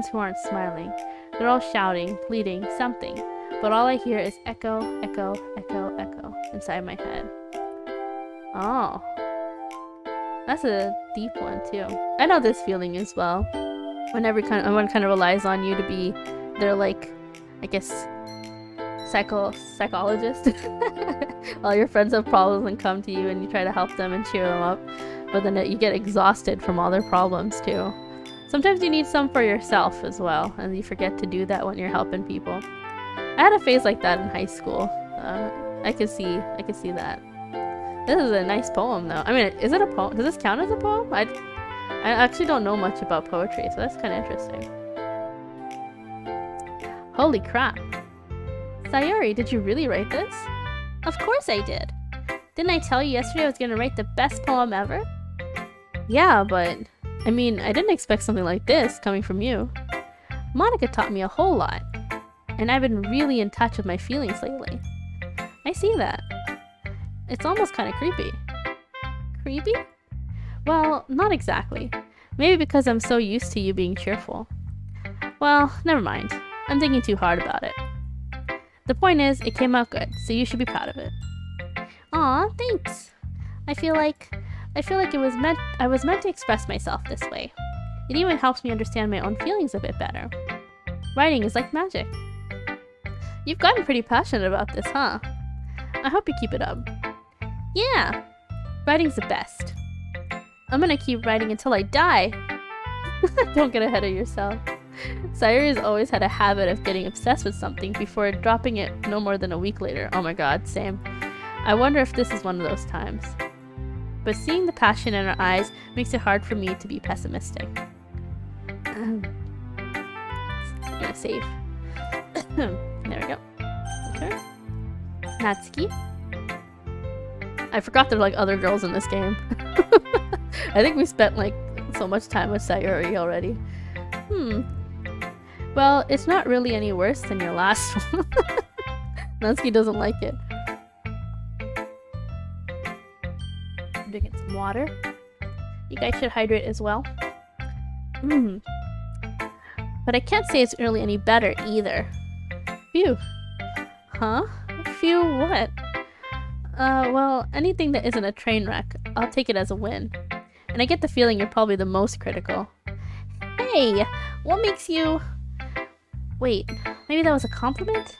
who aren't smiling. They're all shouting, pleading, something. But all I hear is echo, echo, echo, echo inside my head. Oh. That's a deep one too. I know this feeling as well. When everyone kind of relies on you to be their, like, I guess, psychologist. All your friends have problems and come to you and you try to help them and cheer them up. But then you get exhausted from all their problems too. Sometimes you need some for yourself as well, and you forget to do that when you're helping people. I had a phase like that in high school. I could see that. This is a nice poem though. I mean, is it a poem? Does this count as a poem? I actually don't know much about poetry, so that's kind of interesting. Holy crap. Sayuri, did you really write this? Of course I did. Didn't I tell you yesterday I was gonna write the best poem ever? Yeah, but I mean, I didn't expect something like this coming from you. Monica taught me a whole lot, and I've been really in touch with my feelings lately. I see that. It's almost kind of creepy. Creepy? Well, not exactly. Maybe because I'm so used to you being cheerful. Well, never mind. I'm thinking too hard about it. The point is, it came out good, so you should be proud of it. Aw, thanks. I feel like I was meant to express myself this way. It even helps me understand my own feelings a bit better. Writing is like magic. You've gotten pretty passionate about this, huh? I hope you keep it up. Yeah, writing's the best. I'm gonna keep writing until I die. Don't get ahead of yourself. Sayuri has always had a habit of getting obsessed with something before dropping it no more than a week later. Oh my god, same. I wonder if this is one of those times. But seeing the passion in her eyes makes it hard for me to be pessimistic. I'm gonna save. There we go. Okay. Natsuki. I forgot there were like other girls in this game. I think we spent like so much time with Sayuri already. Well, it's not really any worse than your last one. Natsuki doesn't like it. I'm gonna get some water. You guys should hydrate as well. But I can't say it's really any better either. Phew. Huh? Phew what? Well, anything that isn't a train wreck, I'll take it as a win. And I get the feeling you're probably the most critical. Hey, what makes you... Wait, maybe that was a compliment?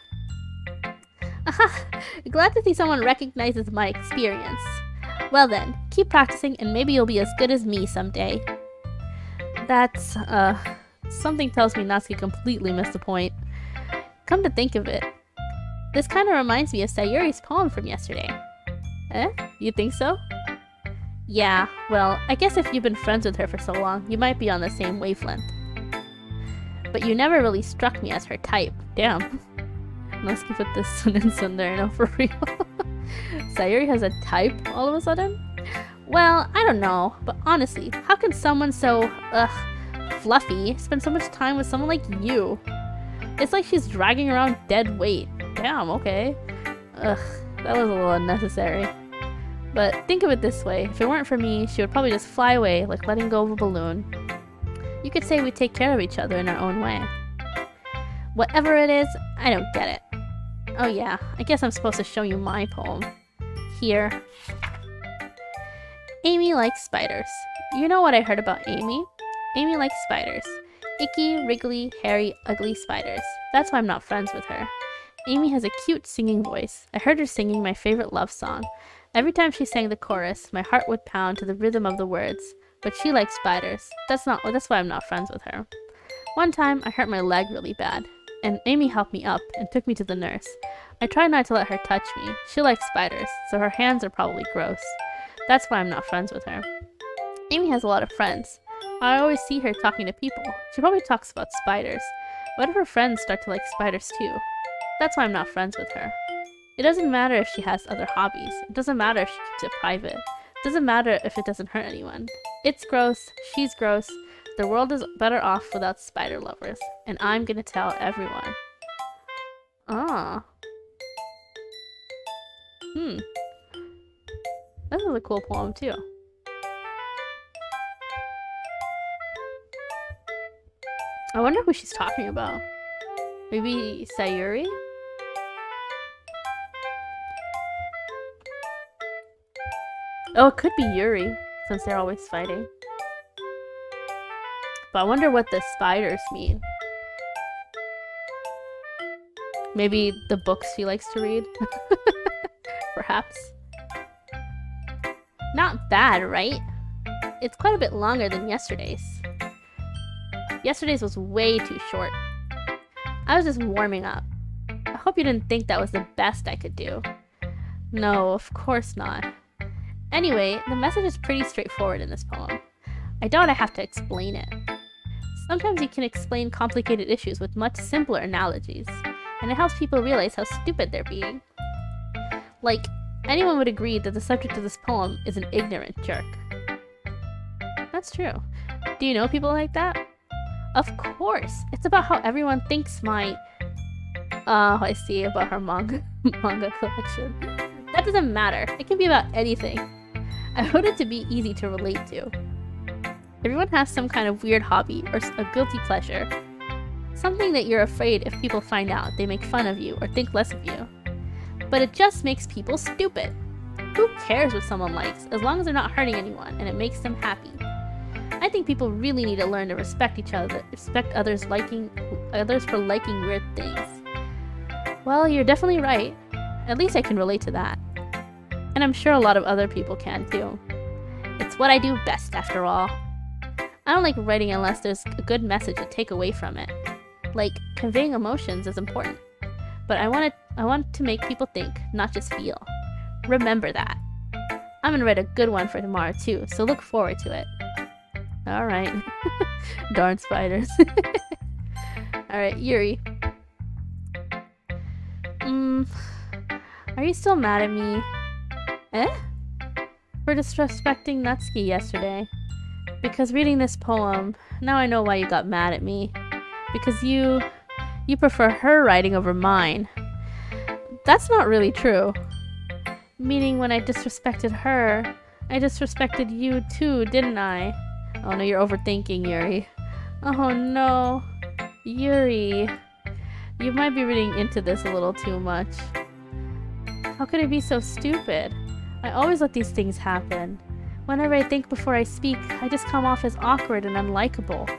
Aha, glad to see someone recognizes my experience. Well then, keep practicing and maybe you'll be as good as me someday. That's, something tells me Natsuki completely missed the point. Come to think of it, this kind of reminds me of Sayuri's poem from yesterday. Eh? You think so? Yeah, well, I guess if you've been friends with her for so long, you might be on the same wavelength. But you never really struck me as her type. Damn. Natsuki put this sentence in there, no, for real. Sayuri has a type all of a sudden? Well, I don't know, but honestly, how can someone so, fluffy spend so much time with someone like you? It's like she's dragging around dead weight. Damn, okay. Ugh, that was a little unnecessary. But think of it this way, if it weren't for me, she would probably just fly away like letting go of a balloon. You could say we take care of each other in our own way. Whatever it is, I don't get it. Oh yeah, I guess I'm supposed to show you my poem. Here. Amy likes spiders. You know what I heard about Amy? Amy likes spiders. Icky, wriggly, hairy, ugly spiders. That's why I'm not friends with her. Amy has a cute singing voice. I heard her singing my favorite love song. Every time she sang the chorus, my heart would pound to the rhythm of the words. But she likes spiders. That's why I'm not friends with her. One time, I hurt my leg really bad, and Amy helped me up and took me to the nurse. I try not to let her touch me. She likes spiders, so her hands are probably gross. That's why I'm not friends with her. Amy has a lot of friends. I always see her talking to people. She probably talks about spiders. What if her friends start to like spiders too? That's why I'm not friends with her. It doesn't matter if she has other hobbies. It doesn't matter if she keeps it private. It doesn't matter if it doesn't hurt anyone. It's gross. She's gross. The world is better off without spider lovers. And I'm gonna tell everyone. Ah. This is a cool poem too. I wonder who she's talking about. Maybe Sayuri? Oh, it could be Yuri, since they're always fighting. But I wonder what the spiders mean. Maybe the books she likes to read? Perhaps. Not bad, right? It's quite a bit longer than yesterday's. Yesterday's was way too short. I was just warming up. I hope you didn't think that was the best I could do. No, of course not. Anyway, the message is pretty straightforward in this poem. I doubt I have to explain it. Sometimes you can explain complicated issues with much simpler analogies. and it helps people realize how stupid they're being. Like, anyone would agree that the subject of this poem is an ignorant jerk. That's true. Do you know people like that? Of course! It's about how everyone thinks my... I see, about her manga collection. That doesn't matter. It can be about anything. I wrote it to be easy to relate to. Everyone has some kind of weird hobby or a guilty pleasure. Something that you're afraid if people find out, they make fun of you or think less of you. But it just makes people stupid. Who cares what someone likes, as long as they're not hurting anyone and it makes them happy? I think people really need to learn to respect each other, respect others for liking weird things. Well, you're definitely right. At least I can relate to that. And I'm sure a lot of other people can too. It's what I do best, after all. I don't like writing unless there's a good message to take away from it. Like, conveying emotions is important. But I want to make people think, not just feel. Remember that. I'm gonna write a good one for tomorrow too, so look forward to it. Alright. Darn spiders. Alright, Yuri. Are you still mad at me? Eh? For disrespecting Natsuki yesterday. Because reading this poem, now I know why you got mad at me. Because you prefer her writing over mine. That's not really true. Meaning when I disrespected her, I disrespected you too, didn't I? Oh no, you're overthinking, Yuri. Oh no. Yuri. You might be reading into this a little too much. How could I be so stupid? I always let these things happen. Whenever I think before I speak, I just come off as awkward and unlikable.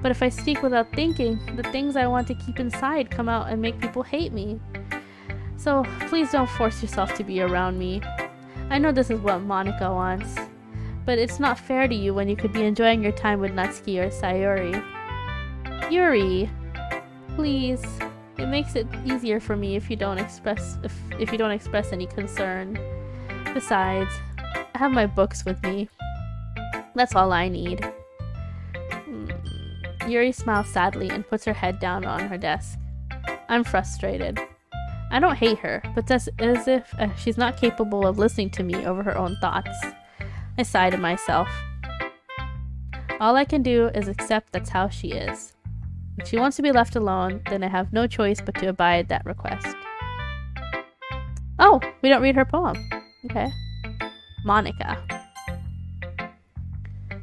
But if I speak without thinking, the things I want to keep inside come out and make people hate me. So please don't force yourself to be around me. I know this is what Monica wants, but it's not fair to you when you could be enjoying your time with Natsuki or Sayori. Yuri, please. It makes it easier for me if you don't express any concern. Besides, I have my books with me. That's all I need. Yuri smiles sadly and puts her head down on her desk. I'm frustrated. I don't hate her, but that's as if she's not capable of listening to me over her own thoughts. I sigh to myself. All I can do is accept that's how she is. If she wants to be left alone, then I have no choice but to abide that request. Oh, we don't read her poem. Okay. Monica.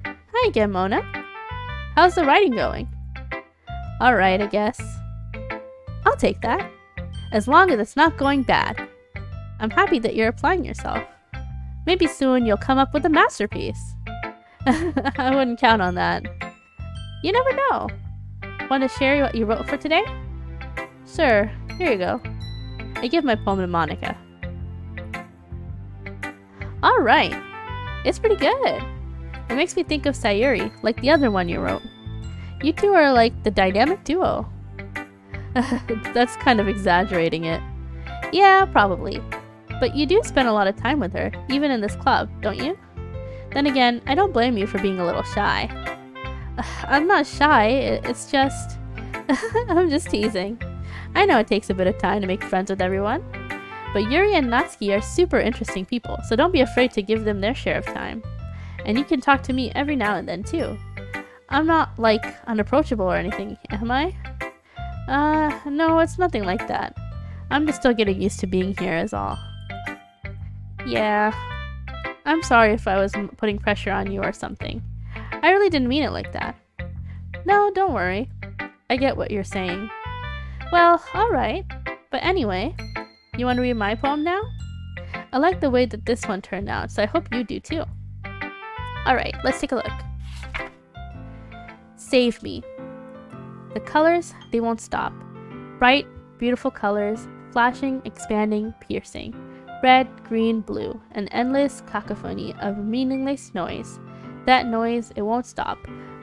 Hi again, Mona. How's the writing going? Alright, I guess. I'll take that. As long as it's not going bad. I'm happy that you're applying yourself. Maybe soon you'll come up with a masterpiece. I wouldn't count on that. You never know. Want to share what you wrote for today? Sure, here you go. I give my poem to Monica. Alright. It's pretty good. It makes me think of Sayuri, like the other one you wrote. You two are like the dynamic duo. That's kind of exaggerating it. Yeah, probably. But you do spend a lot of time with her, even in this club, don't you? Then again, I don't blame you for being a little shy. I'm not shy, it's just... I'm just teasing. I know it takes a bit of time to make friends with everyone. But Yuri and Natsuki are super interesting people, so don't be afraid to give them their share of time. And you can talk to me every now and then too. I'm not, like, unapproachable or anything, am I? No, it's nothing like that. I'm just still getting used to being here is all. Yeah. I'm sorry if I was putting pressure on you or something. I really didn't mean it like that. No, don't worry. I get what you're saying. Well, alright. But anyway, you want to read my poem now? I like the way that this one turned out, so I hope you do too. Alright, let's take a look. Save me. The colors, they won't stop. Bright, beautiful colors, flashing, expanding, piercing. Red, green, blue, an endless cacophony of meaningless noise. That noise, it won't stop.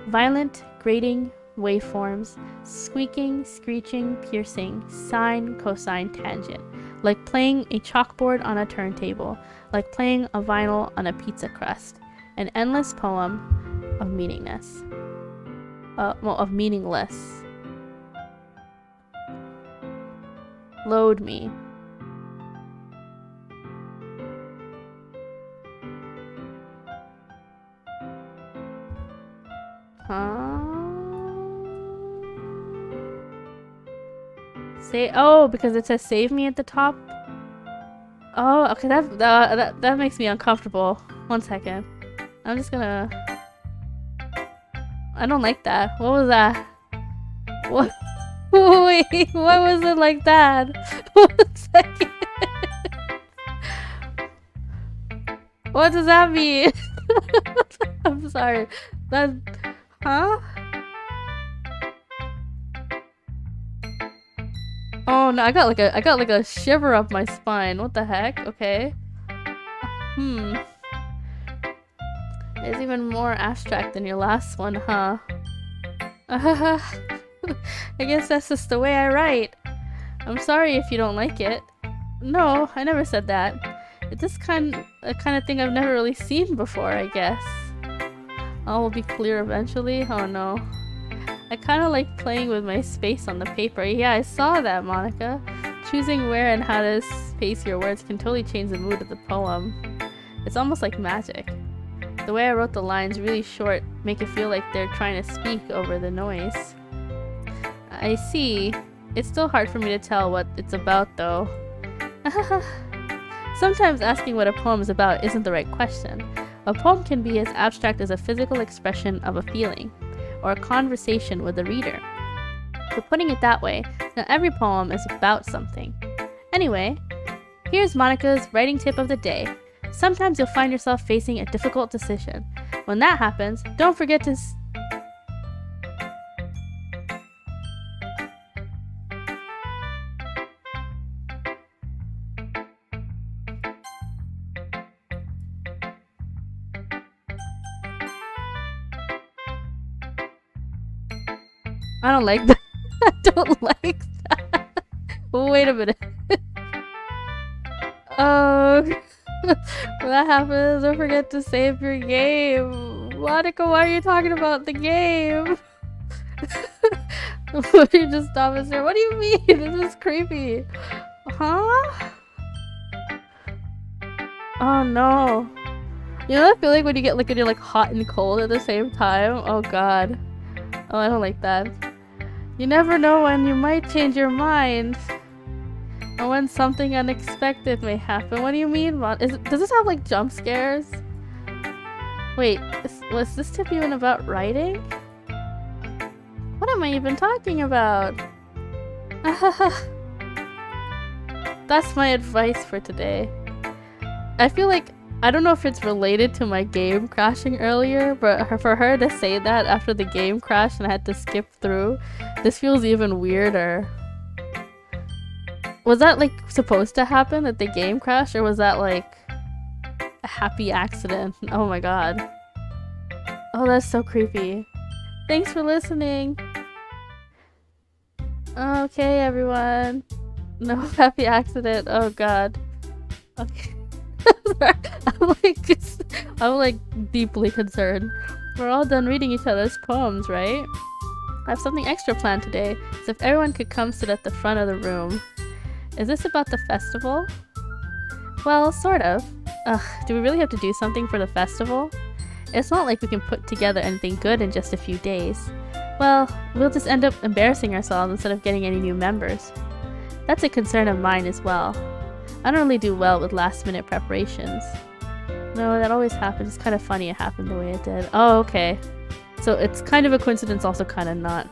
Violent, grating waveforms, squeaking, screeching, piercing, sine, cosine, tangent. Like playing a chalkboard on a turntable, like playing a vinyl on a pizza crust. An endless poem of meaningless. Of meaningless. Load me. Huh? Say, oh, because it says save me at the top. Oh, okay, that makes me uncomfortable. 1 second. I'm just gonna... I don't like that. What was that? What? Wait, why was it like that? 1 second. What does that mean? I'm sorry. That... Huh? Oh no, I got like a shiver up my spine. What the heck? Okay. It's even more abstract than your last one, huh? I guess that's just the way I write. I'm sorry if you don't like it. No, I never said that. It's this kind of thing I've never really seen before, I guess. All will be clear eventually. Oh no. I kind of like playing with my space on the paper. Yeah, I saw that, Monica. Choosing where and how to space your words can totally change the mood of the poem. It's almost like magic. The way I wrote the lines really short make it feel like they're trying to speak over the noise. I see. It's still hard for me to tell what it's about though. Sometimes asking what a poem is about isn't the right question. A poem can be as abstract as a physical expression of a feeling, or a conversation with the reader. So putting it that way, not every poem is about something. Anyway, here's Monica's writing tip of the day. Sometimes you'll find yourself facing a difficult decision. When that happens, don't forget to I don't like that. I don't like that. Wait a minute. Oh, when that happens, don't forget to save your game. Monica, why are you talking about the game? You just stop and stare. What do you mean? This is creepy. Huh? Oh no. You know what I feel like when you get like when you're like hot and cold at the same time? Oh god. Oh, I don't like that. You never know when you might change your mind. Or when something unexpected may happen. What do you mean, does this have like jump scares? Wait, was this tip even about writing? What am I even talking about? That's my advice for today. I feel like, I don't know if it's related to my game crashing earlier, but for her to say that after the game crashed and I had to skip through, this feels even weirder. Was that like supposed to happen, that the game crashed, or was that like a happy accident? Oh my god. Oh, that's so creepy. Thanks for listening. Okay, everyone. No happy accident. Oh god. Okay. I'm like deeply concerned. We're all done reading each other's poems, right? I have something extra planned today, so if everyone could come sit at the front of the room. Is this about the festival? Well, sort of. Ugh, do we really have to do something for the festival? It's not like we can put together anything good in just a few days. Well, we'll just end up embarrassing ourselves instead of getting any new members. That's a concern of mine as well. I don't really do well with last-minute preparations. No, that always happens. It's kind of funny it happened the way it did. Oh, okay. So it's kind of a coincidence, also kind of not.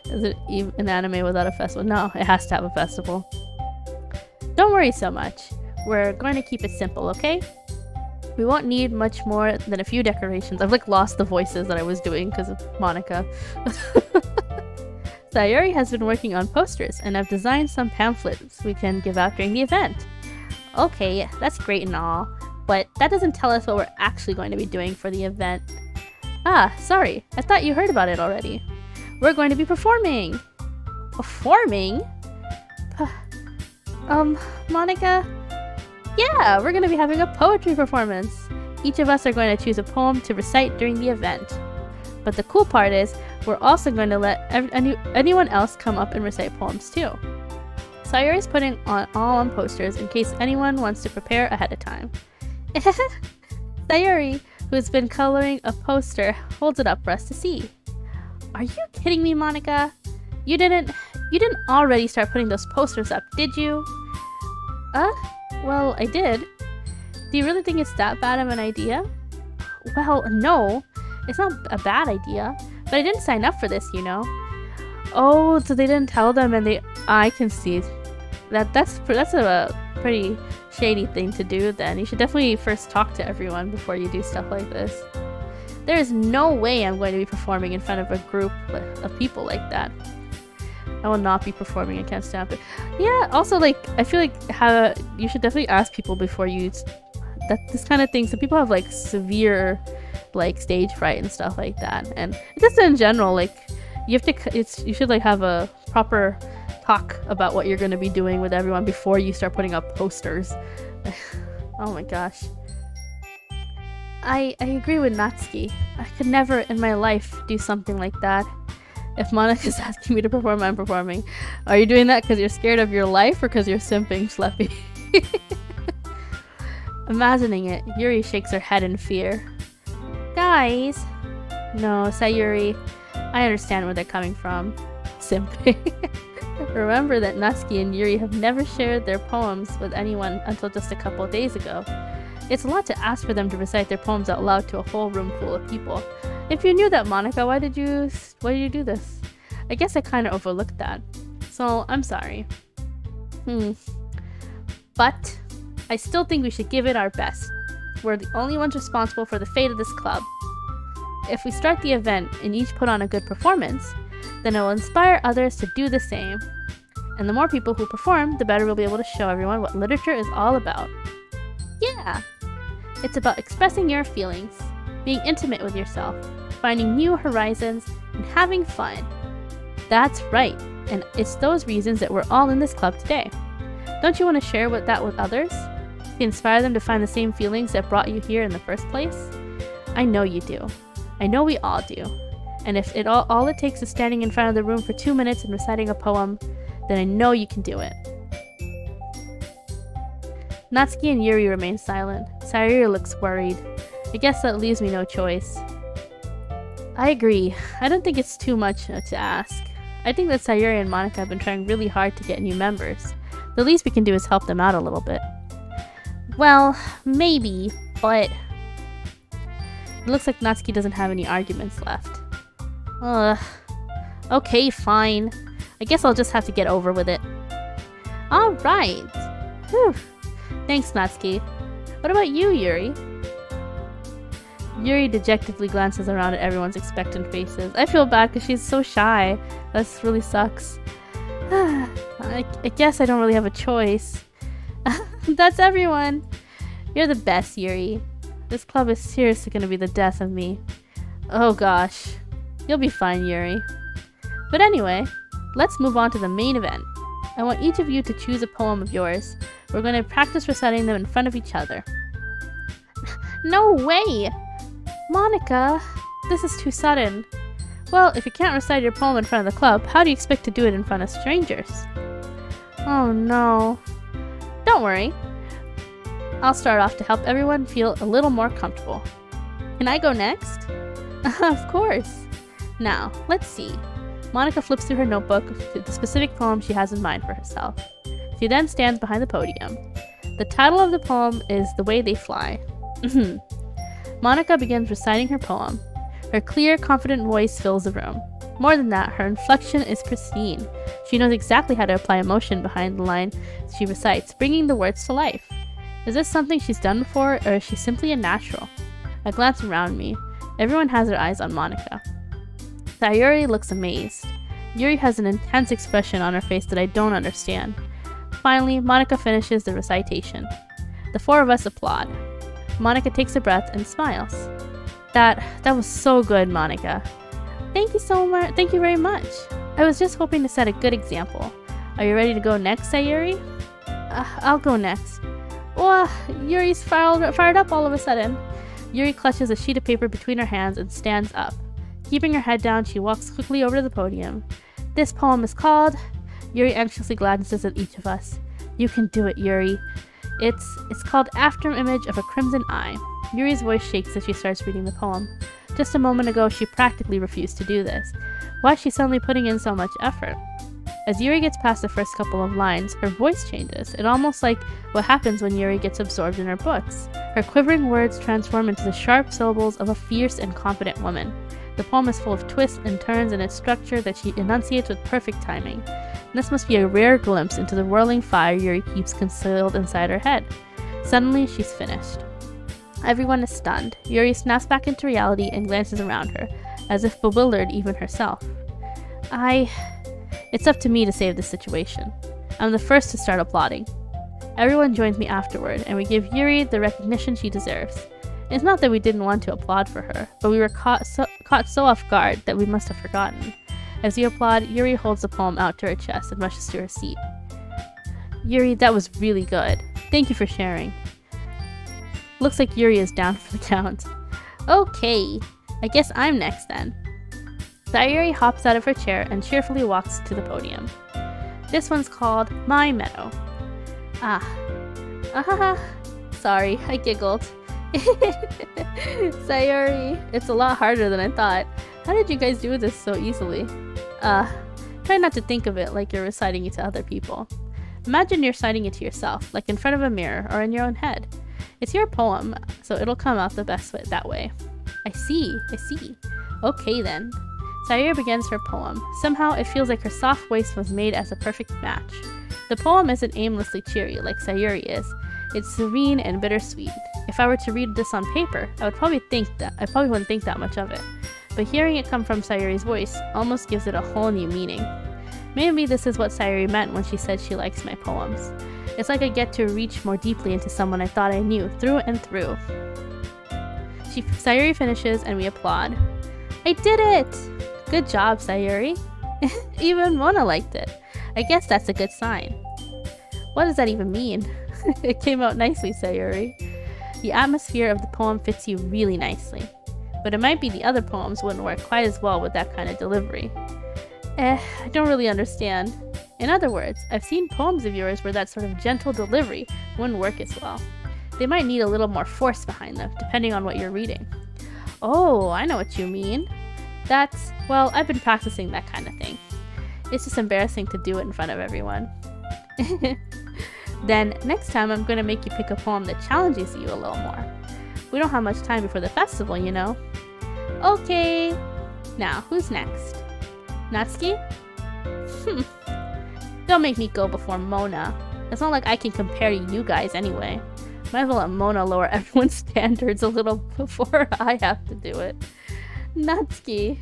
Is it even an anime without a festival? No, it has to have a festival. Don't worry so much. We're going to keep it simple, okay? We won't need much more than a few decorations. I've like lost the voices that I was doing because of Monica. Sayori has been working on posters, and I've designed some pamphlets we can give out during the event. Okay, that's great and all, but that doesn't tell us what we're actually going to be doing for the event. Ah, sorry. I thought you heard about it already. We're going to be performing! Performing? Monica? Yeah, we're going to be having a poetry performance. Each of us are going to choose a poem to recite during the event. But the cool part is, we're also going to let anyone else come up and recite poems too. Sayori's putting all on posters in case anyone wants to prepare ahead of time. Sayori, who has been coloring a poster, holds it up for us to see. Are you kidding me, Monica? You didn't already start putting those posters up, did you? Well, I did. Do you really think it's that bad of an idea? Well, no. It's not a bad idea. But I didn't sign up for this, you know. Oh, so they didn't tell them and I can see. That's a pretty shady thing to do then. You should definitely first talk to everyone before you do stuff like this. There is no way I'm going to be performing in front of a group of people like that. I will not be performing. I can't stand it. Yeah, also, like, I feel like you should definitely ask people before you... this kind of thing. So people have, like, severe, like, stage fright and stuff like that. And just in general, like, you should, like, have a proper talk about what you're going to be doing with everyone before you start putting up posters. Oh my gosh. I agree with Natsuki. I could never in my life do something like that. If Monica's asking me to perform, I'm performing. Are you doing that because you're scared of your life or because you're simping, Schleppy? Imagining it, Yuri shakes her head in fear. Guys! No, Sayuri, I understand where they're coming from. Simping. Remember that Natsuki and Yuri have never shared their poems with anyone until just a couple of days ago. It's a lot to ask for them to recite their poems out loud to a whole room full of people. If you knew that, Monica, why did you do this? I guess I kind of overlooked that. So, I'm sorry. But I still think we should give it our best. We're the only ones responsible for the fate of this club. If we start the event and each put on a good performance, then it will inspire others to do the same. And the more people who perform, the better we'll be able to show everyone what literature is all about. Yeah! It's about expressing your feelings, being intimate with yourself, finding new horizons, and having fun. That's right, and it's those reasons that we're all in this club today. Don't you want to share that with others? To inspire them to find the same feelings that brought you here in the first place? I know you do. I know we all do. And if all it takes is standing in front of the room for 2 minutes and reciting a poem, then I know you can do it. Natsuki and Yuri remain silent. Sayori looks worried. I guess that leaves me no choice. I agree. I don't think it's too much to ask. I think that Sayori and Monica have been trying really hard to get new members. The least we can do is help them out a little bit. Well, maybe, but... It looks like Natsuki doesn't have any arguments left. Okay, fine. I guess I'll just have to get over with it. Alright. Whew. Thanks, Natsuki. What about you, Yuri? Yuri dejectedly glances around at everyone's expectant faces. I feel bad because she's so shy. That really sucks. I guess I don't really have a choice. That's everyone. You're the best, Yuri. This club is seriously going to be the death of me. Oh gosh. You'll be fine, Yuri. But anyway, let's move on to the main event. I want each of you to choose a poem of yours. We're going to practice reciting them in front of each other. No way! Monica, this is too sudden. Well, if you can't recite your poem in front of the club, how do you expect to do it in front of strangers? Oh no. Don't worry. I'll start off to help everyone feel a little more comfortable. Can I go next? Of course. Now, let's see. Monica flips through her notebook to the specific poem she has in mind for herself. She then stands behind the podium. The title of the poem is The Way They Fly. Monica begins reciting her poem. Her clear, confident voice fills the room. More than that, her inflection is pristine. She knows exactly how to apply emotion behind the line she recites, bringing the words to life. Is this something she's done before, or is she simply a natural? I glance around me. Everyone has their eyes on Monica. Sayori looks amazed. Yuri has an intense expression on her face that I don't understand. Finally, Monica finishes the recitation. The four of us applaud. Monica takes a breath and smiles. That was so good, Monica. Thank you so much. Thank you very much. I was just hoping to set a good example. Are you ready to go next, Sayori? I'll go next. Oh, Yuri's fired up all of a sudden. Yuri clutches a sheet of paper between her hands and stands up. Keeping her head down, she walks quickly over to the podium. This poem is called Yuri anxiously glances at each of us. You can do it, Yuri. It's called After Image of a Crimson Eye. Yuri's voice shakes as she starts reading the poem. Just a moment ago, she practically refused to do this. Why is she suddenly putting in so much effort? As Yuri gets past the first couple of lines, her voice changes. It's almost like what happens when Yuri gets absorbed in her books. Her quivering words transform into the sharp syllables of a fierce and confident woman. The poem is full of twists and turns in its structure that she enunciates with perfect timing. This must be a rare glimpse into the whirling fire Yuri keeps concealed inside her head. Suddenly, she's finished. Everyone is stunned. Yuri snaps back into reality and glances around her, as if bewildered even herself. It's up to me to save this situation. I'm the first to start applauding. Everyone joins me afterward, and we give Yuri the recognition she deserves. It's not that we didn't want to applaud for her, but we were caught so off guard that we must have forgotten. As we applaud, Yuri holds the poem out to her chest and rushes to her seat. Yuri, that was really good. Thank you for sharing. Looks like Yuri is down for the count. Okay, I guess I'm next then. Sayuri hops out of her chair and cheerfully walks to the podium. This one's called My Meadow. Sorry, I giggled. Sayuri, it's a lot harder than I thought. How did you guys do this so easily? Try not to think of it like you're reciting it to other people. Imagine you're reciting it to yourself, like in front of a mirror or in your own head. It's your poem, so it'll come out the best way that way. I see. Okay then. Sayuri begins her poem. Somehow it feels like her soft voice was made as a perfect match. The poem isn't aimlessly cheery like Sayuri is. It's serene and bittersweet. If I were to read this on paper, I probably wouldn't think that much of it. But hearing it come from Sayuri's voice almost gives it a whole new meaning. Maybe this is what Sayuri meant when she said she likes my poems. It's like I get to reach more deeply into someone I thought I knew through and through. Sayuri finishes and we applaud. I did it! Good job, Sayuri. Even Mona liked it. I guess that's a good sign. What does that even mean? It came out nicely, Sayuri. The atmosphere of the poem fits you really nicely. But it might be the other poems wouldn't work quite as well with that kind of delivery. I don't really understand. In other words, I've seen poems of yours where that sort of gentle delivery wouldn't work as well. They might need a little more force behind them, depending on what you're reading. Oh, I know what you mean. Well, I've been practicing that kind of thing. It's just embarrassing to do it in front of everyone. Then, next time I'm going to make you pick a poem that challenges you a little more. We don't have much time before the festival, you know. Okay. Now, who's next? Natsuki? Don't make me go before Mona. It's not like I can compare to you guys anyway. Might as well let Mona lower everyone's standards a little before I have to do it. Natsuki.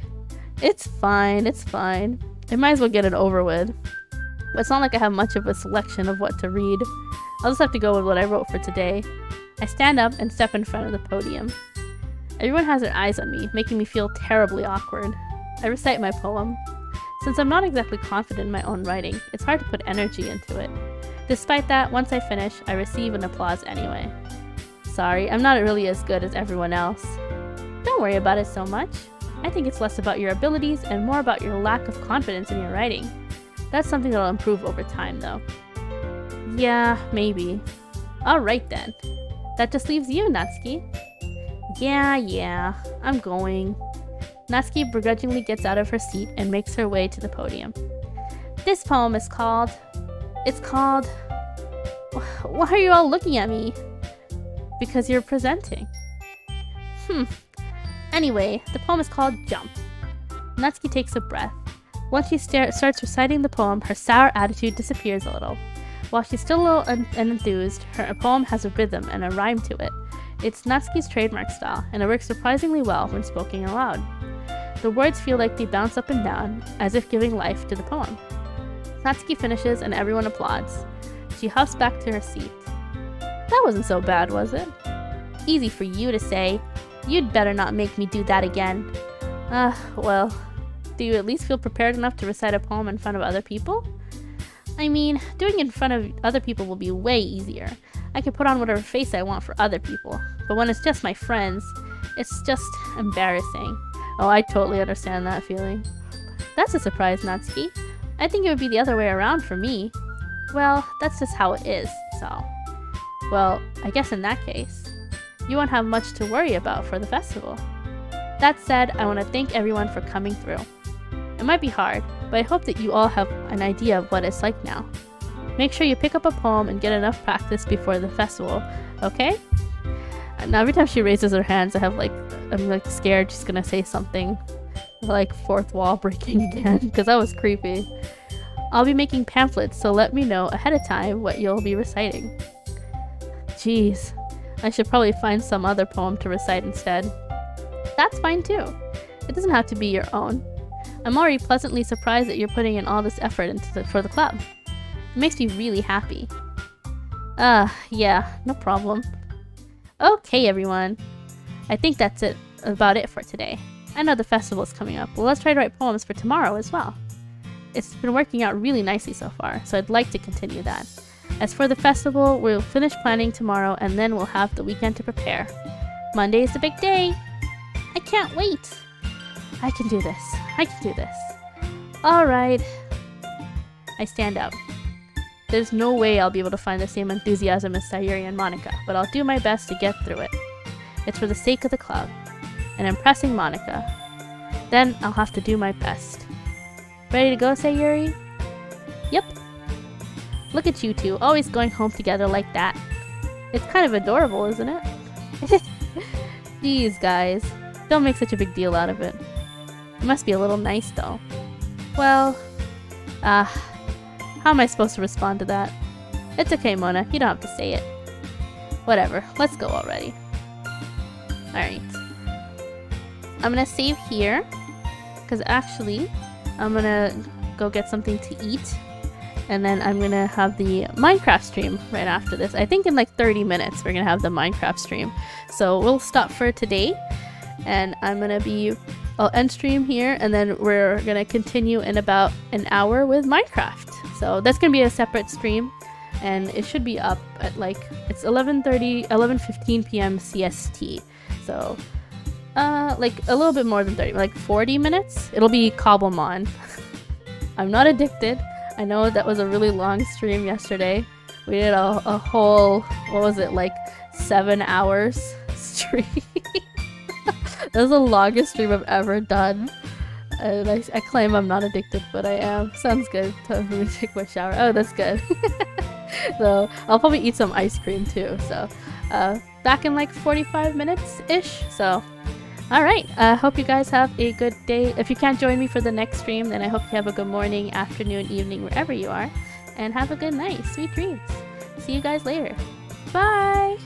It's fine. I might as well get it over with. But it's not like I have much of a selection of what to read. I'll just have to go with what I wrote for today. I stand up and step in front of the podium. Everyone has their eyes on me, making me feel terribly awkward. I recite my poem. Since I'm not exactly confident in my own writing, it's hard to put energy into it. Despite that, once I finish, I receive an applause anyway. Sorry, I'm not really as good as everyone else. Don't worry about it so much. I think it's less about your abilities and more about your lack of confidence in your writing. That's something that'll improve over time, though. Yeah, maybe. Alright then. That just leaves you, Natsuki. Yeah, I'm going. Natsuki begrudgingly gets out of her seat and makes her way to the podium. This poem is called... Why are you all looking at me? Because you're presenting. Anyway, the poem is called Jump. Natsuki takes a breath. Once she starts reciting the poem, her sour attitude disappears a little. While she's still a little enthused, her poem has a rhythm and a rhyme to it. It's Natsuki's trademark style, and it works surprisingly well when spoken aloud. The words feel like they bounce up and down, as if giving life to the poem. Natsuki finishes and everyone applauds. She huffs back to her seat. That wasn't so bad, was it? Easy for you to say. You'd better not make me do that again. Well, do you at least feel prepared enough to recite a poem in front of other people? I mean, doing it in front of other people will be way easier. I can put on whatever face I want for other people. But when it's just my friends, it's just embarrassing. Oh, I totally understand that feeling. That's a surprise, Natsuki. I think it would be the other way around for me. Well, that's just how it is, so. Well, I guess in that case, you won't have much to worry about for the festival. That said, I want to thank everyone for coming through. It might be hard, but I hope that you all have an idea of what it's like now. Make sure you pick up a poem and get enough practice before the festival, okay? And every time she raises her hands, I'm like scared she's gonna say something like fourth wall breaking again, because that was creepy. I'll be making pamphlets, so let me know ahead of time what you'll be reciting. Jeez, I should probably find some other poem to recite instead. That's fine too. It doesn't have to be your own. I'm already pleasantly surprised that you're putting in all this effort for the club. It makes me really happy. Yeah, no problem. Okay, everyone. I think that's about it for today. I know the festival's coming up. Well, let's try to write poems for tomorrow as well. It's been working out really nicely so far, so I'd like to continue that. As for the festival, we'll finish planning tomorrow and then we'll have the weekend to prepare. Monday is the big day. I can't wait. I can do this. I can do this. Alright. I stand up. There's no way I'll be able to find the same enthusiasm as Sayuri and Monica, but I'll do my best to get through it. It's for the sake of the club, and impressing Monica. Then I'll have to do my best. Ready to go, Sayuri? Yep. Look at you two, always going home together like that. It's kind of adorable, isn't it? Jeez, guys. Don't make such a big deal out of it. It must be a little nice, though. Well, how am I supposed to respond to that? It's okay, Mona. You don't have to say it. Whatever. Let's go already. Alright. I'm gonna save here. Because actually, I'm gonna go get something to eat. And then I'm gonna have the Minecraft stream right after this. I think in like 30 minutes we're gonna have the Minecraft stream. So we'll stop for today. And I'll end stream here, and then we're gonna continue in about an hour with Minecraft. So that's gonna be a separate stream, and it should be up at it's 11:15 p.m. CST. So like a little bit more than 30, like 40 minutes. It'll be Cobblemon. I'm not addicted. I know that was a really long stream yesterday. We did a whole, what was it, like 7 hours stream. That was the longest stream I've ever done. And I claim I'm not addicted, but I am. Sounds good. Time for me to take my shower. Oh, that's good. So I'll probably eat some ice cream too. So back in like 45 minutes-ish. So alright. Hope you guys have a good day. If you can't join me for the next stream, then I hope you have a good morning, afternoon, evening, wherever you are. And have a good night. Sweet dreams. See you guys later. Bye!